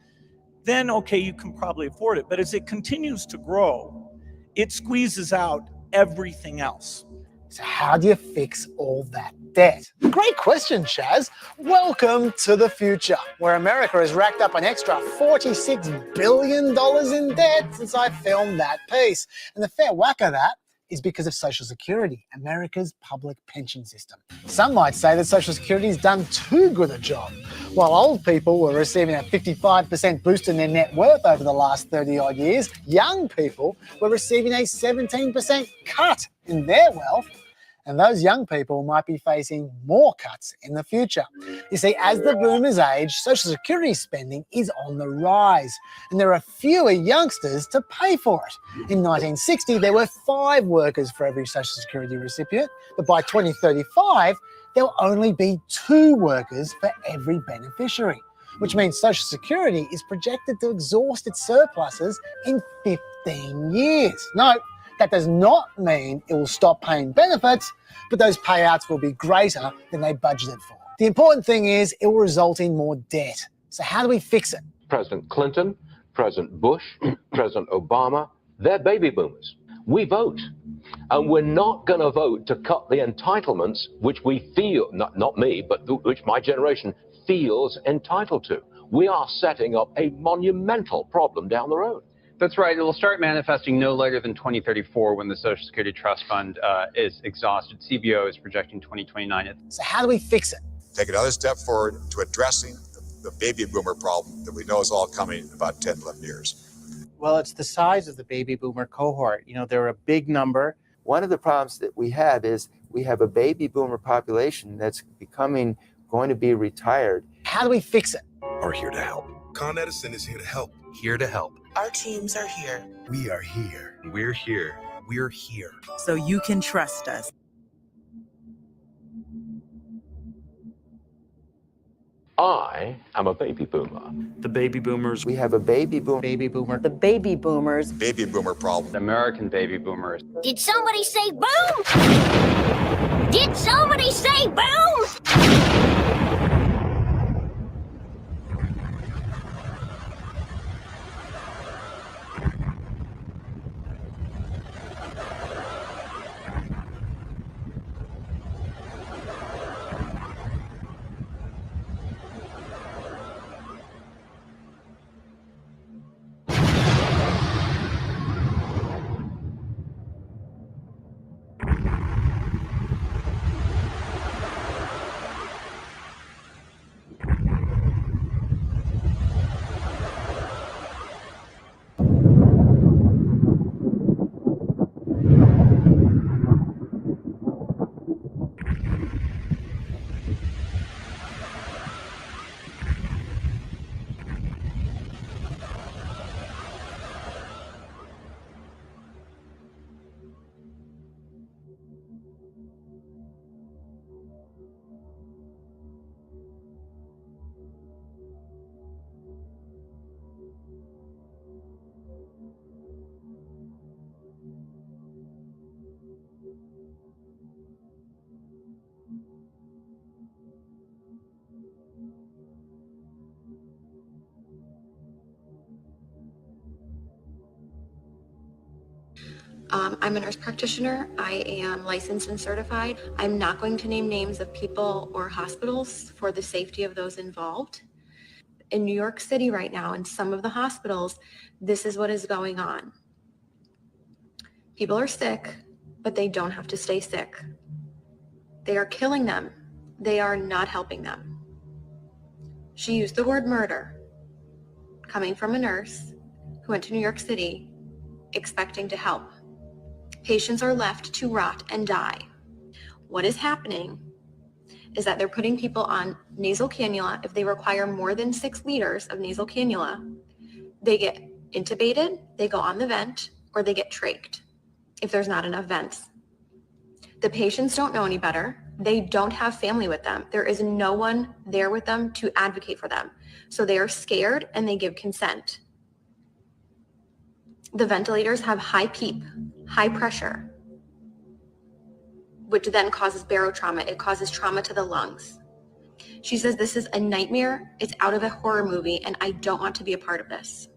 then okay, you can probably afford it. But as it continues to grow, it squeezes out everything else. So how do you fix all that debt? Great question, Shaz. Welcome to the future, where America has racked up an extra $46 billion in debt since I filmed that piece. And the fair whack of that is because of Social Security, America's public pension system. Some might say that Social Security's done too good a job. While old people were receiving a 55% boost in their net worth over the last 30-odd years, young people were receiving a 17% cut in their wealth. And those young people might be facing more cuts in the future. You see, as the boomers age, Social Security spending is on the rise, and there are fewer youngsters to pay for it. In 1960, there were 5 workers for every Social Security recipient, but by 2035, there will only be 2 workers for every beneficiary, which means Social Security is projected to exhaust its surpluses in 15 years. No, that does not mean it will stop paying benefits, but those payouts will be greater than they budgeted for. The important thing is it will result in more debt. So how do we fix it? President Clinton, President Bush, President Obama, they're baby boomers. We vote. And we're not going to vote to cut the entitlements which we feel, not me, but which my generation feels entitled to. We are setting up a monumental problem down the road. That's right. It will start manifesting no later than 2034 when the Social Security Trust Fund is exhausted. CBO is projecting 2029. So how do we fix it? Take another step forward to addressing the baby boomer problem that we know is all coming in about 10, 11 years. Well, it's the size of the baby boomer cohort. You know, they're a big number. One of the problems that we have is we have a baby boomer population that's going to be retired. How do we fix it? Are here to help. Con Edison is here to help. Here to help. Our teams are here. We are here. We're here. We're here. So you can trust us. I am a baby boomer. The baby boomers. We have a baby boomer. Baby boomer. The baby boomers. Baby boomer problem. American baby boomers. Did somebody say boom? Did somebody say boom? I'm a nurse practitioner. I am licensed and certified. I'm not going to name names of people or hospitals for the safety of those involved. In New York City right now, in some of the hospitals, this is what is going on. People are sick, but they don't have to stay sick. They are killing them. They are not helping them. She used the word murder, coming from a nurse who went to New York City expecting to help. Patients are left to rot and die. What is happening is that they're putting people on nasal cannula. If they require more than 6 liters of nasal cannula, they get intubated, they go on the vent, or they get trached if there's not enough vents. The patients don't know any better. They don't have family with them. There is no one there with them to advocate for them. So they are scared and they give consent. The ventilators have high PEEP, high pressure, which then causes barotrauma. It causes trauma to the lungs. She says, this is a nightmare. It's out of a horror movie, and I don't want to be a part of this.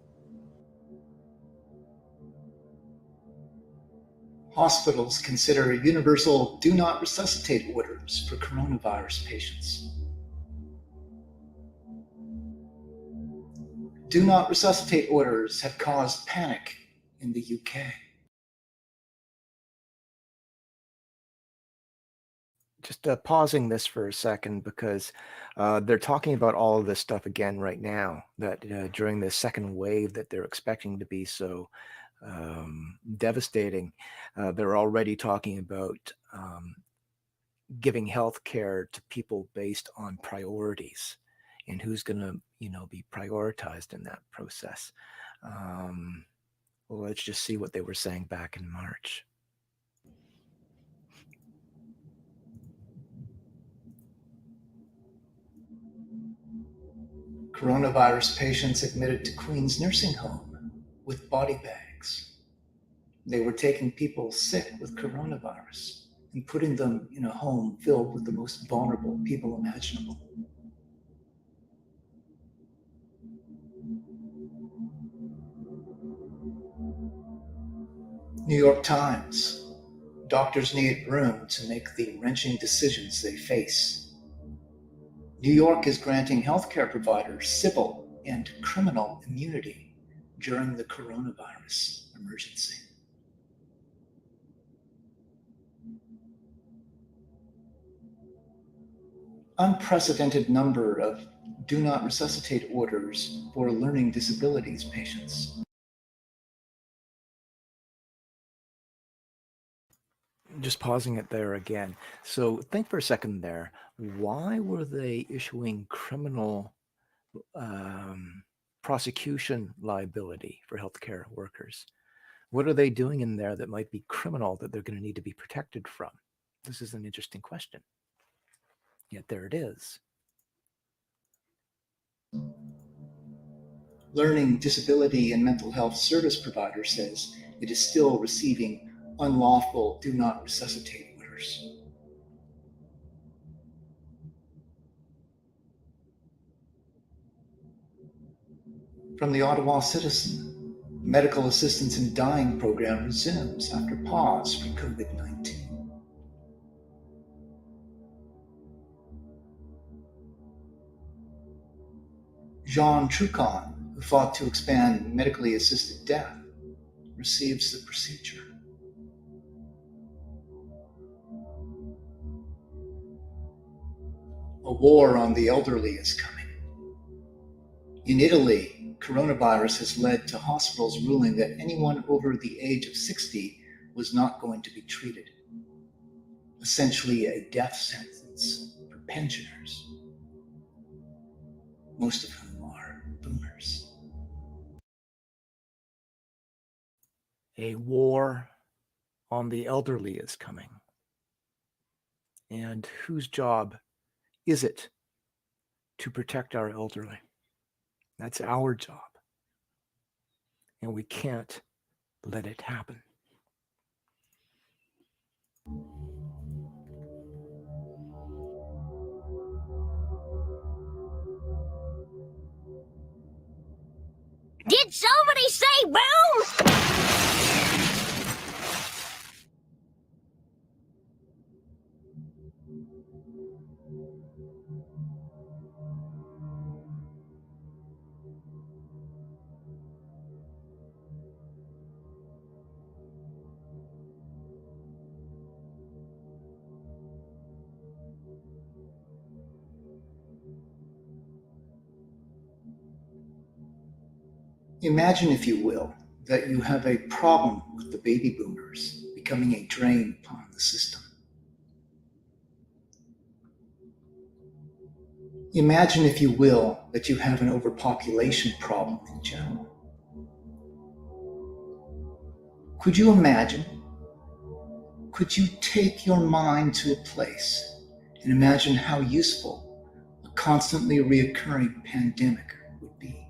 Hospitals consider universal do not resuscitate orders for coronavirus patients. Do not resuscitate orders have caused panic in the UK. Just pausing this for a second because they're talking about all of this stuff again right now, that during this second wave that they're expecting to be so devastating, they're already talking about giving health care to people based on priorities and who's going to, be prioritized in that process. Well, let's just see what they were saying back in March. Coronavirus patients admitted to Queen's nursing home with body bags. They were taking people sick with coronavirus and putting them in a home filled with the most vulnerable people imaginable. New York Times. Doctors need room to make the wrenching decisions they face. New York is granting healthcare providers civil and criminal immunity during the coronavirus emergency. Unprecedented number of do not resuscitate orders for learning disabilities patients. Just pausing it there again. So think for a second there. Why were they issuing criminal prosecution liability for healthcare workers? What are they doing in there that might be criminal that they're going to need to be protected from? This is an interesting question. Yet there it is. Learning disability and mental health service provider says it is still receiving unlawful do not resuscitate orders. From the Ottawa Citizen, medical assistance in dying program resumes after pause for COVID-19. Jean Trucon, who fought to expand medically assisted death, receives the procedure. A war on the elderly is coming. In Italy, coronavirus has led to hospitals ruling that anyone over the age of 60 was not going to be treated. Essentially a death sentence for pensioners, most of whom are boomers. A war on the elderly is coming. And whose job is it to protect our elderly? That's our job. And we can't let it happen. Did somebody say boom? Imagine, if you will, that you have a problem with the baby boomers becoming a drain upon the system. Imagine, if you will, that you have an overpopulation problem in general. Could you imagine? Could you take your mind to a place and imagine how useful a constantly reoccurring pandemic would be?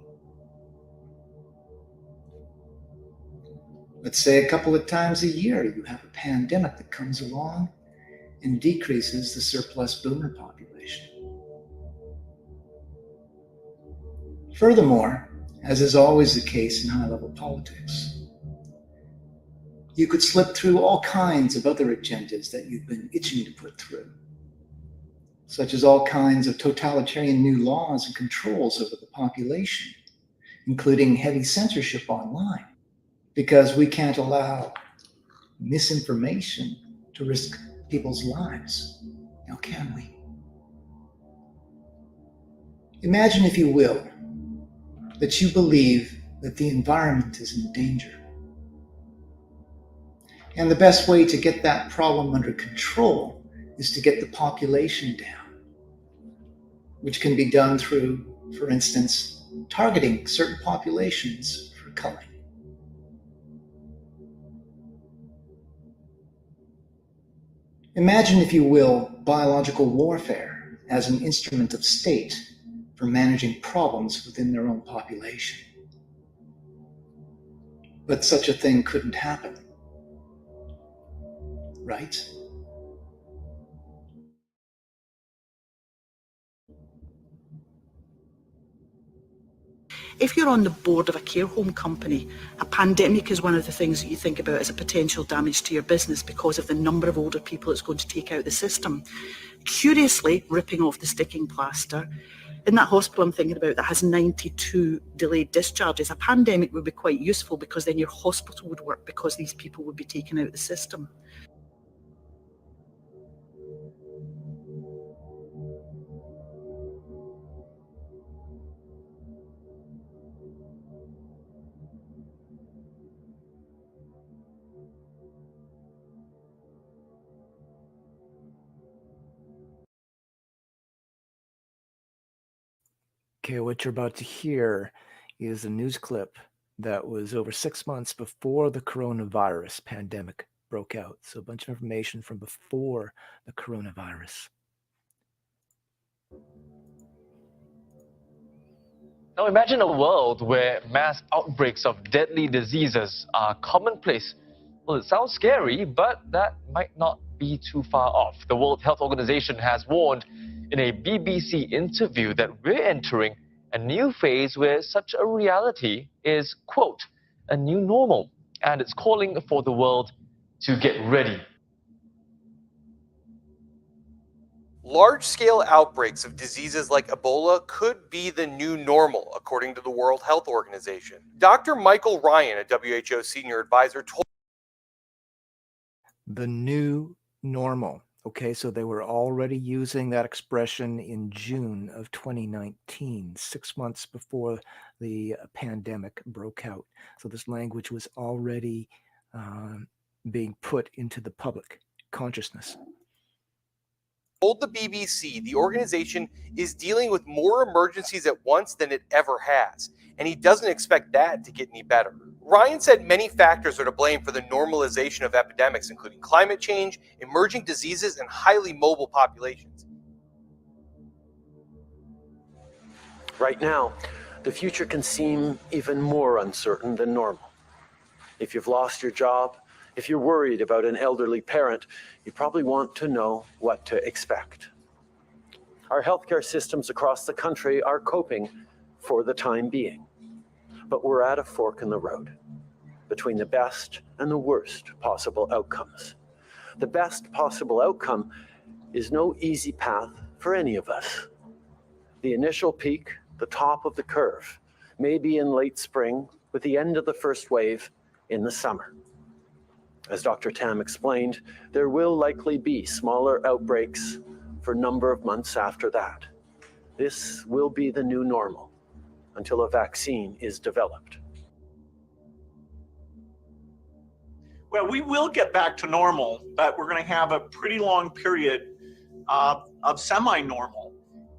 Let's say a couple of times a year you have a pandemic that comes along and decreases the surplus boomer population. Furthermore, as is always the case in high-level politics, you could slip through all kinds of other agendas that you've been itching to put through, such as all kinds of totalitarian new laws and controls over the population, including heavy censorship online, because we can't allow misinformation to risk people's lives. Now, can we? Imagine, if you will, that you believe that the environment is in danger. And the best way to get that problem under control is to get the population down, which can be done through, for instance, targeting certain populations for culling. Imagine, if you will, biological warfare as an instrument of state for managing problems within their own population. But such a thing couldn't happen, right? If you're on the board of a care home company, a pandemic is one of the things that you think about as a potential damage to your business because of the number of older people it's going to take out the system. Curiously, ripping off the sticking plaster, in that hospital I'm thinking about that has 92 delayed discharges, a pandemic would be quite useful because then your hospital would work because these people would be taken out of the system. Okay, what you're about to hear is a news clip that was over 6 months before the coronavirus pandemic broke out. So a bunch of information from before the coronavirus. Now imagine a world where mass outbreaks of deadly diseases are commonplace. Well, it sounds scary, but that might not be too far off. The World Health Organization has warned in a BBC interview that we're entering a new phase where such a reality is, quote, a new normal. And it's calling for the world to get ready. Large-scale outbreaks of diseases like Ebola could be the new normal, according to the World Health Organization. Dr. Michael Ryan, a WHO senior advisor, told The new normal. Okay, so they were already using that expression in June of 2019, 6 months before the pandemic broke out. So this language was already being put into the public consciousness. told the BBC the organization is dealing with more emergencies at once than it ever has, and he doesn't expect that to get any better. Ryan said many factors are to blame for the normalization of epidemics, including climate change, emerging diseases, and highly mobile populations. Right now, the future can seem even more uncertain than normal. If you've lost your job, if you're worried about an elderly parent, you probably want to know what to expect. Our healthcare systems across the country are coping for the time being, but we're at a fork in the road between the best and the worst possible outcomes. The best possible outcome is no easy path for any of us. The initial peak, the top of the curve, may be in late spring with the end of the first wave in the summer. As Dr. Tam explained, there will likely be smaller outbreaks for a number of months after that. This will be the new normal until a vaccine is developed. Well, we will get back to normal, but we're going to have a pretty long period of semi-normal.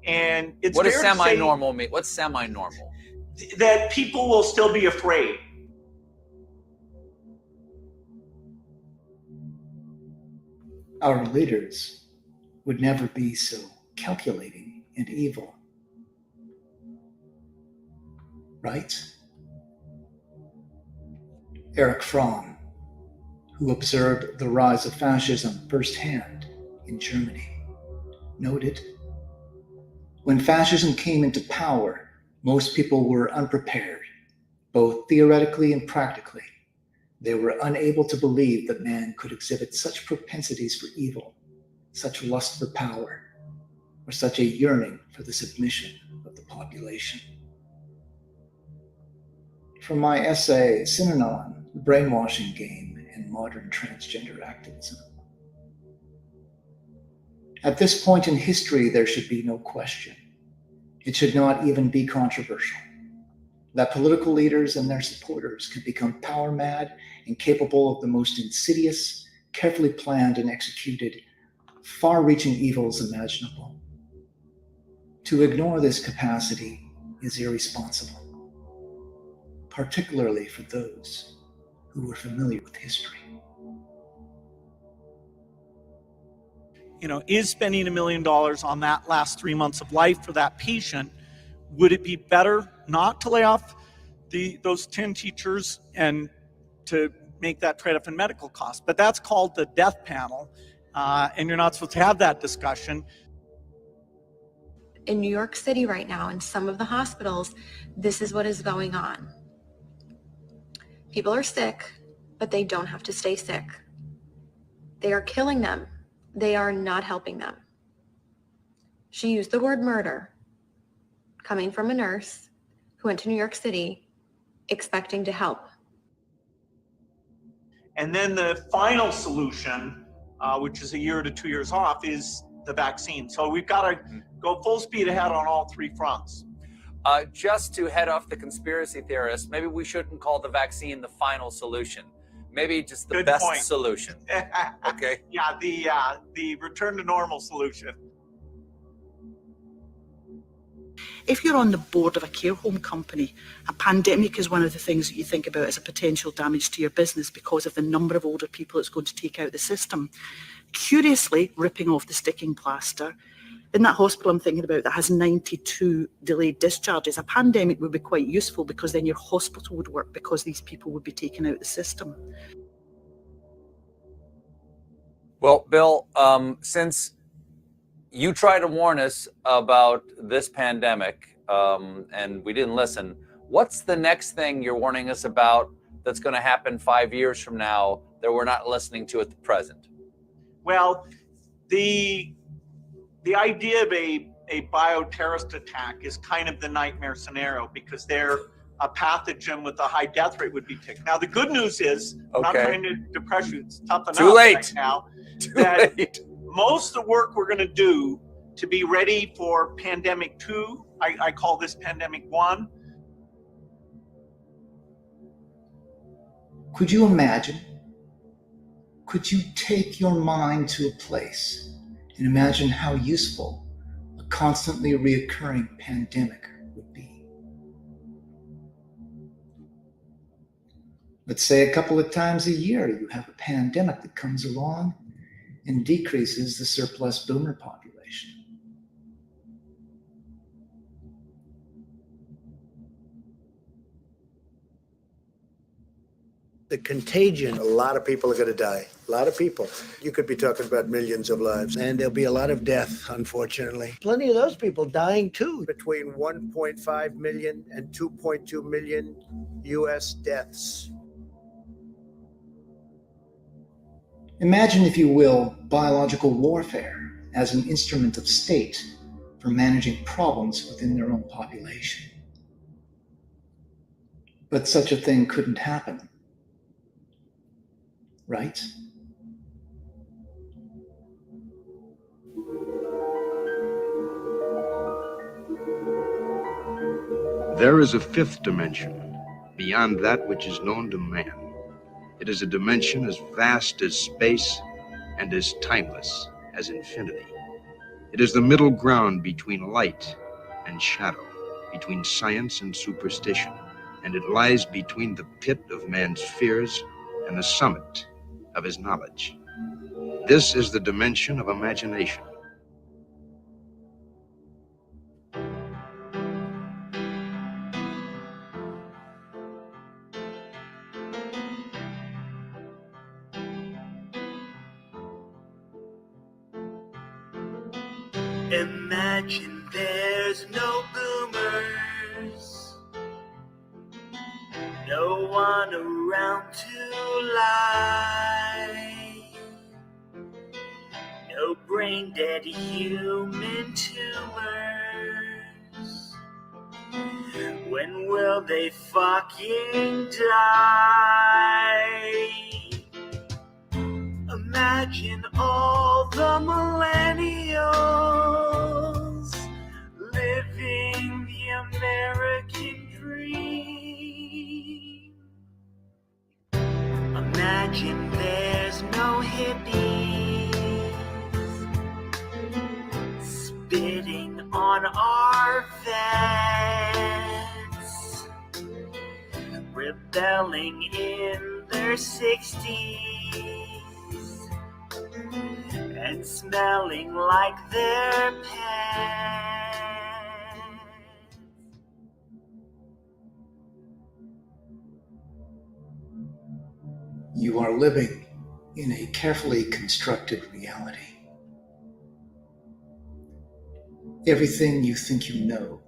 And it's what does fair to say semi-normal mean? What's semi-normal? that people will still be afraid. Our leaders would never be so calculating and evil. Right? Erich Fromm, who observed the rise of fascism firsthand in Germany, noted, when fascism came into power, most people were unprepared, both theoretically and practically. They were unable to believe that man could exhibit such propensities for evil, such lust for power, or such a yearning for the submission of the population. From my essay, Synanon, The Brainwashing Game and Modern Transgender Activism. At this point in history, there should be no question. It should not even be controversial that political leaders and their supporters can become power mad and capable of the most insidious, carefully planned and executed, far-reaching evils imaginable. To ignore this capacity is irresponsible, particularly for those who are familiar with history. You know, is spending $1 million on that last 3 months of life for that patient, would it be better not to lay off those 10 teachers and to make that trade-off in medical costs? But that's called the death panel, and you're not supposed to have that discussion. In New York City right now, in some of the hospitals, this is what is going on. People are sick, but they don't have to stay sick. They are killing them. They are not helping them. She used the word murder, coming from a nurse who went to New York City expecting to help. And then the final solution, which is a year to 2 years off, is the vaccine. So we've got to go full speed ahead on all three fronts. Just to head off the conspiracy theorists, maybe we shouldn't call the vaccine the final solution. Maybe just the Good best point. solution. Okay. Yeah, the return to normal solution. If you're on the board of a care home company, a pandemic is one of the things that you think about as a potential damage to your business because of the number of older people it's going to take out the system. Curiously, ripping off the sticking plaster, in that hospital I'm thinking about that has 92 delayed discharges, a pandemic would be quite useful because then your hospital would work because these people would be taken out of the system. Well, Bill, since you tried to warn us about this pandemic and we didn't listen, what's the next thing you're warning us about that's going to happen 5 years from now that we're not listening to at the present? Well, the idea of a bioterrorist attack is kind of the nightmare scenario because they're a pathogen with a high death rate would be taken. Now, the good news is, I'm not trying to depress you, it's tough enough Too late. right now, Too that late. most of the work we're going to do to be ready for pandemic 2, I call this pandemic 1. Could you imagine? Could you take your mind to a place and imagine how useful a constantly reoccurring pandemic would be? Let's say a couple of times a year you have a pandemic that comes along and decreases the surplus boomer population. The contagion, a lot of people are going to die. A lot of people. You could be talking about millions of lives. And there'll be a lot of death, unfortunately. Plenty of those people dying too. Between 1.5 million and 2.2 million U.S. deaths. Imagine, if you will, biological warfare as an instrument of state for managing problems within their own population. But such a thing couldn't happen. Right? There is a fifth dimension, beyond that which is known to man. It It is a dimension as vast as space and as timeless as infinity. It is the middle ground between light and shadow, between science and superstition, and it lies between the pit of man's fears and the summit of his knowledge. This is the dimension of imagination. Imagine there's no boomers, no one around to lie, no brain dead human tumors. When will they fucking die? Imagine all the millennials living the American dream. Imagine there's no hippies spitting on our vets, rebelling in their 60s. And smelling like their pets. You are living in a carefully constructed reality. Everything you think you know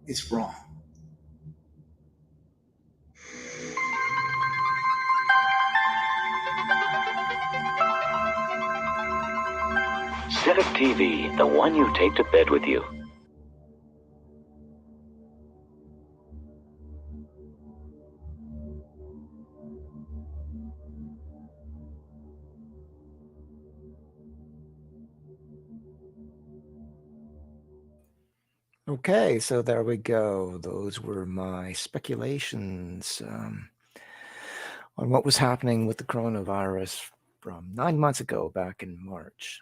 is wrong. Set of TV, the one you take to bed with you. Okay, so there we go. Those were my speculations on what was happening with the coronavirus from 9 months ago, back in March.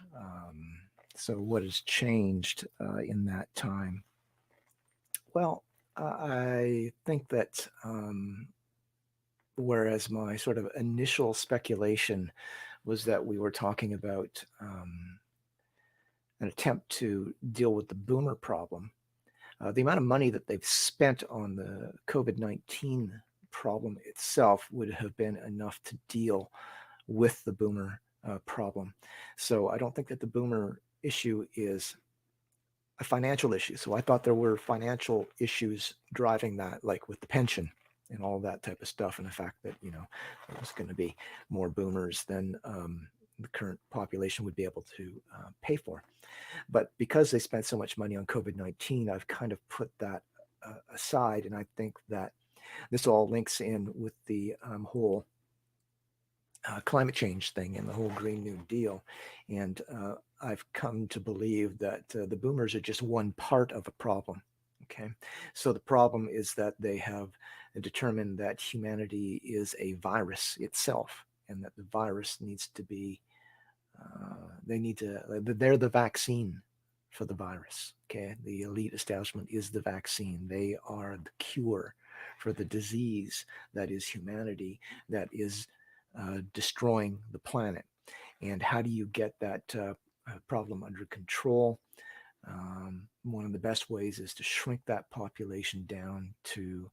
So what has changed in that time? Well, I think that whereas my sort of initial speculation was that we were talking about an attempt to deal with the boomer problem, the amount of money that they've spent on the COVID-19 problem itself would have been enough to deal with the boomer problem. So I don't think that the boomer issue is a financial issue. So I thought there were financial issues driving that, like with the pension and all that type of stuff, and the fact that, you know, there was going to be more boomers than the current population would be able to pay for. But because they spent so much money on COVID-19, I've kind of put that aside, and I think that this all links in with the whole climate change thing and the whole Green New Deal. And I've come to believe that the boomers are just one part of a problem. Okay, so the problem is that they have determined that humanity is a virus itself, and that the virus needs to be they're the vaccine for the virus. Okay, the elite establishment is the vaccine. They are the cure for the disease that is humanity, that is destroying the planet. And how do you get that problem under control? One of the best ways is to shrink that population down to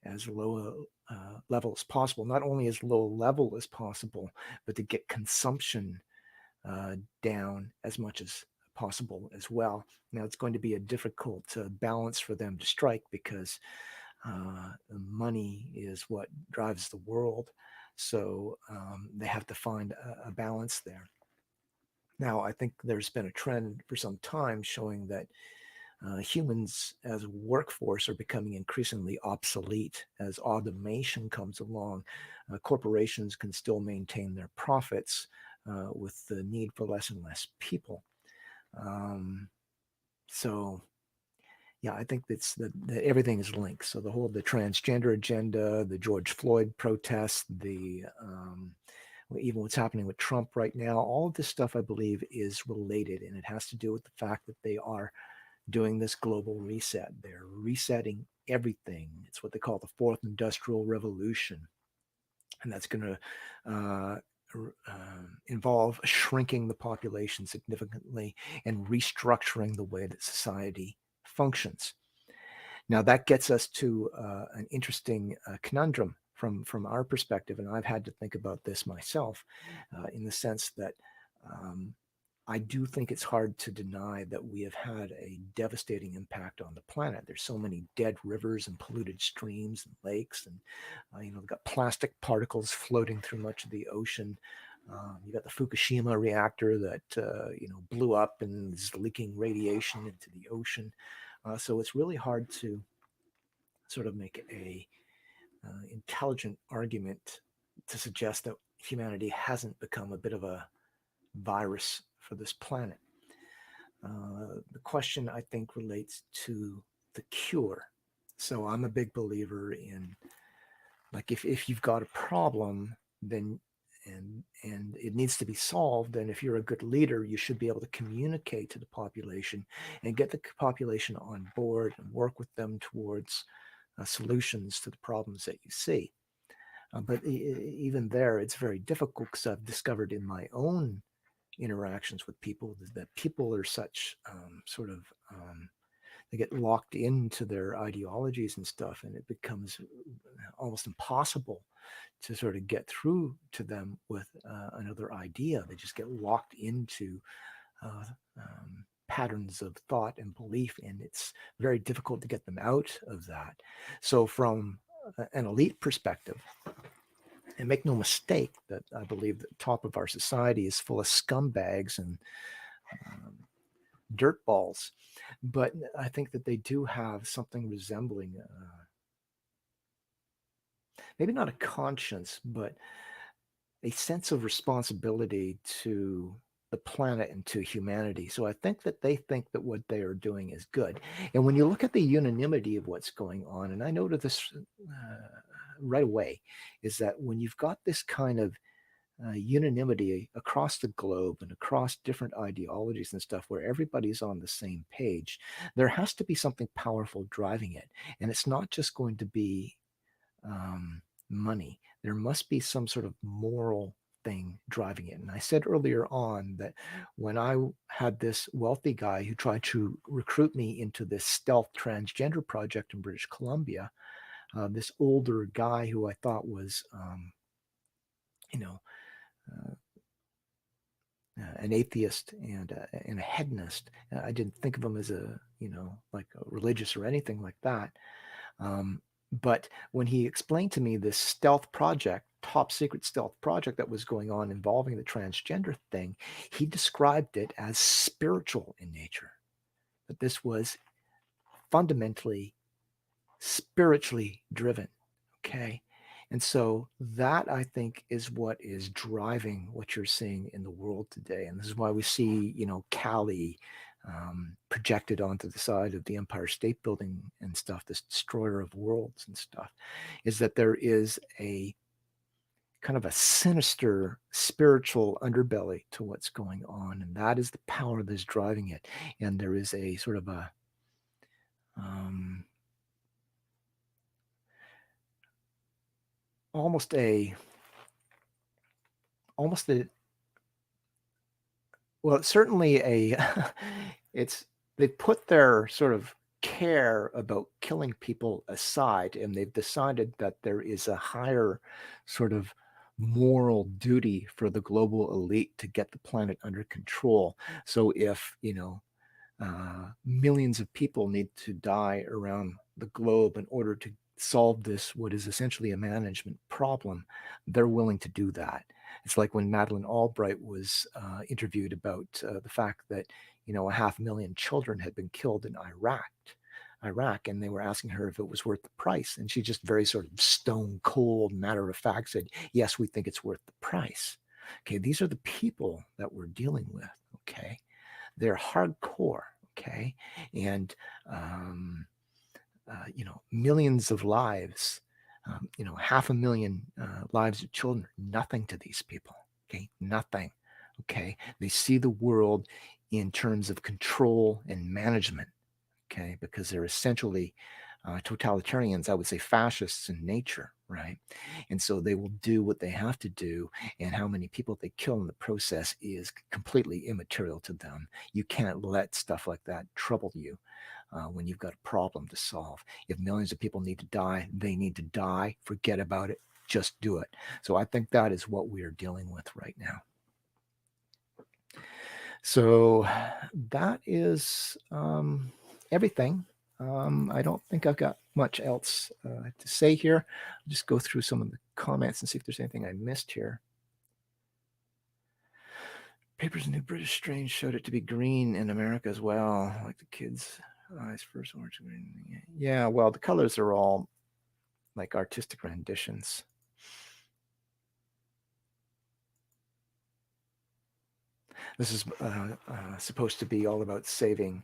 as low a level as possible, not only as low level as possible, but to get consumption down as much as possible as well. Now, it's going to be a difficult balance for them to strike, because money is what drives the world. So they have to find a balance there. Now, I think there's been a trend for some time showing that humans as a workforce are becoming increasingly obsolete as automation comes along. Corporations can still maintain their profits with the need for less and less people. So yeah, I think that everything is linked. So the transgender agenda, the George Floyd protests, even what's happening with Trump right now, all of this stuff I believe is related, and it has to do with the fact that they are doing this global reset. They're resetting everything. It's what they call the fourth industrial revolution, and that's going to involve shrinking the population significantly and restructuring the way that society functions. Now that gets us to an interesting conundrum from our perspective, and I've had to think about this myself, in the sense that I do think it's hard to deny that we have had a devastating impact on the planet. There's so many dead rivers and polluted streams and lakes, and we've got plastic particles floating through much of the ocean. You got the Fukushima reactor that blew up and is leaking radiation into the ocean. So it's really hard to sort of make a intelligent argument to suggest that humanity hasn't become a bit of a virus for this planet. The question, I think, relates to the cure. So I'm a big believer in, like, if you've got a problem, then and it needs to be solved, then if you're a good leader, you should be able to communicate to the population and get the population on board and work with them towards solutions to the problems that you see. But even there, it's very difficult, because I've discovered in my own interactions with people that people are such they get locked into their ideologies and stuff, and it becomes almost impossible to sort of get through to them with another idea. They just get locked into patterns of thought and belief, and it's very difficult to get them out of that. So from an elite perspective, and make no mistake that I believe the top of our society is full of scumbags and dirtballs, but I think that they do have something resembling, maybe not a conscience, but a sense of responsibility to the planet and to humanity. So I think that they think that what they are doing is good. And when you look at the unanimity of what's going on, and I noted this right away, is that when you've got this kind of unanimity across the globe and across different ideologies and stuff, where everybody's on the same page, there has to be something powerful driving it. And it's not just going to be money. There must be some sort of moral thing driving it. And I said earlier on that when I had this wealthy guy who tried to recruit me into this stealth transgender project in British Columbia, this older guy who I thought was, an atheist and a hedonist. I didn't think of him as like a religious or anything like that. But when he explained to me this stealth project, top secret stealth project that was going on involving the transgender thing, he described it as spiritual in nature. That this was fundamentally spiritually driven. Okay. And so that, I think, is what is driving what you're seeing in the world today. And this is why we see, Cali projected onto the side of the Empire State Building and stuff, this destroyer of worlds and stuff, is that there is a kind of a sinister spiritual underbelly to what's going on. And that is the power that's driving it. And there is a sort of a, almost a well, it's certainly it's they put their sort of care about killing people aside, and they've decided that there is a higher sort of moral duty for the global elite to get the planet under control. So if millions of people need to die around the globe in order to solve this, what is essentially a management problem, they're willing to do that. It's like when Madeleine Albright was interviewed about the fact that 500,000 children had been killed in Iraq, and they were asking her if it was worth the price, and she just very sort of stone cold, matter of fact said, yes, we think it's worth the price. Okay, these are the people that we're dealing with. Okay, they're hardcore. Okay, and millions of lives, 500,000 lives of children, nothing to these people. Okay, nothing. Okay, they see the world in terms of control and management. Okay, because they're essentially totalitarians, I would say fascists in nature, right? And so they will do what they have to do, and how many people they kill in the process is completely immaterial to them. You can't let stuff like that trouble you when you've got a problem to solve. If millions of people need to die, they need to die. Forget about it. Just do it. So I think that is what we are dealing with right now. So that is everything. I don't think I've got much else to say here. I'll just go through some of the comments and see if there's anything I missed here. Papers New British strain showed it to be green in America as well, like the kids' eyes first orange green. Yeah, well, the colors are all like artistic renditions. This is supposed to be all about saving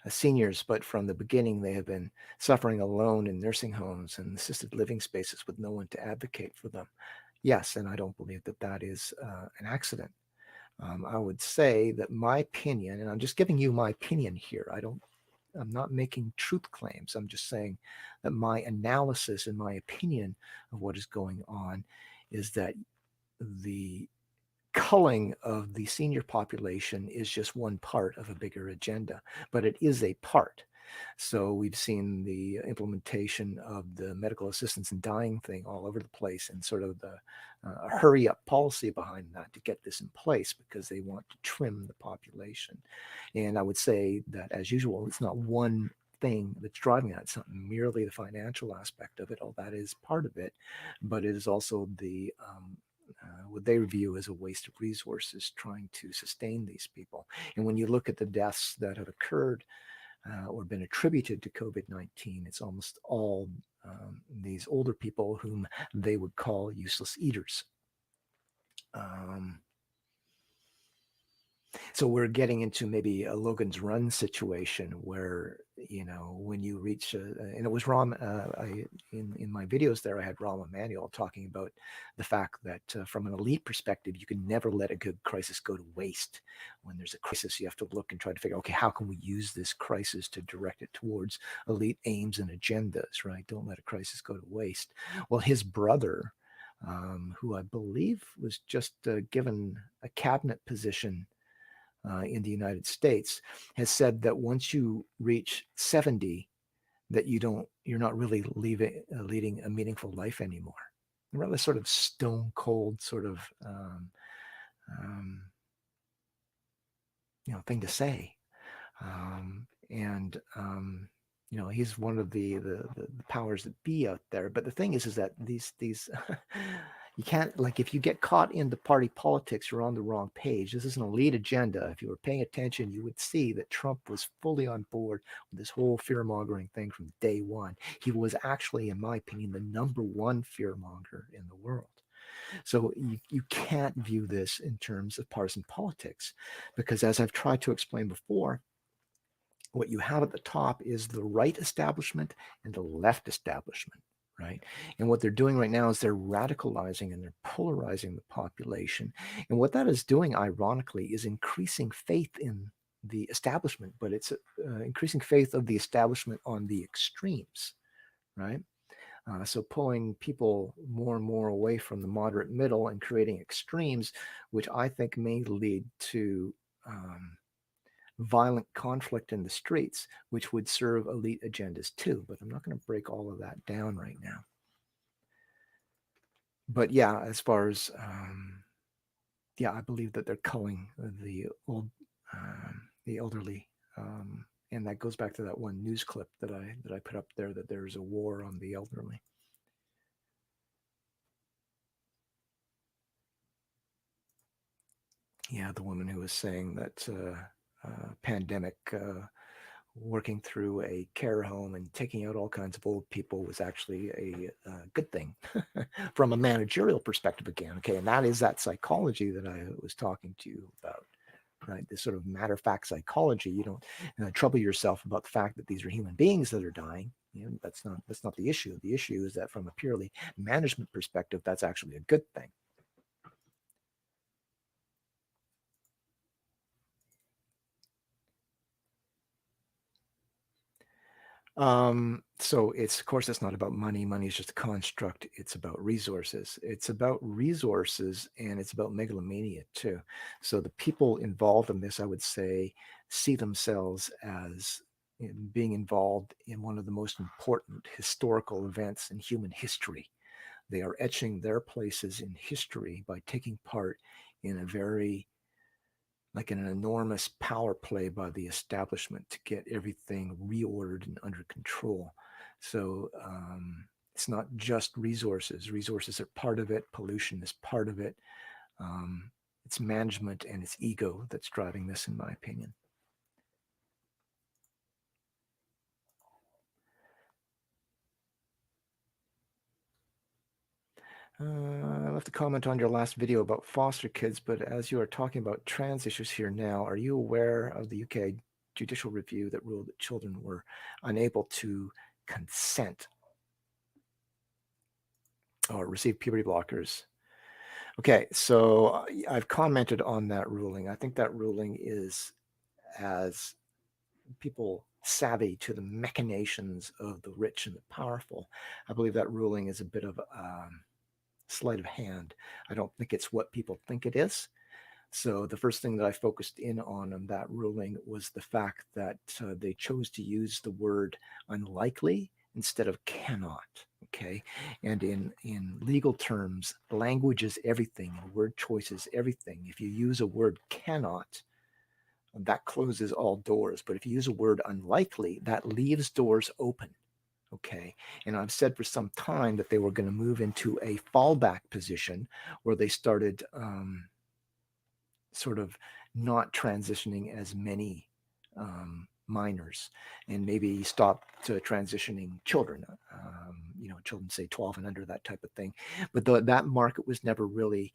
seniors, but from the beginning they have been suffering alone in nursing homes and assisted living spaces with no one to advocate for them. Yes, and I don't believe that that is an accident. I would say that my opinion, and I'm just giving you my opinion here. I'm not making truth claims. I'm just saying that my analysis and my opinion of what is going on is that the culling of the senior population is just one part of a bigger agenda, but it is a part. So we've seen the implementation of the medical assistance in dying thing all over the place, and sort of the hurry up policy behind that to get this in place because they want to trim the population. And I would say that, as usual, it's not one thing that's driving that. It's not merely the financial aspect of it, although that is part of it, but it is also the what they view as a waste of resources trying to sustain these people. And when you look at the deaths that have occurred or been attributed to COVID-19, it's almost all these older people whom they would call useless eaters. So we're getting into maybe a Logan's Run situation where, when you reach, and it was Rahm, in my videos there, I had Rahm Emanuel talking about the fact that from an elite perspective, you can never let a good crisis go to waste. When there's a crisis, you have to look and try to figure, okay, how can we use this crisis to direct it towards elite aims and agendas, right? Don't let a crisis go to waste. Well, his brother, who I believe was just given a cabinet position in the United States, has said that once you reach 70, that you're not really leading a meaningful life anymore. A rather sort of stone cold sort of thing to say. He's one of the powers that be out there. But the thing is that these you can't, like, if you get caught into party politics, you're on the wrong page. This is an elite agenda. If you were paying attention, you would see that Trump was fully on board with this whole fear-mongering thing from day one. He was actually, in my opinion, the number one fear-monger in the world. So you can't view this in terms of partisan politics, because as I've tried to explain before, what you have at the top is the right establishment and the left establishment, right? And what they're doing right now is they're radicalizing and they're polarizing the population. And what that is doing, ironically, is increasing faith in the establishment, but it's increasing faith of the establishment on the extremes, right? So pulling people more and more away from the moderate middle and creating extremes, which I think may lead to violent conflict in the streets, which would serve elite agendas too. But I'm not going to break all of that down right now. But yeah, as far as I believe that they're culling the elderly, and that goes back to that one news clip that I put up there, that there's a war on the elderly. Yeah, the woman who was saying that pandemic, working through a care home and taking out all kinds of old people was actually a good thing from a managerial perspective again. Okay, and that is that psychology that I was talking to you about. right? This sort of matter-of-fact psychology. You don't trouble yourself about the fact that these are human beings that are dying. That's not the issue. The issue is that from a purely management perspective, that's actually a good thing. So of course, it's not about money. Money is just a construct. It's about resources. It's about resources, and it's about megalomania too. So the people involved in this, I would say, see themselves as being involved in one of the most important historical events in human history. They are etching their places in history by taking part in a very like an enormous power play by the establishment to get everything reordered and under control. So it's not just resources. Resources are part of it. Pollution is part of it. It's management and it's ego that's driving this, in my opinion. I left a comment on your last video about foster kids, but as you are talking about trans issues here now, are you aware of the UK judicial review that ruled that children were unable to consent or receive puberty blockers? Okay, so I've commented on that ruling. I think that ruling is as people savvy to the machinations of the rich and the powerful. I believe that ruling is a bit of sleight of hand. I don't think it's what people think it is. So the first thing that I focused in on that ruling was the fact that they chose to use the word unlikely instead of cannot. Okay, and in legal terms, language is everything, and word choice is everything. If you use a word cannot, that closes all doors. But if you use a word unlikely, that leaves doors open. Okay, and I've said for some time that they were going to move into a fallback position where they started sort of not transitioning as many minors, and maybe stop transitioning children, children say 12 and under, that type of thing. But that market was never really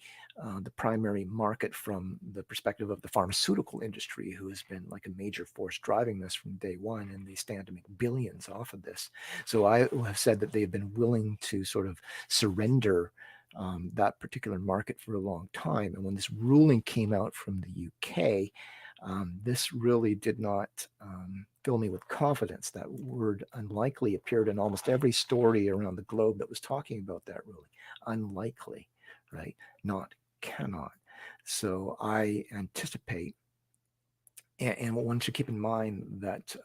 the primary market from the perspective of the pharmaceutical industry, who has been like a major force driving this from day one, and they stand to make billions off of this. So I have said that they've been willing to sort of surrender that particular market for a long time. And when this ruling came out from the UK, this really did not fill me with confidence. That word unlikely appeared in almost every story around the globe that was talking about that ruling. Unlikely, right? Not cannot. So I anticipate, and one should keep in mind that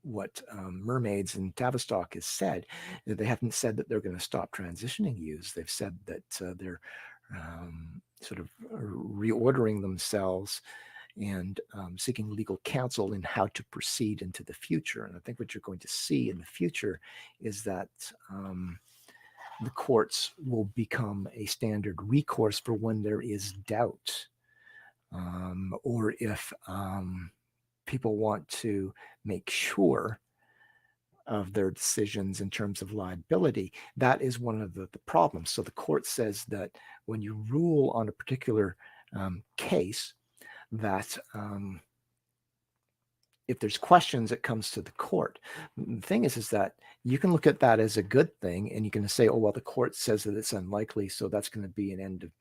what Mermaids and Tavistock has said, they haven't said that they're going to stop transitioning youths. They've said that they're sort of reordering themselves and seeking legal counsel in how to proceed into the future. And I think what you're going to see in the future is that the courts will become a standard recourse for when there is doubt, or if people want to make sure of their decisions in terms of liability. That is one of the problems. So the court says that when you rule on a particular case, that if there's questions, it comes to the court. The thing is that you can look at that as a good thing, and you can say, oh, well, the court says that it's unlikely, so that's going to be an end of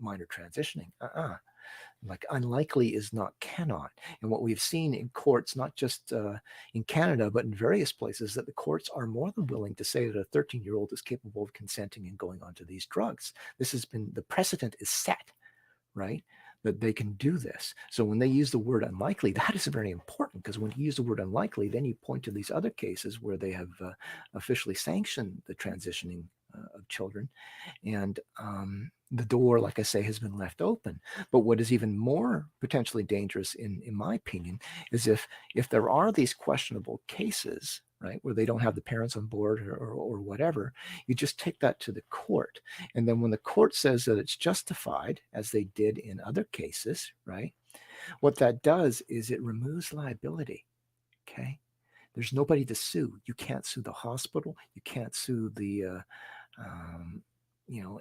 minor transitioning. Like unlikely is not cannot. And what we've seen in courts, not just in Canada, but in various places, that the courts are more than willing to say that a 13-year-old is capable of consenting and going onto these drugs. This has been, the precedent is set, right? That they can do this. So when they use the word unlikely, that is very important, because when you use the word unlikely, then you point to these other cases where they have officially sanctioned the transitioning of children. And the door, like I say, has been left open. But what is even more potentially dangerous, in my opinion, is if there are these questionable cases, right, where they don't have the parents on board or whatever, you just take that to the court. And then when the court says that it's justified, as they did in other cases, right, what that does is it removes liability, okay? There's nobody to sue. You can't sue the hospital. You can't sue the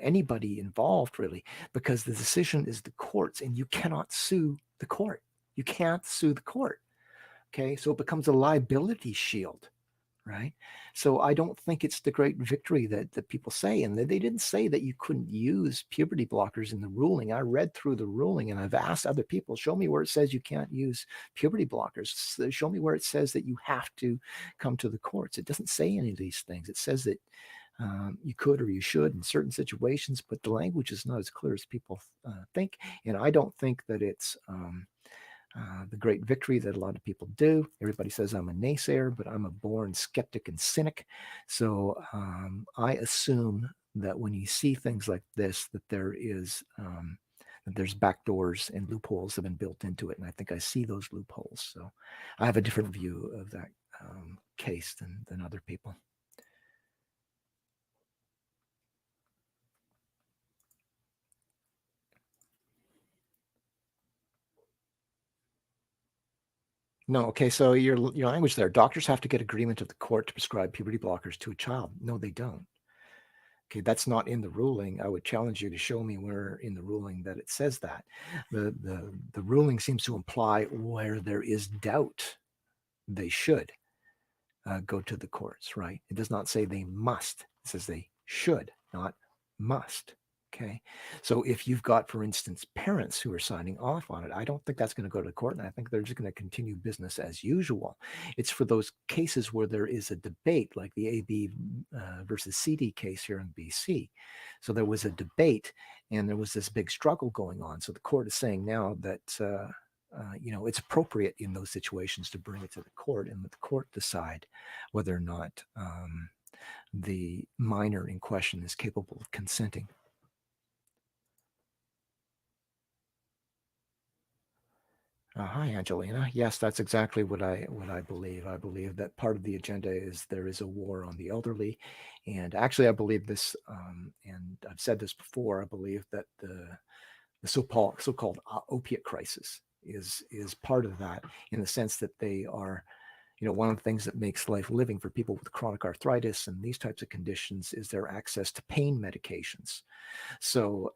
anybody involved, really, because the decision is the court's, and you cannot sue the court. You can't sue the court. Okay, so it becomes a liability shield, right? So I don't think it's the great victory that people say. And they didn't say that you couldn't use puberty blockers in the ruling. I read through the ruling and I've asked other people, show me where it says you can't use puberty blockers. Show me where it says that you have to come to the courts. It doesn't say any of these things. It says that you could or you should in certain situations, but the language is not as clear as people think. And I don't think that it's the great victory that a lot of people do. Everybody says I'm a naysayer, but I'm a born skeptic and cynic. So I assume that when you see things like this, that there's backdoors and loopholes have been built into it, and I think I see those loopholes. So I have a different view of that case than other people. No, okay, so your language there. Doctors have to get agreement of the court to prescribe puberty blockers to a child. No, they don't. Okay, that's not in the ruling. I would challenge you to show me where in the ruling that it says that. The ruling seems to imply where there is doubt, they should go to the courts, right? It does not say they must. It says they should, not must. Okay, so if you've got, for instance, parents who are signing off on it, I don't think that's going to go to the court, and I think they're just going to continue business as usual. It's for those cases where there is a debate, like the AB versus CD case here in BC. So there was a debate, and there was this big struggle going on. So the court is saying now that it's appropriate in those situations to bring it to the court, and let the court decide whether or not the minor in question is capable of consenting. Hi, Angelina. Yes, that's exactly what I believe. I believe that part of the agenda is there is a war on the elderly, and actually, I believe this, and I've said this before. I believe that the so-called opiate crisis is part of that, in the sense that they are, one of the things that makes life living for people with chronic arthritis and these types of conditions is their access to pain medications. So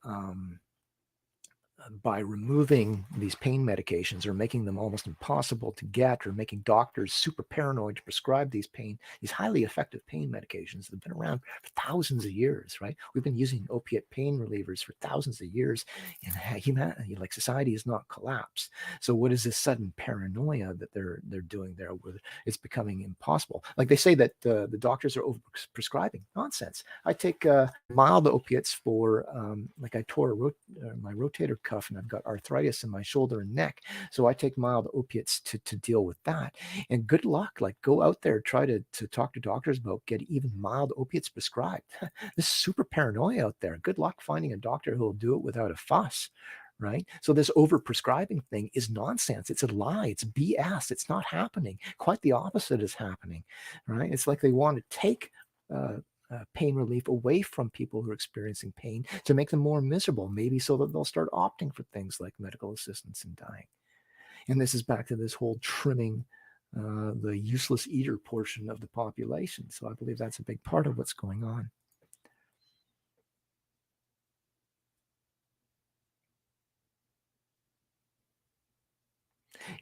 by removing these pain medications or making them almost impossible to get, or making doctors super paranoid to prescribe these highly effective pain medications that have been around for thousands of years, right? We've been using opiate pain relievers for thousands of years, and humanity, like society, has not collapsed. So what is this sudden paranoia that they're doing there, where it's becoming impossible? Like they say that the doctors are over prescribing. Nonsense. I take mild opiates for like I tore my rotator cuff, and I've got arthritis in my shoulder and neck. So I take mild opiates to deal with that. And good luck. Like, go out there, try to talk to doctors about get even mild opiates prescribed. This super paranoia out there. Good luck finding a doctor who will do it without a fuss. Right? So this over-prescribing thing is nonsense. It's a lie. It's BS. It's not happening. Quite the opposite is happening. Right? It's like they want to take pain relief away from people who are experiencing pain to make them more miserable, maybe so that they'll start opting for things like medical assistance in dying. And this is back to this whole trimming the useless eater portion of the population. So I believe that's a big part of what's going on.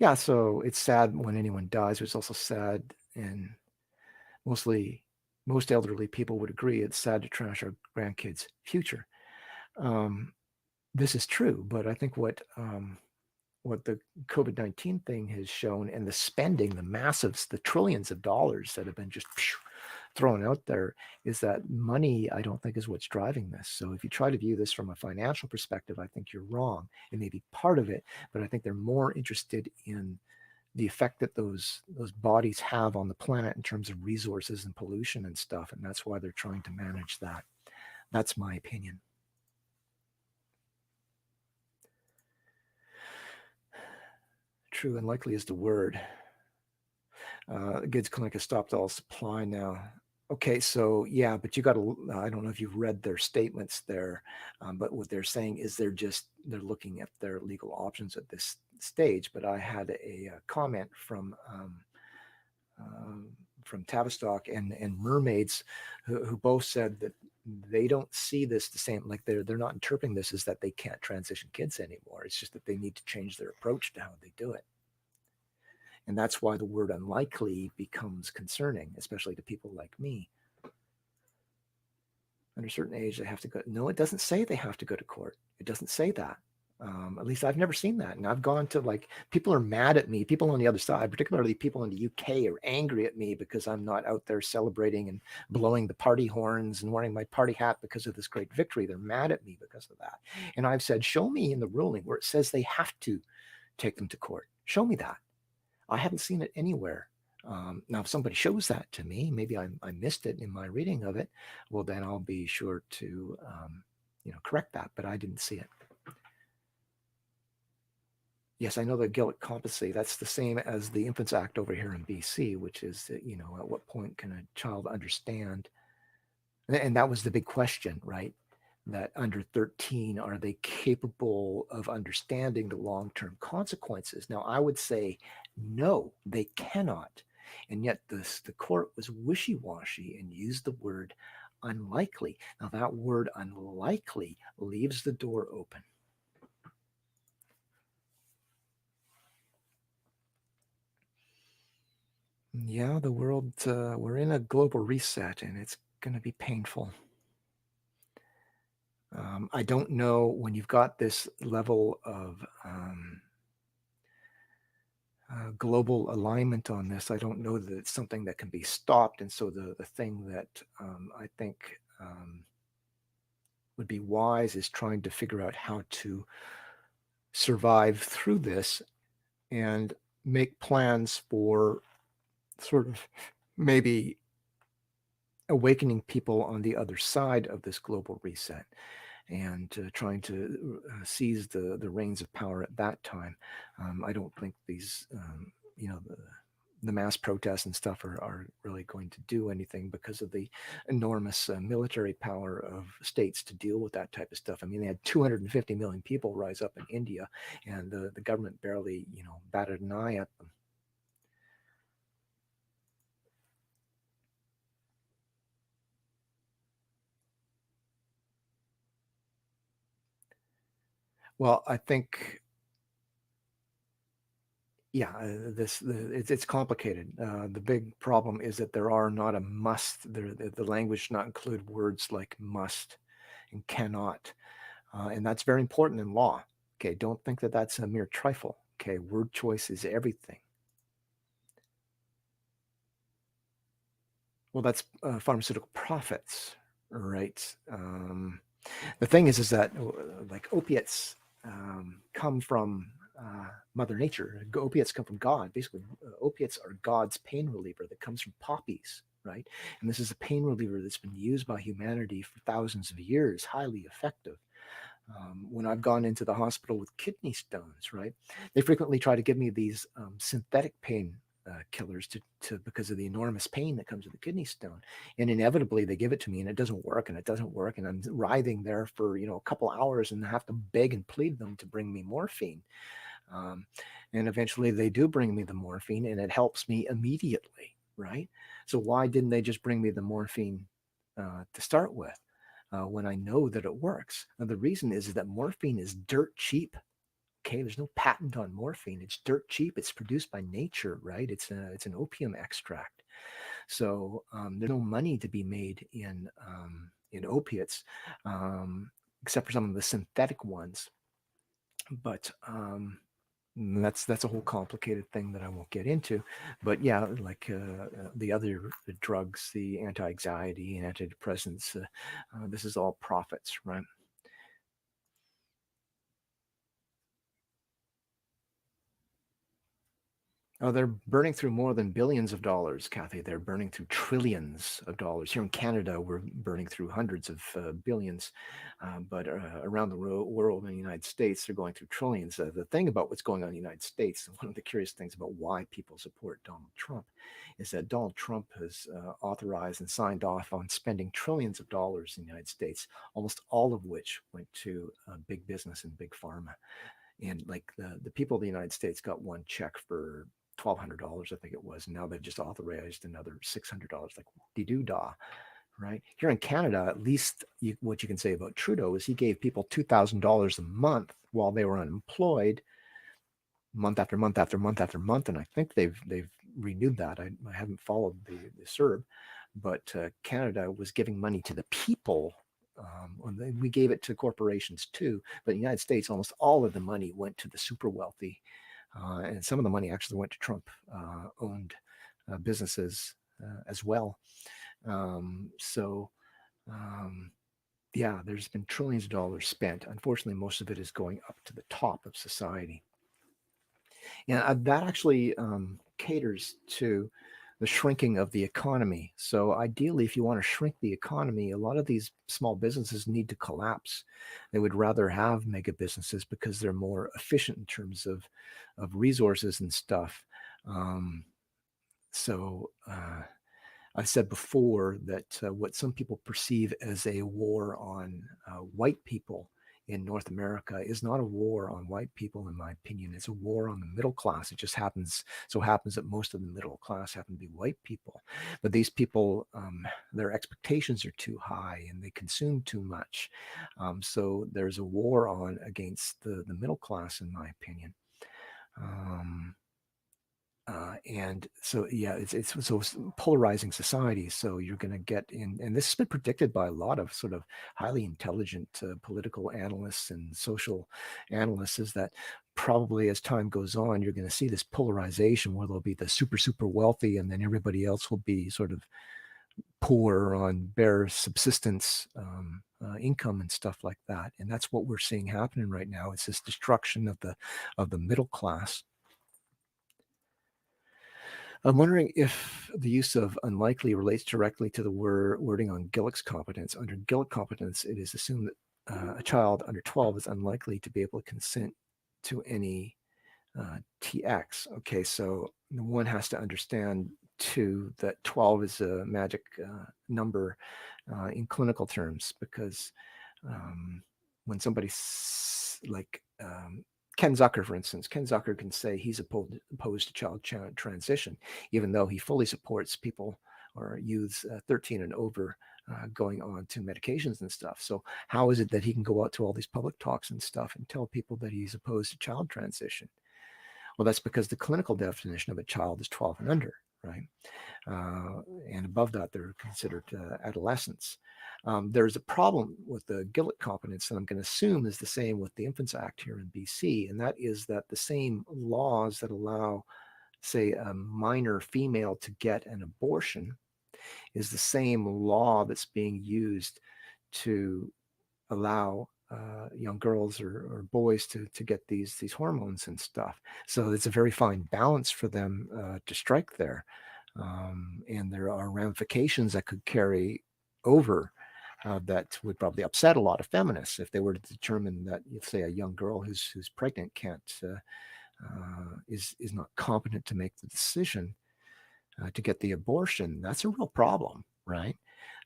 Yeah, so it's sad when anyone dies, but it's also sad, and most elderly people would agree, it's sad to trash our grandkids' future. This is true, but I think what the COVID-19 thing has shown, and the spending, the trillions of dollars that have been just thrown out there, is that money, I don't think, is what's driving this. So if you try to view this from a financial perspective, I think you're wrong. It may be part of it, but I think they're more interested in the effect that those bodies have on the planet in terms of resources and pollution and stuff, and that's why they're trying to manage that. That's my opinion. True and likely is the word. Gids Clinic has stopped all supply now. Okay, so yeah, but you got to, I don't know if you've read their statements there, but what they're saying is they're looking at their legal options at this stage. But I had a comment from Tavistock and Mermaids who both said that they don't see this the same, like they're not interpreting this as that they can't transition kids anymore. It's just that they need to change their approach to how they do it. And that's why the word unlikely becomes concerning, especially to people like me. Under a certain age, they have to go. No, it doesn't say they have to go to court. It doesn't say that. At least I've never seen that. And I've gone to, like, people are mad at me. People on the other side, particularly people in the UK, are angry at me because I'm not out there celebrating and blowing the party horns and wearing my party hat because of this great victory. They're mad at me because of that. And I've said, show me in the ruling where it says they have to take them to court. Show me that. I haven't seen it anywhere. Now, if somebody shows that to me, maybe I missed it in my reading of it. Well, then I'll be sure to, correct that. But I didn't see it. Yes, I know the Gillick competency. That's the same as the Infants Act over here in BC, which is that, at what point can a child understand? And that was the big question, right? That under 13, are they capable of understanding the long-term consequences? Now, I would say no, they cannot. And yet the court was wishy-washy and used the word unlikely. Now, that word unlikely leaves the door open. Yeah, the world, we're in a global reset, and it's going to be painful. I don't know, when you've got this level of global alignment on this, I don't know that it's something that can be stopped. And so the thing that I think would be wise is trying to figure out how to survive through this and make plans for sort of maybe awakening people on the other side of this global reset, and trying to seize the reins of power at that time. I don't think these, the mass protests and stuff are really going to do anything because of the enormous military power of states to deal with that type of stuff. I mean, they had 250 million people rise up in India, and the government barely, batted an eye at them. Well, I think, yeah, it's complicated. The big problem is that there are not a must. The language does not include words like must and cannot, and that's very important in law. Okay, don't think that that's a mere trifle. Okay, word choice is everything. Well, that's pharmaceutical profits, right? The thing is that like opiates come from Mother Nature. Opiates come from God. Basically, opiates are God's pain reliever that comes from poppies, right? And this is a pain reliever that's been used by humanity for thousands of years, highly effective. When I've gone into the hospital with kidney stones, right, they frequently try to give me these synthetic pain killers to because of the enormous pain that comes with the kidney stone, and inevitably they give it to me and it doesn't work, and I'm writhing there for a couple hours and have to beg and plead them to bring me morphine, and eventually they do bring me the morphine and it helps me immediately, right? So why didn't they just bring me the morphine to start with when I know that it works? And the reason is that morphine is dirt cheap. Okay, there's no patent on morphine. It's dirt cheap. It's produced by nature, right? It's an opium extract. So there's no money to be made in opiates, except for some of the synthetic ones. But that's a whole complicated thing that I won't get into. But yeah, like the other drugs, the anti-anxiety and antidepressants, this is all profits, right? Oh, they're burning through more than billions of dollars, Kathy. They're burning through trillions of dollars. Here in Canada, we're burning through hundreds of billions, but around the world in the United States, they're going through trillions. The thing about what's going on in the United States, one of the curious things about why people support Donald Trump, is that Donald Trump has authorized and signed off on spending trillions of dollars in the United States, almost all of which went to big business and big pharma. And like the people of the United States got one check for $1,200, I think it was. And now they've just authorized another $600, like dee-doo-dah, right? Here in Canada, at least what you can say about Trudeau is he gave people $2,000 a month while they were unemployed, month after month after month after month, and I think they've renewed that. I haven't followed the CERB, but Canada was giving money to the people. We gave it to corporations too, but in the United States, almost all of the money went to the super wealthy, and some of the money actually went to Trump-owned businesses as well. Yeah, there's been trillions of dollars spent. Unfortunately, most of it is going up to the top of society. And that actually caters to the shrinking of the economy. So ideally, if you want to shrink the economy, a lot of these small businesses need to collapse. They would rather have mega businesses because they're more efficient in terms of resources and stuff. I've said before that what some people perceive as a war on white people in North America is not a war on white people, in my opinion. It's a war on the middle class. It just happens that most of the middle class happen to be white people. But these people, their expectations are too high and they consume too much. So there's a war on against the middle class, in my opinion. And so, yeah, it's so polarizing society. So you're going to get in, and this has been predicted by a lot of sort of highly intelligent political analysts and social analysts, is that probably as time goes on, you're going to see this polarization where there'll be the super, super wealthy, and then everybody else will be sort of poor on bare subsistence income and stuff like that. And that's what we're seeing happening right now. It's this destruction of the middle class. I'm wondering if the use of unlikely relates directly to the wording on Gillick's competence. Under Gillick competence, it is assumed that a child under 12 is unlikely to be able to consent to any TX. Okay, so one has to understand too that 12 is a magic number in clinical terms, because when somebody like Ken Zucker, for instance, Ken Zucker can say he's opposed to child transition, even though he fully supports people or youths 13 and over going on to medications and stuff. So how is it that he can go out to all these public talks and stuff and tell people that he's opposed to child transition? Well, that's because the clinical definition of a child is 12 and under, right? And above that, they're considered adolescents. There's a problem with the Gillick competence that I'm going to assume is the same with the Infants Act here in BC, and that is that the same laws that allow, say, a minor female to get an abortion is the same law that's being used to allow young girls or boys to get these hormones and stuff. So it's a very fine balance for them to strike there. And there are ramifications that could carry over that would probably upset a lot of feminists if they were to determine that, if, say, a young girl who's pregnant is not competent to make the decision to get the abortion. That's a real problem, right?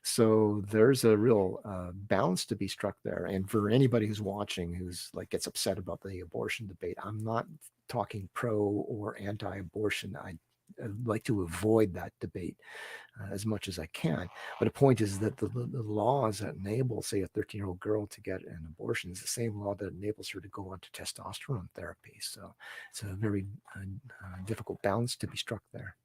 So there's a real balance to be struck there. And for anybody who's watching who's like gets upset about the abortion debate, I'm not talking pro or anti-abortion. I'd like to avoid that debate as much as I can. But the point is that the laws that enable, say, a 13-year-old girl to get an abortion is the same law that enables her to go on to testosterone therapy. So it's a very difficult balance to be struck there.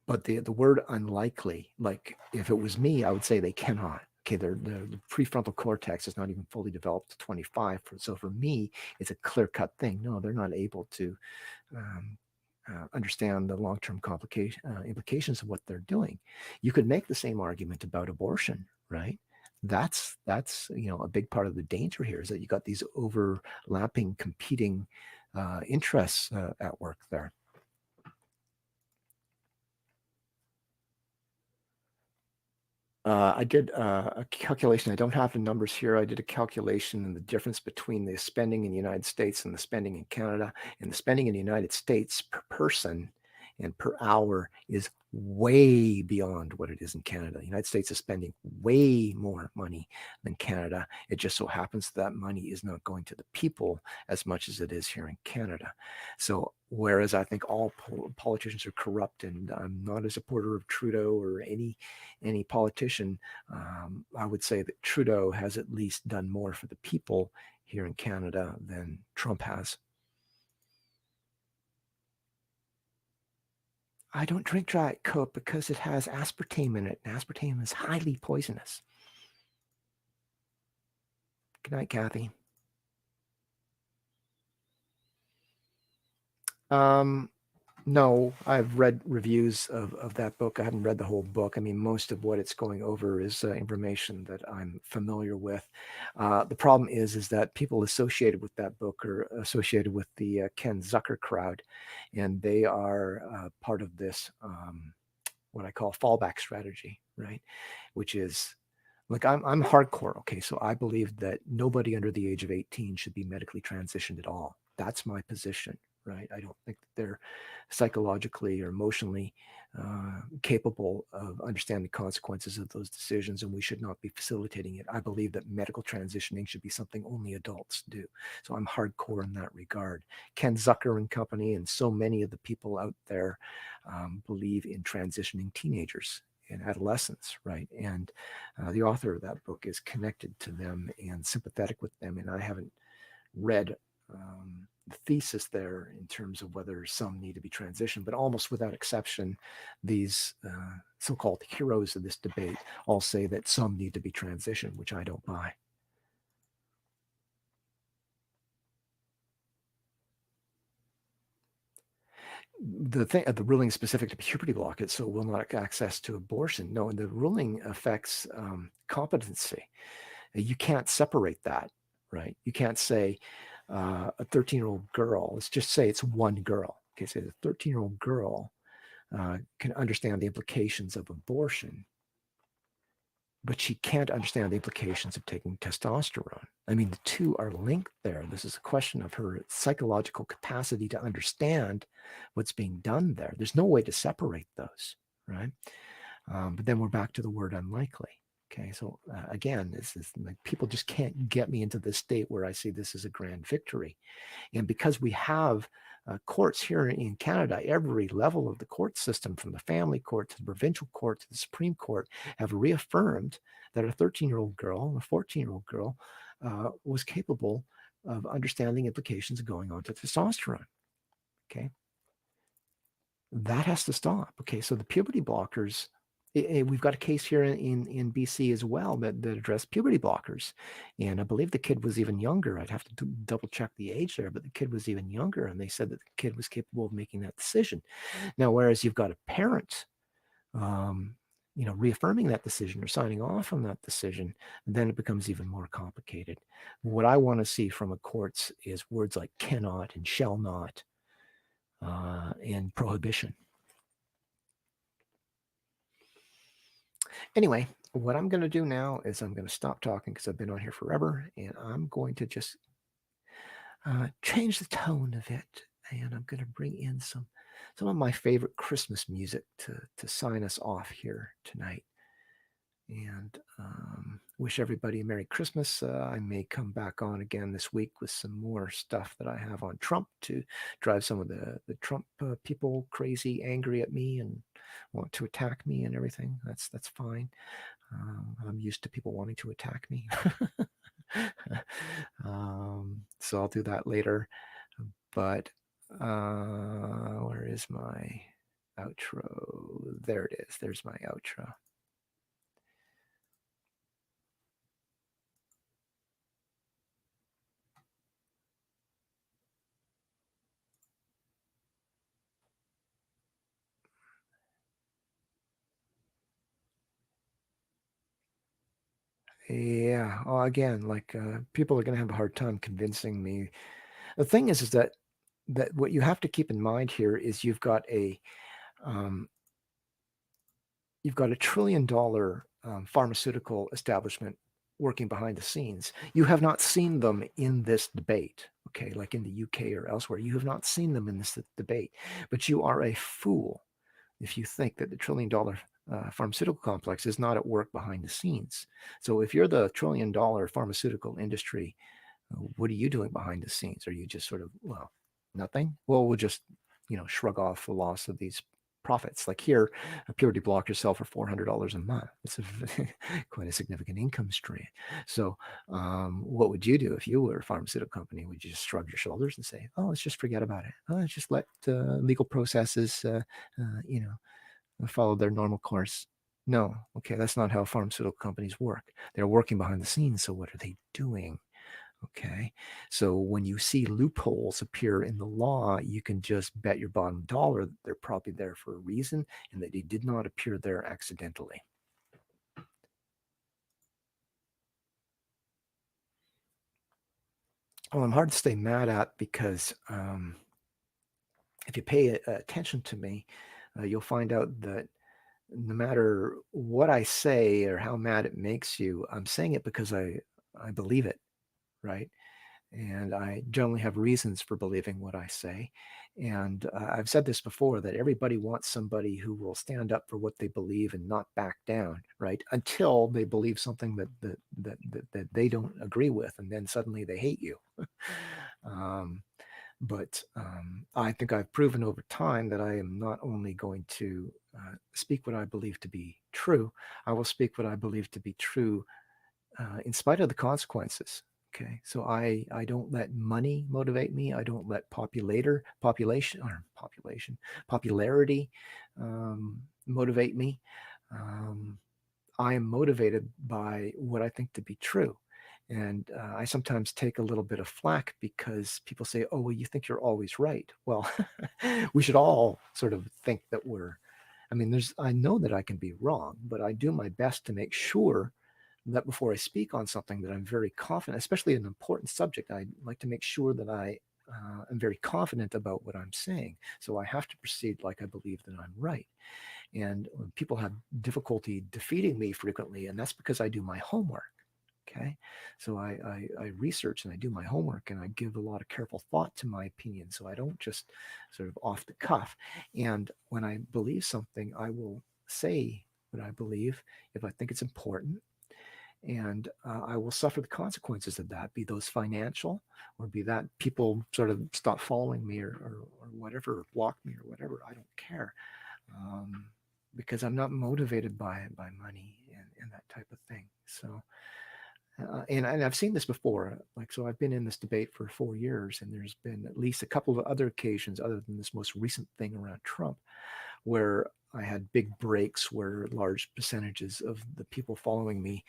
But the word unlikely, like if it was me, I would say they cannot. Okay, the prefrontal cortex is not even fully developed to 25. So for me, it's a clear-cut thing. No, they're not able to understand the long-term implications of what they're doing. You could make the same argument about abortion, right? That's a big part of the danger here, is that you got these overlapping, competing interests at work there. I did a calculation. I don't have the numbers here. I did a calculation in the difference between the spending in the United States and the spending in Canada. And the spending in the United States per person and per hour is way beyond what it is in Canada. The United States is spending way more money than Canada. It just so happens that money is not going to the people as much as it is here in Canada. So whereas I think all politicians are corrupt, and I'm not a supporter of Trudeau or any politician, I would say that Trudeau has at least done more for the people here in Canada than Trump has. I don't drink Diet Coke because it has aspartame in it, and aspartame is highly poisonous. Good night, Kathy. No, I've read reviews of that book. I haven't read the whole book. I mean, most of what it's going over is information that I'm familiar with. The problem is that people associated with that book are associated with the Ken Zucker crowd, and they are part of this, what I call fallback strategy, right? Which is, like, I'm hardcore, okay? So I believe that nobody under the age of 18 should be medically transitioned at all. That's my position, right? I don't think that they're psychologically or emotionally capable of understanding the consequences of those decisions, and we should not be facilitating it. I believe that medical transitioning should be something only adults do. So I'm hardcore in that regard. Ken Zucker and company and so many of the people out there believe in transitioning teenagers and adolescents, right? And the author of that book is connected to them and sympathetic with them, and I haven't read the thesis there in terms of whether some need to be transitioned, but almost without exception, these so-called heroes of this debate all say that some need to be transitioned, which I don't buy. The thing, the ruling is specific to puberty blockage, so will not have access to abortion. No, and the ruling affects competency. You can't separate that, right? You can't say a 13-year-old girl, let's just say it's one girl. Okay, say the 13-year-old girl can understand the implications of abortion, but she can't understand the implications of taking testosterone. I mean, the two are linked there. This is a question of her psychological capacity to understand what's being done there. There's no way to separate those, right? But then we're back to the word unlikely. Okay, so again, this is like, people just can't get me into this state where I see this as a grand victory. And because we have courts here in Canada, every level of the court system, from the family court to the provincial court to the Supreme Court, have reaffirmed that a 13-year-old girl and a 14-year-old girl was capable of understanding implications of going on to testosterone. Okay, that has to stop. Okay, so the puberty blockers, we've got a case here in BC as well that addressed puberty blockers. And I believe the kid was even younger. I'd have to double check the age there, but the kid was even younger. And they said that the kid was capable of making that decision. Now, whereas you've got a parent, reaffirming that decision or signing off on that decision, then it becomes even more complicated. What I want to see from a courts is words like cannot and shall not and prohibition. Anyway, what I'm going to do now is I'm going to stop talking because I've been on here forever, and I'm going to just change the tone of it, and I'm going to bring in some of my favorite Christmas music to sign us off here tonight. And wish everybody a Merry Christmas. I may come back on again this week with some more stuff that I have on Trump to drive some of the Trump people crazy, angry at me, and want to attack me and everything. That's fine. I'm used to people wanting to attack me. So I'll do that later. But where is my outro? There it is. There's my outro. Yeah. Well, again, like people are going to have a hard time convincing me. The thing is that what you have to keep in mind here is you've got a $1 trillion pharmaceutical establishment working behind the scenes. You have not seen them in this debate, okay, like in the UK or elsewhere. You have not seen them in this debate, but you are a fool if you think that the trillion-dollar pharmaceutical complex is not at work behind the scenes. So if you're the trillion-dollar pharmaceutical industry, what are you doing behind the scenes? Are you just sort of, well, nothing? Well, we'll just, shrug off the loss of these profits. Like here, a purity blocker sell for $400 a month. It's quite a significant income stream. So what would you do if you were a pharmaceutical company? Would you just shrug your shoulders and say, oh, let's just forget about it. Oh, let's just let legal processes, follow their normal course? No. Okay, that's not how pharmaceutical companies work. They're working behind the scenes. So what are they doing? Okay, so when you see loopholes appear in the law, you can just bet your bottom dollar that they're probably there for a reason and that they did not appear there accidentally. Well, I'm hard to stay mad at because if you pay attention to me, you'll find out that no matter what I say or how mad it makes you, I'm saying it because I believe it, right? And I generally have reasons for believing what I say. And I've said this before, that everybody wants somebody who will stand up for what they believe and not back down, right? Until they believe something that they don't agree with, and then suddenly they hate you. But I think I've proven over time that I am not only going to speak what I believe to be true, I will speak what I believe to be true in spite of the consequences. Okay, so I don't let money motivate me. I don't let popularity motivate me. I am motivated by what I think to be true. And I sometimes take a little bit of flack because people say, oh, well, you think you're always right. Well, we should all sort of think that I know that I can be wrong, but I do my best to make sure that before I speak on something that I'm very confident, especially an important subject, I like to make sure that I am very confident about what I'm saying. So I have to proceed like I believe that I'm right. And people have difficulty defeating me frequently, and that's because I do my homework. Okay, so I research and I do my homework and I give a lot of careful thought to my opinion. So I don't just sort of off the cuff. And when I believe something, I will say what I believe if I think it's important. And I will suffer the consequences of that, be those financial or be that people sort of stop following me or whatever, or block me or whatever. I don't care because I'm not motivated by money and that type of thing. So. And I've seen this before. So I've been in this debate for 4 years, and there's been at least a couple of other occasions, other than this most recent thing around Trump, where I had big breaks where large percentages of the people following me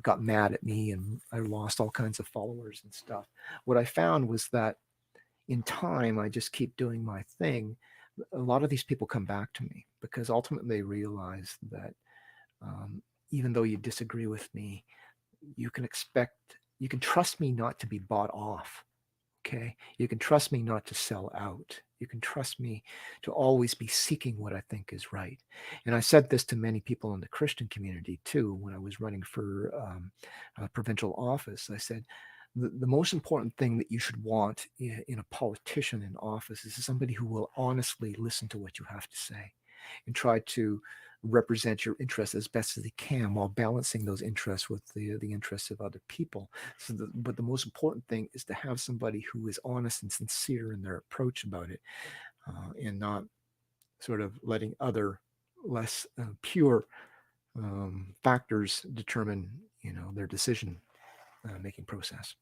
got mad at me, and I lost all kinds of followers and stuff. What I found was that in time, I just keep doing my thing. A lot of these people come back to me because ultimately they realize that even though you disagree with me, you can trust me not to be bought off. Okay. You can trust me not to sell out. You can trust me to always be seeking what I think is right. And I said this to many people in the Christian community too, when I was running for provincial office. I said, the most important thing that you should want in a politician in office is somebody who will honestly listen to what you have to say and try to represent your interests as best as they can while balancing those interests with the interests of other people. But the most important thing is to have somebody who is honest and sincere in their approach about it, and not sort of letting other less pure factors determine, their decision making process.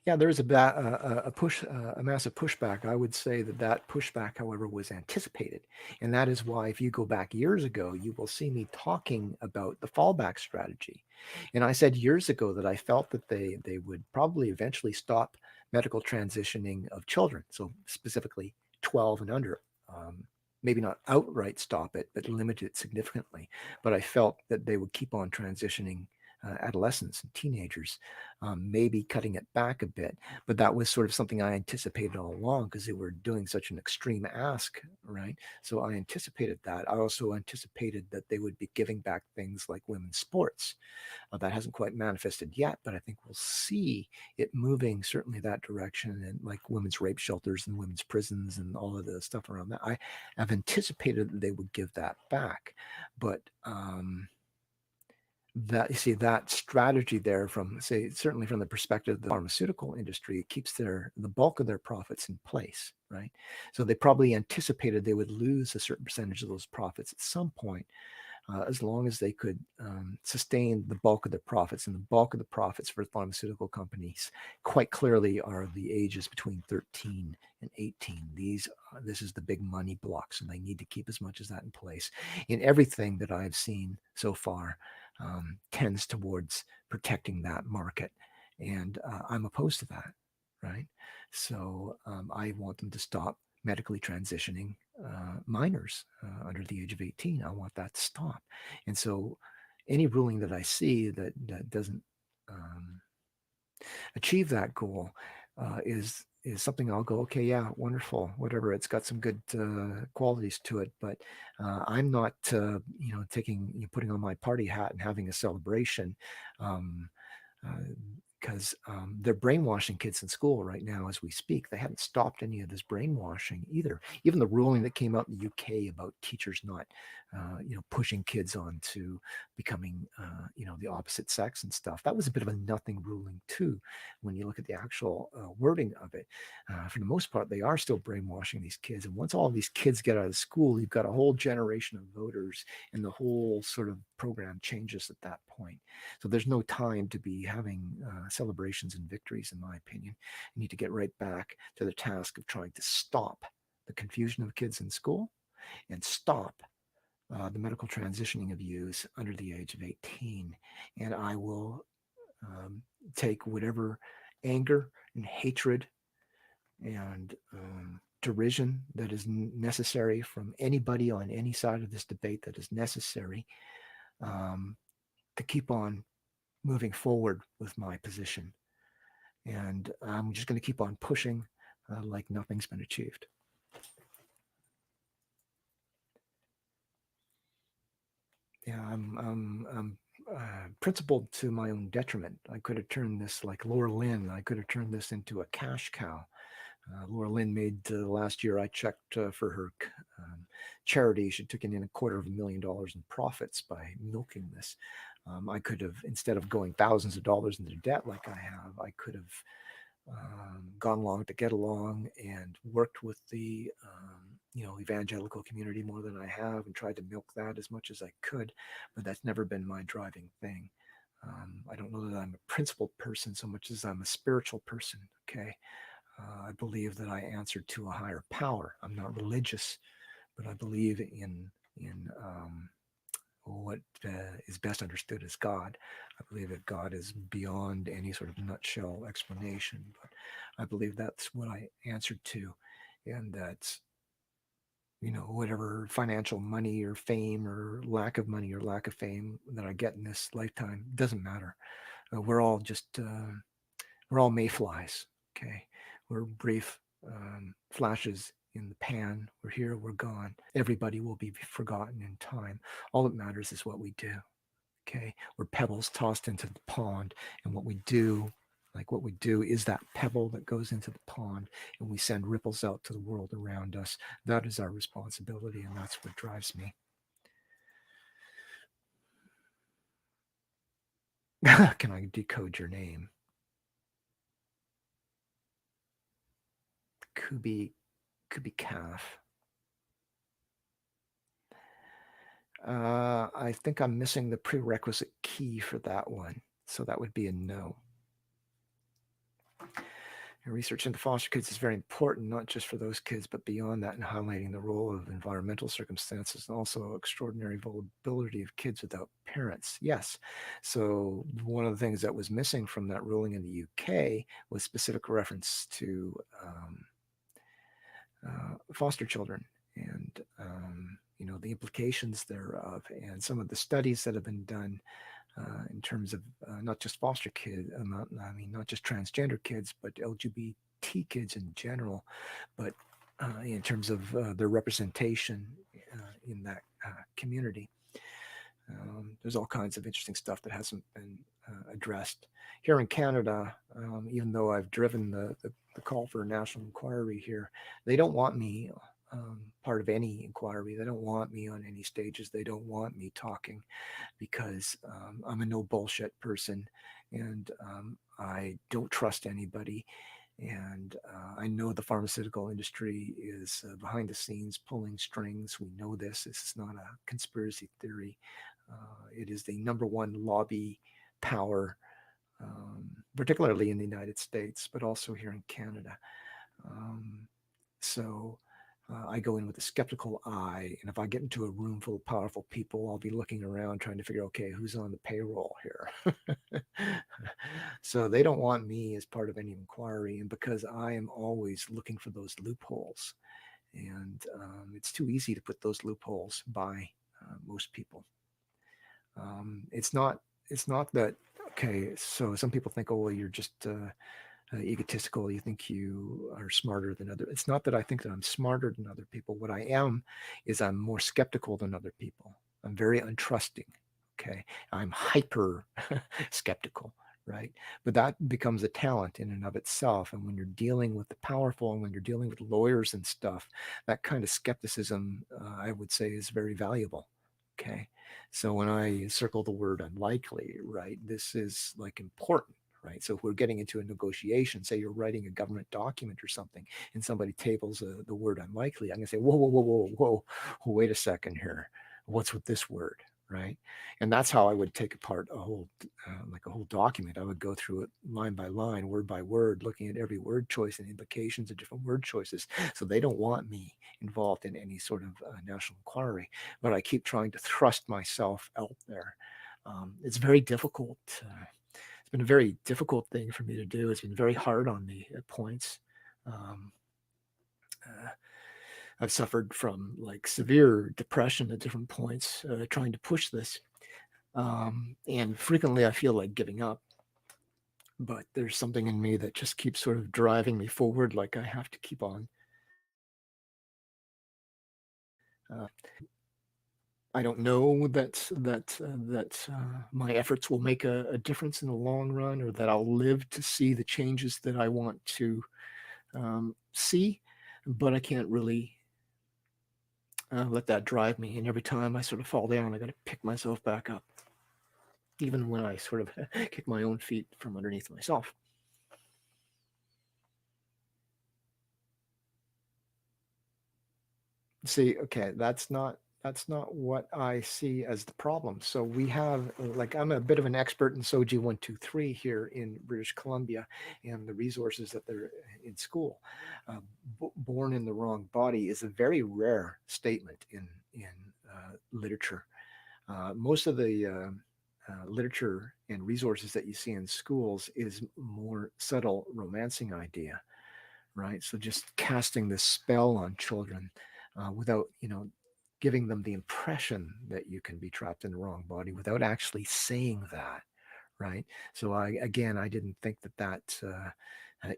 Yeah, there is a massive pushback. I would say that pushback, however, was anticipated, and that is why, if you go back years ago, you will see me talking about the fallback strategy. And I said years ago that I felt that they would probably eventually stop medical transitioning of children, so specifically 12 and under. Maybe not outright stop it, but limit it significantly. But I felt that they would keep on transitioning adolescents and teenagers, maybe cutting it back a bit. But that was sort of something I anticipated all along because they were doing such an extreme ask, right? So I anticipated that. I also anticipated that they would be giving back things like women's sports. That hasn't quite manifested yet, but I think we'll see it moving certainly that direction, and like women's rape shelters and women's prisons and all of the stuff around that. I have anticipated that they would give that back, but that you see that strategy there from say certainly from the perspective of the pharmaceutical industry, it keeps the bulk of their profits in place, right? So they probably anticipated they would lose a certain percentage of those profits at some point, as long as they could sustain the bulk of the profits. And the bulk of the profits for pharmaceutical companies quite clearly are the ages between 13 and 18. This is the big money blocks, and they need to keep as much as that in place. In everything that I've seen so far tends towards protecting that market. And I'm opposed to that, right? So I want them to stop medically transitioning minors under the age of 18. I want that to stop. And so any ruling that I see that doesn't achieve that goal is something I'll go, okay, yeah, wonderful, whatever. It's got some good qualities to it, but I'm not, putting on my party hat and having a celebration. Because they're brainwashing kids in school right now as we speak. They haven't stopped any of this brainwashing either. Even the ruling that came out in the UK about teachers not, pushing kids on to becoming, the opposite sex and stuff. That was a bit of a nothing ruling too, when you look at the actual wording of it. For the most part, they are still brainwashing these kids. And once all of these kids get out of school, you've got a whole generation of voters, and the whole sort of program changes at that point. So there's no time to be having celebrations and victories, in my opinion. You need to get right back to the task of trying to stop the confusion of kids in school and stop the medical transitioning of youths under the age of 18. And I will take whatever anger and hatred and derision that is necessary from anybody on any side of this debate that is necessary to keep on moving forward with my position. And I'm just going to keep on pushing like nothing's been achieved. Yeah, I'm principled to my own detriment. I could have turned this like Laura Lynn. I could have turned this into a cash cow. Laura Lynn made last year, I checked for her charity, she took in $250,000 in profits by milking this. I could have, instead of going thousands of dollars into debt like I have, I could have gone along to get along and worked with the evangelical community more than I have, and tried to milk that as much as I could. But that's never been my driving thing. I don't know that I'm a principled person so much as I'm a spiritual person. Okay. I believe that I answer to a higher power. I'm not religious, but I believe in what is best understood as God. I believe that God is beyond any sort of nutshell explanation, but I believe that's what I answered to, and that's, whatever financial money or fame or lack of money or lack of fame that I get in this lifetime doesn't matter. We're all mayflies. Okay, we're brief flashes in the pan. We're here, we're gone. Everybody will be forgotten in time. All that matters is what we do. Okay, we're pebbles tossed into the pond, and what we do is that pebble that goes into the pond, and we send ripples out to the world around us. That is our responsibility, and that's what drives me. Can I decode your name? Kubi Calf. I think I'm missing the prerequisite key for that one. So that would be a no. Research into foster kids is very important, not just for those kids, but beyond that, in highlighting the role of environmental circumstances and also extraordinary vulnerability of kids without parents. Yes. So one of the things that was missing from that ruling in the UK was specific reference to foster children. And, the implications thereof, and some of the studies that have been done in terms of not just foster kids, not just transgender kids, but LGBT kids in general, but in terms of their representation in that community. There's all kinds of interesting stuff that hasn't been addressed. Here in Canada, even though I've driven the call for a national inquiry here, they don't want me part of any inquiry. They don't want me on any stages. They don't want me talking because I'm a no bullshit person, and I don't trust anybody. And I know the pharmaceutical industry is behind the scenes pulling strings. We know this. This is not a conspiracy theory. It is the number one lobby power, particularly in the United States, but also here in Canada. So I go in with a skeptical eye, and if I get into a room full of powerful people, I'll be looking around trying to figure, okay, who's on the payroll here? So they don't want me as part of any inquiry, and because I am always looking for those loopholes, and it's too easy to put those loopholes by most people. It's not that, okay, so some people think, oh, well, you're just egotistical. You think you are smarter than other. It's not that I think that I'm smarter than other people. What I am is I'm more skeptical than other people. I'm very untrusting. Okay. I'm hyper skeptical, right? But that becomes a talent in and of itself. And when you're dealing with the powerful and when you're dealing with lawyers and stuff, that kind of skepticism, I would say, is very valuable. Okay. So when I circle the word unlikely, right, this is like important, right? So if we're getting into a negotiation, say you're writing a government document or something, and somebody tables the word unlikely, I'm going to say, whoa, whoa, whoa, whoa, whoa, wait a second here. What's with this word, right? And that's how I would take apart a whole, like a whole document. I would go through it line by line, word by word, looking at every word choice and implications of different word choices. So they don't want me involved in any sort of national inquiry, but I keep trying to thrust myself out there. It's very difficult. It's been a very difficult thing for me to do. It's been very hard on me at points. I've suffered from like severe depression at different points, trying to push this. And frequently I feel like giving up. But there's something in me that just keeps sort of driving me forward, like I have to keep on. I don't know that my efforts will make a difference in the long run, or that I'll live to see the changes that I want to see, but I can't really let that drive me. And every time I sort of fall down, I got to pick myself back up, even when I sort of kick my own feet from underneath myself. See, okay, that's not what I see as the problem. So we have, like, I'm a bit of an expert in SOGI 123 here in British Columbia and the resources that they're in school. Born in the wrong body is a very rare statement in literature. Most of the literature and resources that you see in schools is more subtle romancing idea, right? So just casting this spell on children without, giving them the impression that you can be trapped in the wrong body without actually saying that, right? So I didn't think that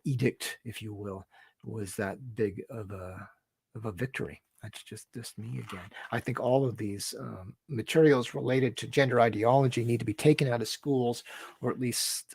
edict, if you will, was that big of a victory. That's just me again. I think all of these materials related to gender ideology need to be taken out of schools, or at least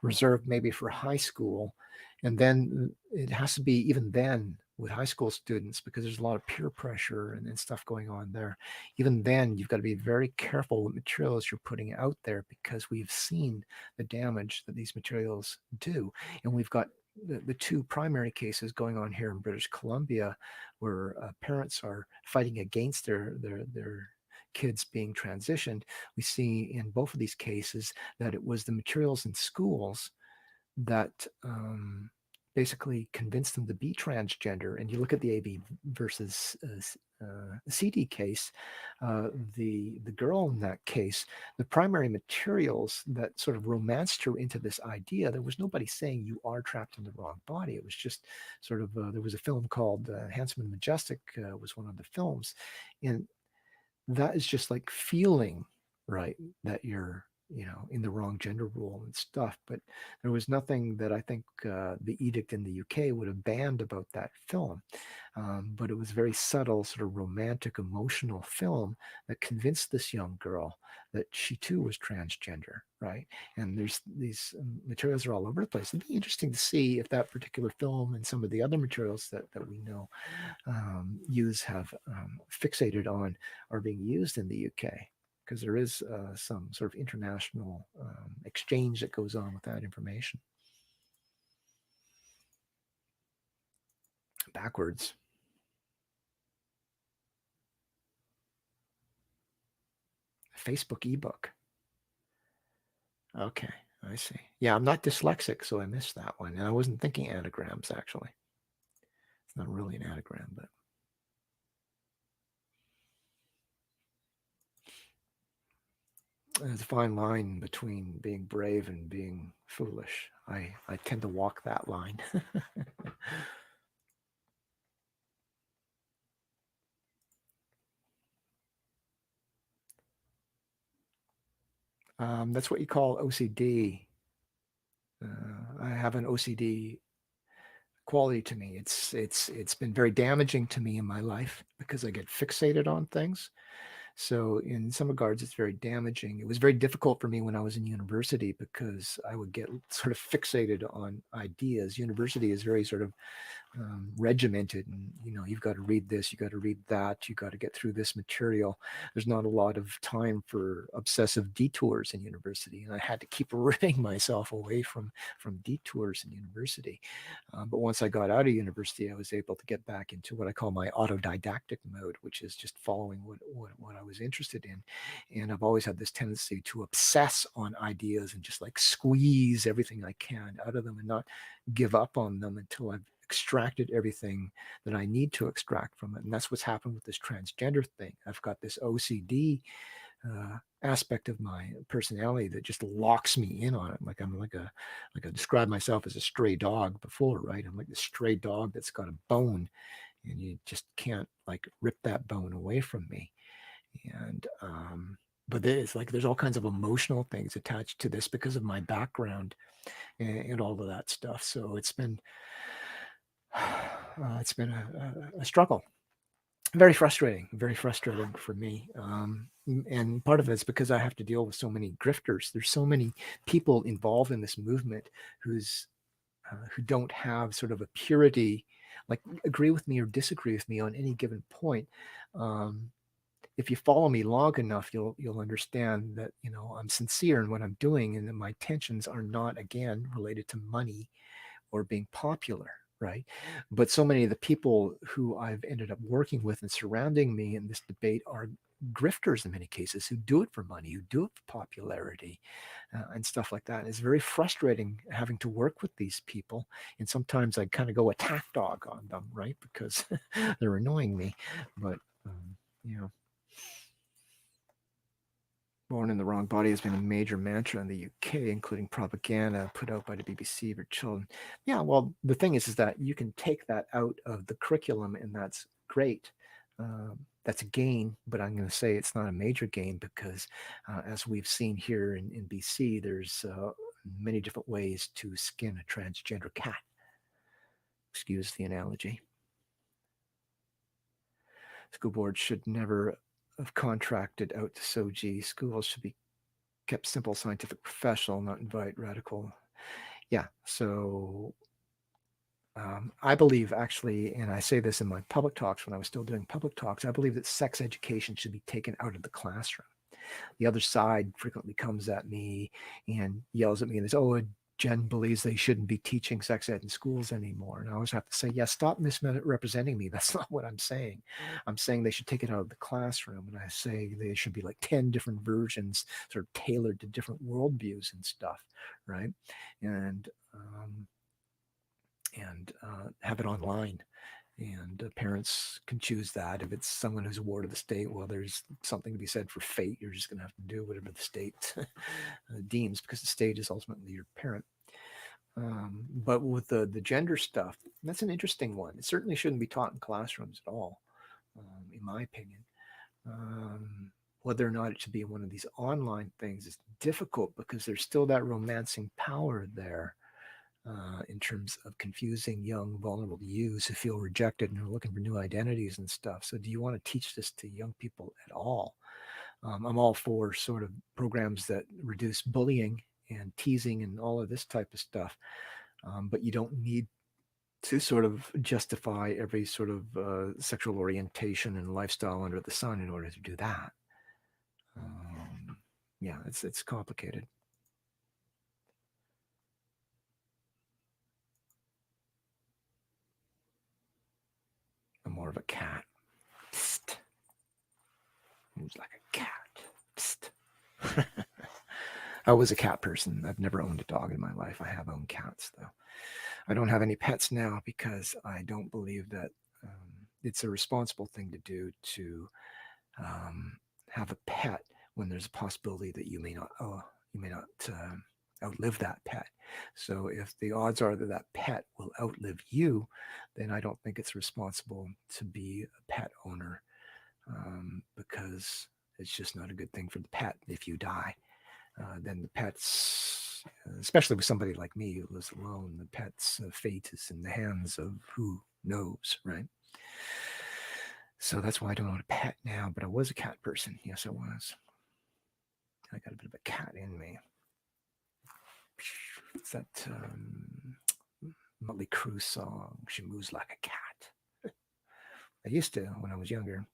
reserved maybe for high school. And then it has to be even then with high school students, because there's a lot of peer pressure and stuff going on there. Even then, you've got to be very careful with materials you're putting out there, because we've seen the damage that these materials do. And we've got the two primary cases going on here in British Columbia, where parents are fighting against their kids being transitioned. We see in both of these cases that it was the materials in schools that basically convince them to be transgender. And you look at the AB versus CD case, the girl in that case, the primary materials that sort of romanced her into this idea, there was nobody saying you are trapped in the wrong body. It was just sort of, there was a film called Handsome and Majestic was one of the films. And that is just like feeling, right, that you're, in the wrong gender role and stuff. But there was nothing that I think the edict in the UK would have banned about that film. But it was a very subtle, sort of romantic, emotional film that convinced this young girl that she too was transgender, right? And there's these materials are all over the place. It'd be interesting to see if that particular film and some of the other materials that we know have fixated on are being used in the UK, because there is some sort of international exchange that goes on with that information. Backwards. Facebook ebook. Okay, I see. Yeah, I'm not dyslexic, so I missed that one. And I wasn't thinking anagrams, actually. It's not really an anagram, but there's a fine line between being brave and being foolish. I tend to walk that line. That's what you call OCD. I have an OCD quality to me. It's been very damaging to me in my life because I get fixated on things. So in some regards, it's very damaging. It was very difficult for me when I was in university because I would get sort of fixated on ideas. University is very sort of regimented, and you've got to read this, you got to read that, you got to get through this material. There's not a lot of time for obsessive detours in university, and I had to keep ripping myself away from detours in university. But once I got out of university, I was able to get back into what I call my autodidactic mode, which is just following what I was interested in. And I've always had this tendency to obsess on ideas and just like squeeze everything I can out of them and not give up on them until I've extracted everything that I need to extract from it. And that's what's happened with this transgender thing. I've got this OCD aspect of my personality that just locks me in on it. Like I'm like I described myself as a stray dog before, right? I'm like the stray dog that's got a bone, and you just can't like rip that bone away from me. And but it's like there's all kinds of emotional things attached to this because of my background and all of that stuff. So it's been a struggle. Very frustrating for me. And part of it's because I have to deal with so many grifters. There's so many people involved in this movement who don't have sort of a purity, like agree with me or disagree with me on any given point. If you follow me long enough, you'll understand that I'm sincere in what I'm doing, and that my intentions are not, again, related to money or being popular, right? But so many of the people who I've ended up working with and surrounding me in this debate are grifters in many cases, who do it for money, who do it for popularity, and stuff like that. And it's very frustrating having to work with these people. And sometimes I kind of go attack dog on them, right? Because they're annoying me. But, born in the wrong body has been a major mantra in the UK, including propaganda put out by the BBC for children. Yeah, well, the thing is that you can take that out of the curriculum, and that's great. That's a gain, but I'm going to say it's not a major gain because, as we've seen here in BC, there's many different ways to skin a transgender cat. Excuse the analogy. School boards should never have contracted out to SOGI. Schools should be kept simple, scientific, professional, not invite radical. Yeah, so I believe actually, and I say this in my public talks when I was still doing public talks, I believe that sex education should be taken out of the classroom. The other side frequently comes at me and yells at me and says, oh, Jen believes they shouldn't be teaching sex ed in schools anymore. And I always have to say, yeah, stop misrepresenting me. That's not what I'm saying. I'm saying they should take it out of the classroom. And I say they should be like 10 different versions sort of tailored to different worldviews and stuff, right? And and have it online. And parents can choose that. If it's someone who's a ward of the state, well, there's something to be said for fate. You're just going to have to do whatever the state deems, because the state is ultimately your parent. But with the gender stuff, that's an interesting one. It certainly shouldn't be taught in classrooms at all, in my opinion. Whether or not it should be one of these online things is difficult, because there's still that romancing power there. In terms of confusing young, vulnerable youths who feel rejected and are looking for new identities and stuff. So do you want to teach this to young people at all? I'm all for sort of programs that reduce bullying and teasing and all of this type of stuff. But you don't need to sort of justify every sort of sexual orientation and lifestyle under the sun in order to do that. Yeah, it's complicated. I'm more of a cat. Psst. Moves like a cat. Psst. I was a cat person. I've never owned a dog in my life. I have owned cats, though. I don't have any pets now because I don't believe that it's a responsible thing to do to have a pet when there's a possibility that you may not outlive that pet. So if the odds are that that pet will outlive you, then I don't think it's responsible to be a pet owner, because it's just not a good thing for the pet if you die. Then the pet's, especially with somebody like me who lives alone, the pet's fate is in the hands of who knows, right? So that's why I don't own a pet now, but I was a cat person. Yes, I was. I got a bit of a cat in me. It's that Motley Crue song, She Moves Like a Cat. I used to when I was younger.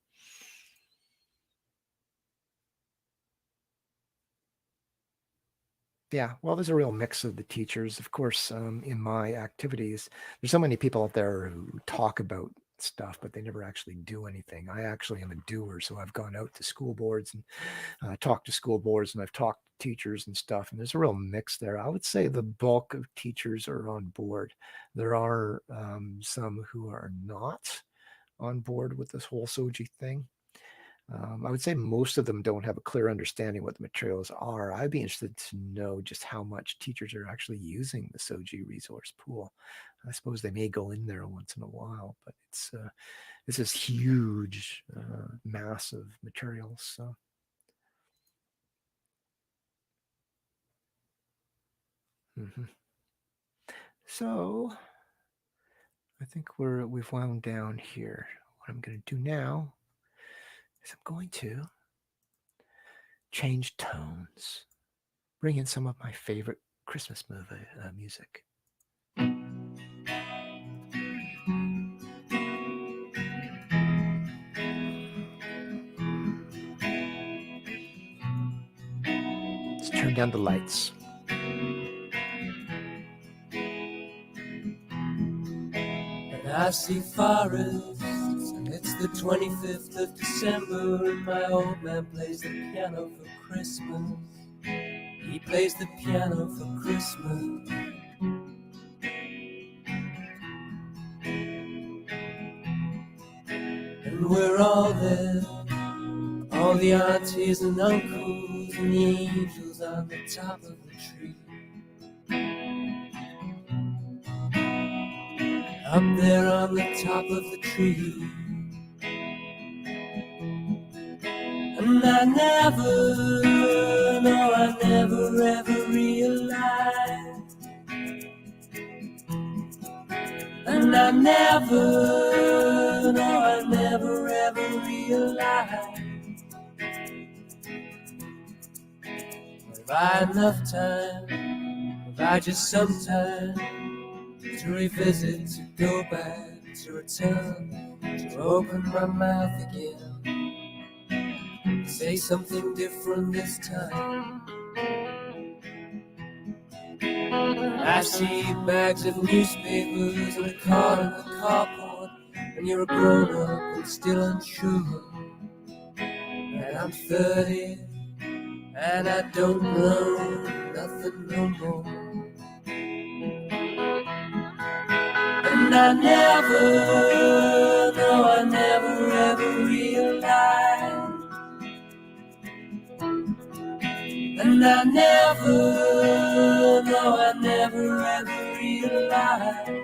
Yeah, well, there's a real mix of the teachers. Of course, in my activities, there's so many people out there who talk about stuff, but they never actually do anything. I actually am a doer, so I've gone out to school boards and talked to school boards, and I've talked to teachers and stuff, and there's a real mix there. I would say the bulk of teachers are on board. There are some who are not on board with this whole SOGI thing. I would say most of them don't have a clear understanding what the materials are. I'd be interested to know just how much teachers are actually using the SOGI resource pool. I suppose they may go in there once in a while, but it's this huge mass of materials. So. So I think we've wound down here. What I'm going to do now is I'm going to change tones, bring in some of my favorite Christmas movie music. Let's turn down the lights. And I see forests, and it's the 25th of December, and my old man plays the piano for Christmas. He plays the piano for Christmas. And we're all there, all the aunties and uncles and the angels on the top of the tree. Up there on the top of the tree. And I never, no, I never ever realized. And I never, no, I never ever realized. Have I enough time? Have I just some time to revisit, to go back, to return, to open my mouth again, say something different this time? I see bags of newspapers and a car in the carport, and you're a grown-up and still unsure. And I'm 30, and I don't know nothing no more. And I never, no, I never ever realized. And I never, no, I never ever realized.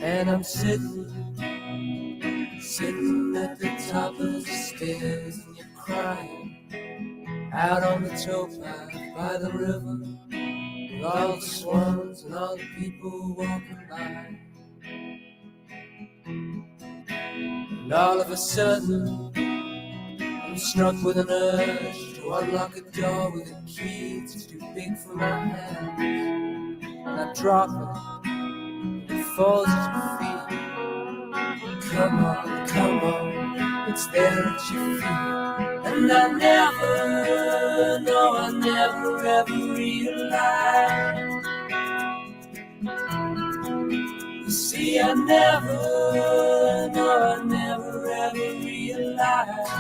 And I'm sitting at the top of the stairs, and you're crying out on the towpath by the river, with all the swans and all the people walking by. And all of a sudden, I'm struck with an urge to unlock a door with a key that's too big for my hands. And I drop it, and it falls at your feet. Come on, it's there at your feet. And I never, no, I never ever realized. You see, I never, no, I never ever realized.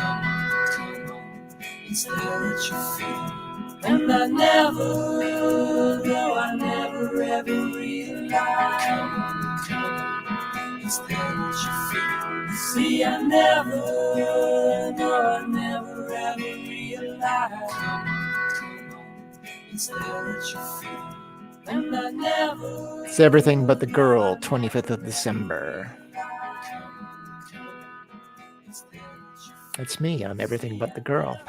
It's there at your feet. And I never, no, I never ever realized. It's there at your feet. See, I never, no, I never ever realized. It's there at your feet. And I never. It's Everything But the Girl, 25th of December. That's me. I'm everything but the girl.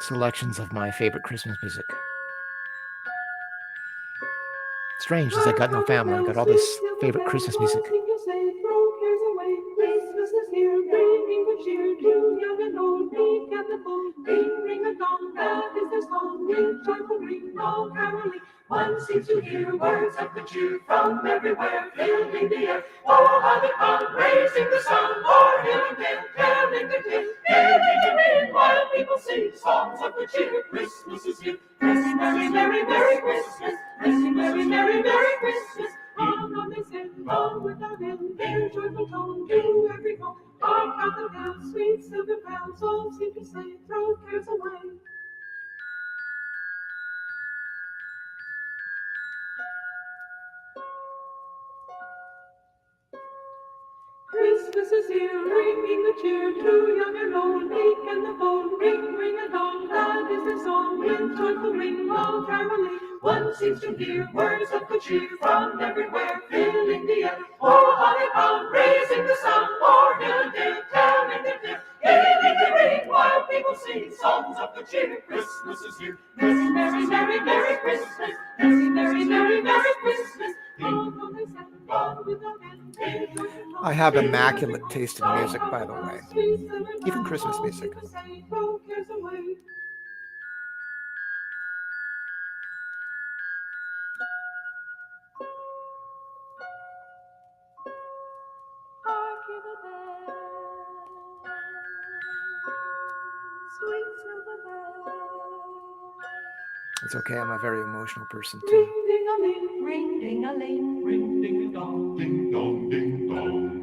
Selections of my favorite Christmas music. Strange, as I got no family. I got all this favorite Christmas music. One seems to hear words of good cheer from everywhere, filling the air. Oh, how they come, raising the sun, o'er hill and dale, telling the tale. Hearing the ring, while people sing songs of good cheer. Christmas is here. Merry, merry, merry, merry Christmas. Merry, merry, merry, merry Christmas. On this head, on without end, their joyful tone to every home. Hark how the bells, sweet silver bells, all seem to say, throw cares away. Christmas is here, ringing the cheer to young and old, meek and the bold. Ring, ring a dong, glad is the song, with joyful ring, all caroling. One seems to hear words of good cheer from everywhere, filling the air. Oh, how they come, raising the sound, o'er hill and dale, telling their tale. Hearing the ring, while people sing songs of good cheer. Christmas is here. Merry, merry, merry, merry Christmas. Merry, merry, merry, merry Christmas. I have immaculate taste in music, by the way. Even Christmas music. It's okay, I'm a very emotional person too. Ring ding a ling, ring ding a ling, ring ding a dong, ding dong, ding dong.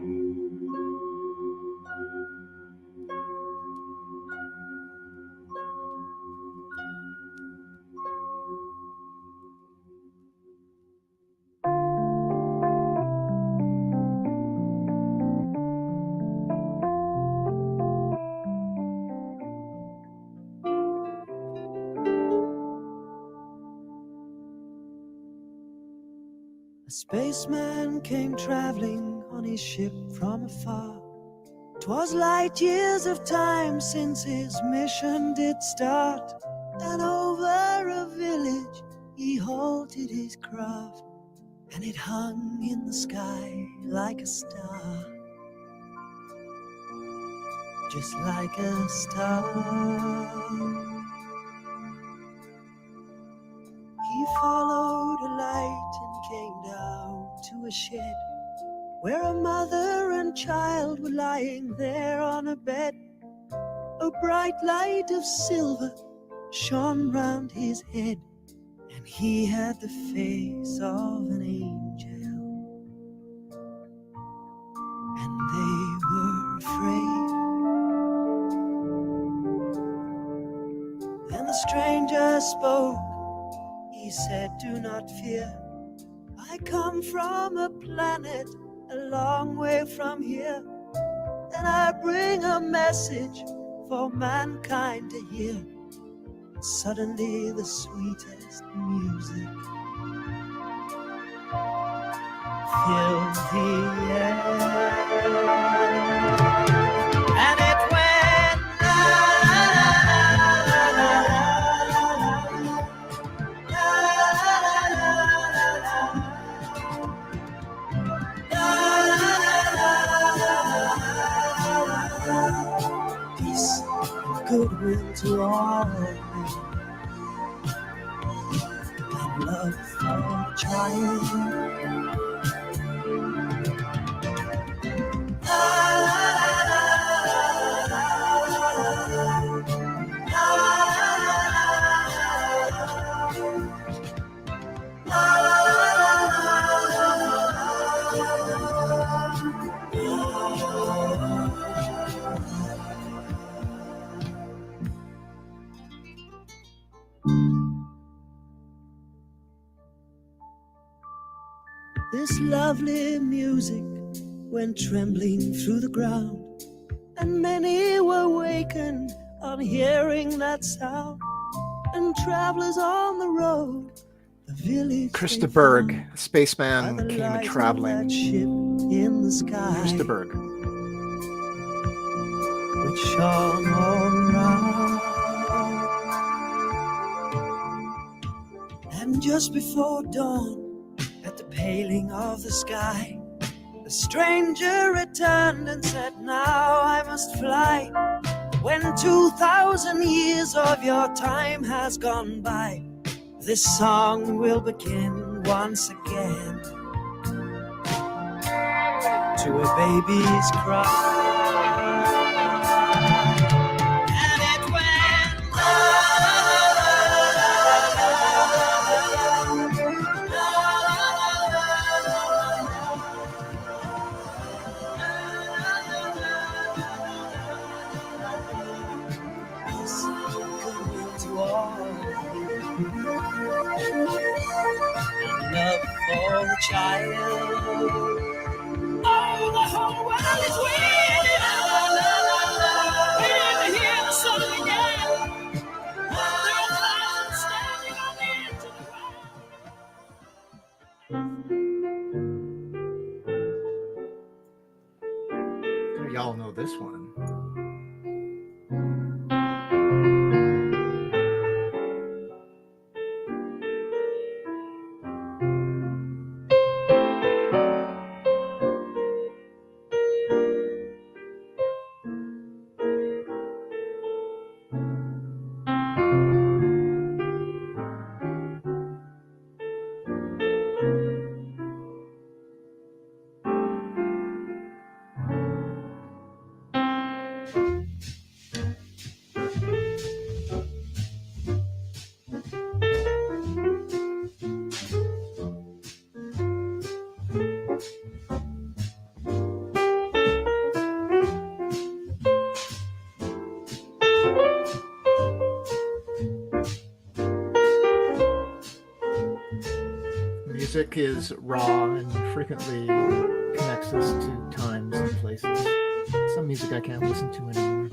A spaceman came traveling on his ship from afar. 'Twas light years of time since his mission did start, and over a village he halted his craft. and it hung in the sky like a star, just like a star. He followed a light and came down to a shed where a mother and child were lying there on a bed. A bright light of silver shone round his head, and he had the face of an angel, and they were afraid. Then the stranger spoke. He said, "Do not fear. I come from a planet a long way from here, and I bring a message for mankind to hear." Suddenly the sweetest music filled the air, and it went la la la la la. Peace and goodwill to all, and love for a child. This lovely music went trembling through the ground, and many were wakened on hearing that sound. And travelers on the road, the village Krista Berg, a spaceman, came a traveling. ship in the sky, Krista Berg. which shone all around. And just before dawn, at the paling of the sky, the stranger returned and said, "Now I must fly. When 2,000 years of your time has gone by, this song will begin once again to a baby's cry." And it went la to all, love for a child. Oh, the whole world is waiting, waiting to hear the song again. There are thousands standing on the edge of Y'all know this one. Music is raw and frequently connects us to times and places. Some music I can't listen to anymore.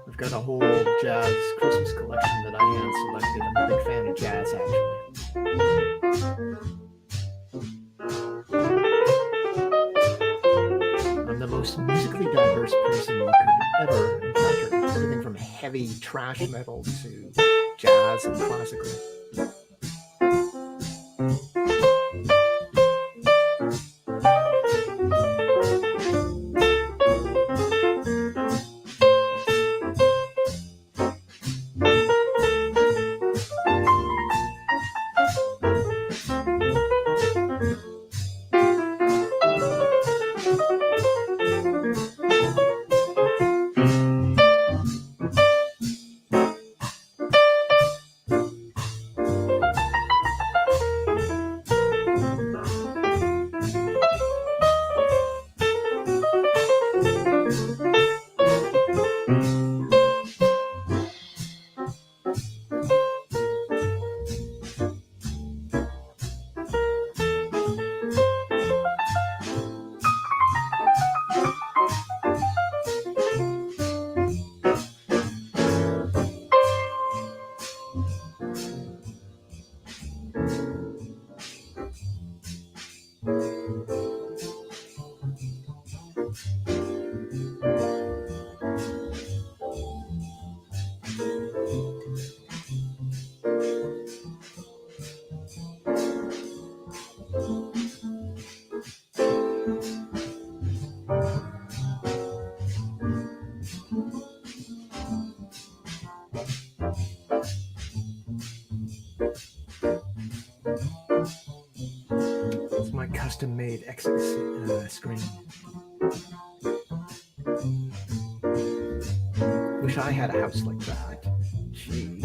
I've got a whole jazz Christmas collection that I hand selected. I'm a big fan of jazz, actually. musically diverse person you could ever encounter. Everything from heavy thrash metal to jazz and classical. It's my custom-made exit screen. Wish I had a house like that. Gee.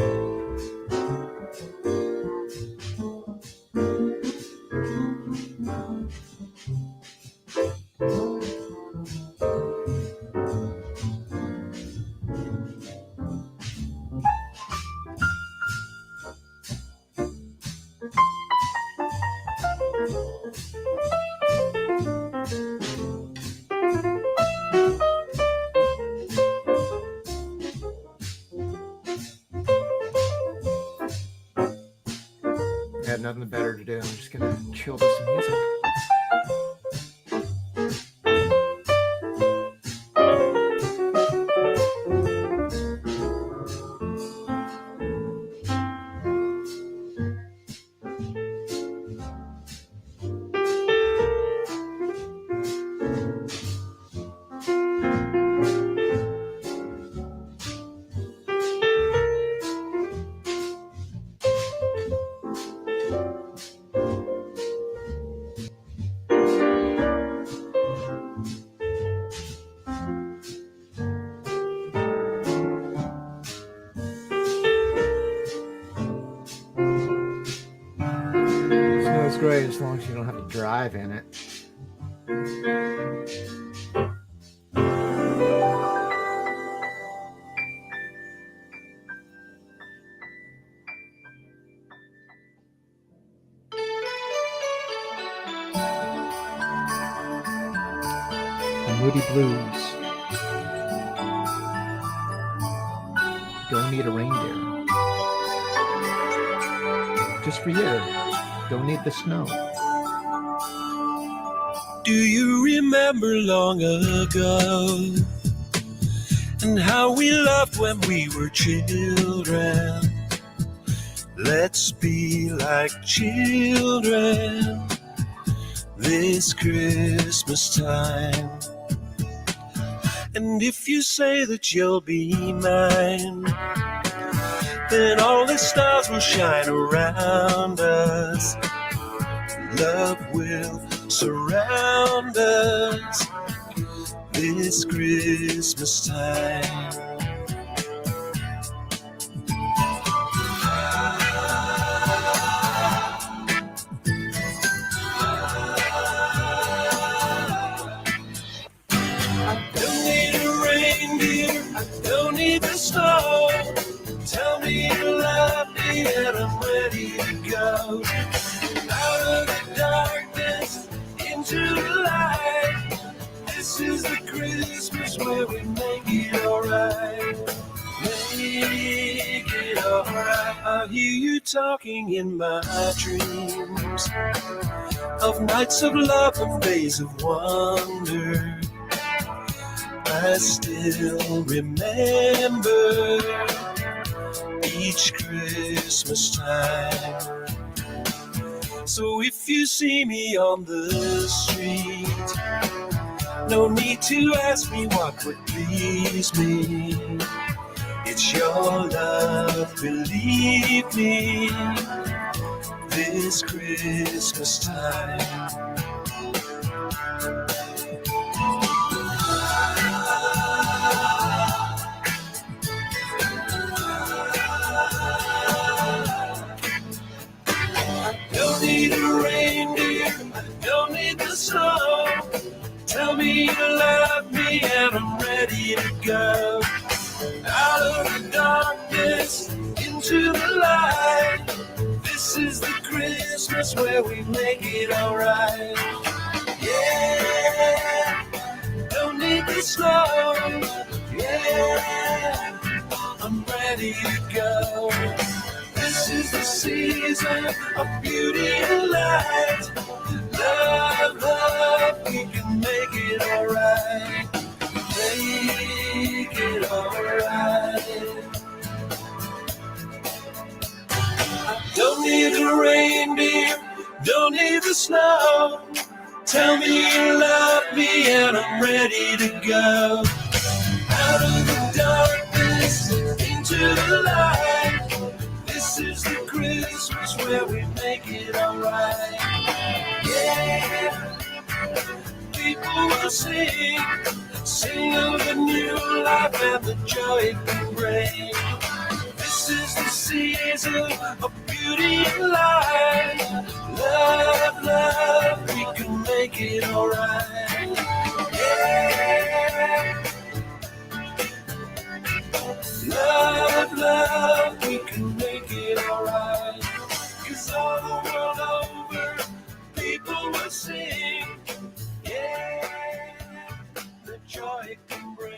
I had nothing better to do. I'm just gonna chill to some music. Snow's great as long as you don't have to drive in it. The Moody Blues. Don't need a reindeer. Just for you. Don't need the snow. Do you remember long ago and how we loved when we were children? Let's be like children this Christmas time. And if you say that you'll be mine, then all the stars will shine around us. Love will surround us this Christmas time. I don't need a reindeer, I don't need the snow. Tell me you love me and I'm ready to go. Out of the darkness into the light. This is the Christmas where we make it alright. Make it alright. I hear you talking in my dreams of nights of love and days of wonder. I still remember each Christmas time. So if you see me on the street, no need to ask me what would please me. It's your love, believe me, this Christmas time. Don't need a reindeer, don't need the snow. Tell me you love me and I'm ready to go. Out of the darkness, into the light. This is the Christmas where we make it alright. Yeah, don't need the snow. Yeah, I'm ready to go. This is the season of beauty and light. Love, love, we can make it alright. Make it alright. Don't need a reindeer, don't need the snow. Tell me you love me and I'm ready to go. Out of the darkness, into the light. This is the Christmas where we make it alright. Yeah, people will sing, sing of the new life and the joy it can bring. This is the season of beauty and light. Love, love, we can make it alright. Yeah, love, love, we can make it alright. 'Cause all the world over, people will sing. Yeah, the joy it can bring.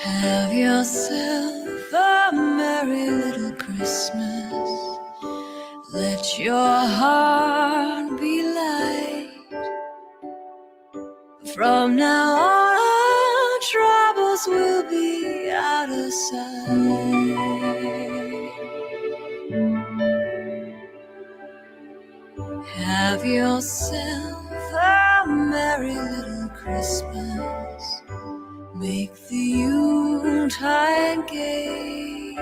Have yourself a merry little Christmas. Let your heart be light. From now on, our troubles will be out of sight. Have yourself a merry little Christmas. Make the Yuletide gay.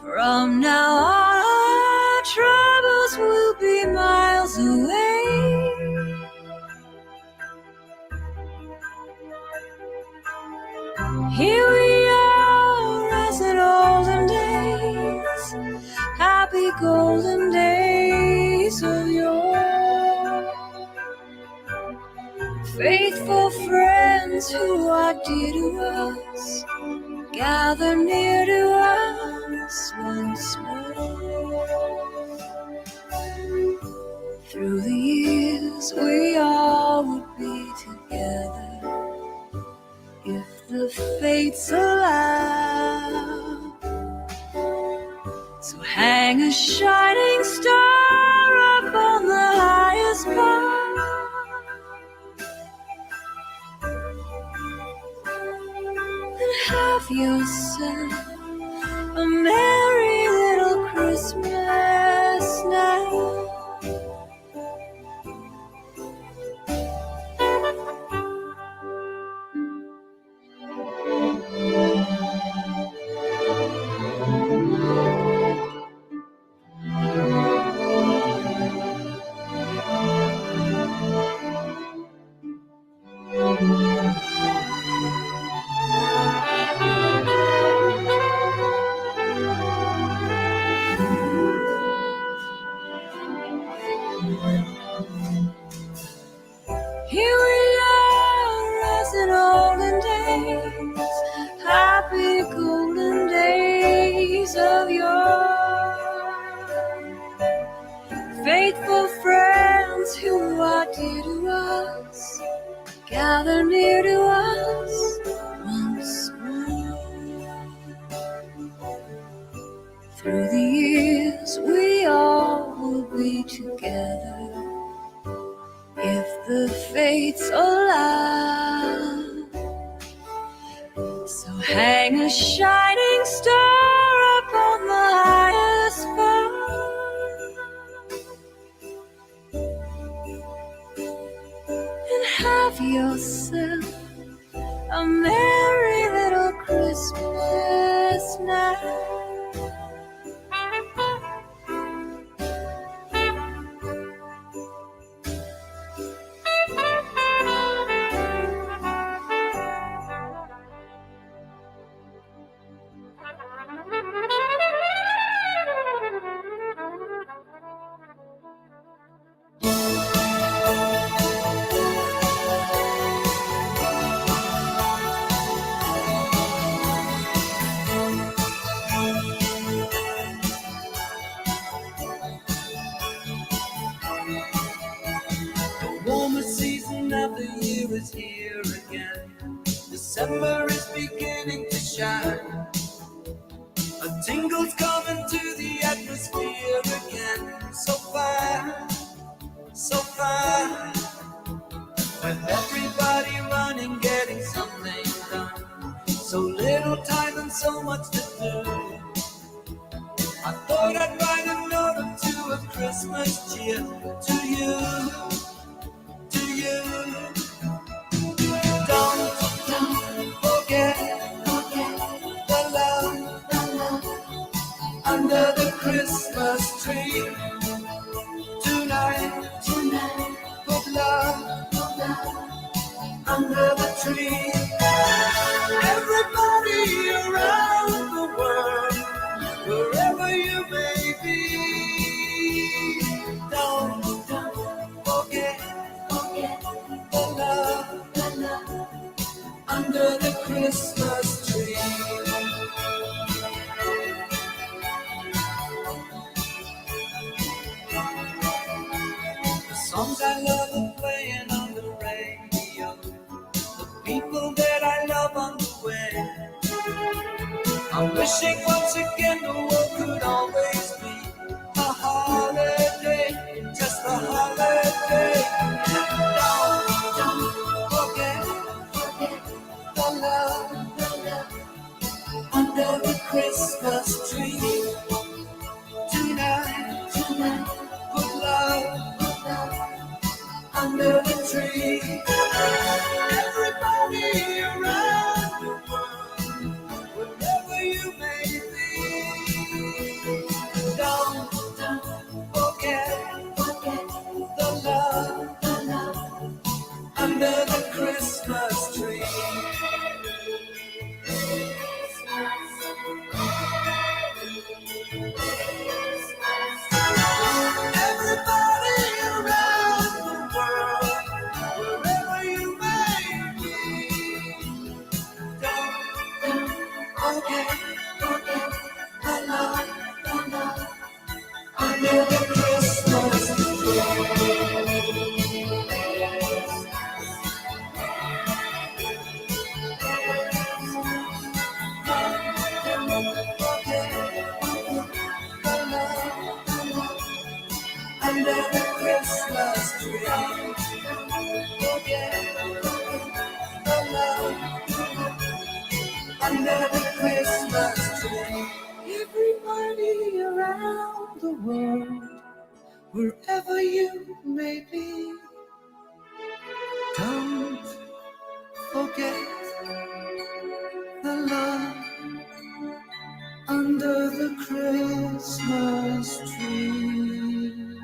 From now on, our troubles will be miles away. Here we are as in olden days, happy golden days of yore. Faithful friends who are dear to us, gather near to us once more. Through the years we all would be together if the fates allow. So hang a shining star up on the highest bough, and have yourself a merry little Christmas now. Here we are as in olden days, happy golden days of yore. Faithful friends who are dear to us, gather near to us once more. Through the years we all will be together if the fates allow. So hang a shining star up on the highest bough, and have yourself a merry little Christmas now. The warmest season of the year is here again. December is beginning to shine. A tingle's coming to the atmosphere again. So fine, so fine. With everybody running, getting something done. So little time and so much to do. I thought I'd write a note or two of Christmas cheer to you, to you. Don't forget the love under the Christmas tree. Tonight, put love under the tree. Everybody around the world, wherever you may be, don't forget the love under the Christmas tree. The songs I love are playing on the radio. The people that I love on the I'm wishing once again the world could always be a holiday, just a holiday. Don't forget the love under the Christmas tree. Tonight, put love under the tree. Everybody around the world, wherever you may be, don't forget the love under the Christmas tree. Everybody around the world, wherever you may be, don't forget the love under the Christmas tree. Under the Christmas tree, forget the love under the Christmas tree. Everybody around the world, wherever you may be, don't forget the love under the Christmas tree.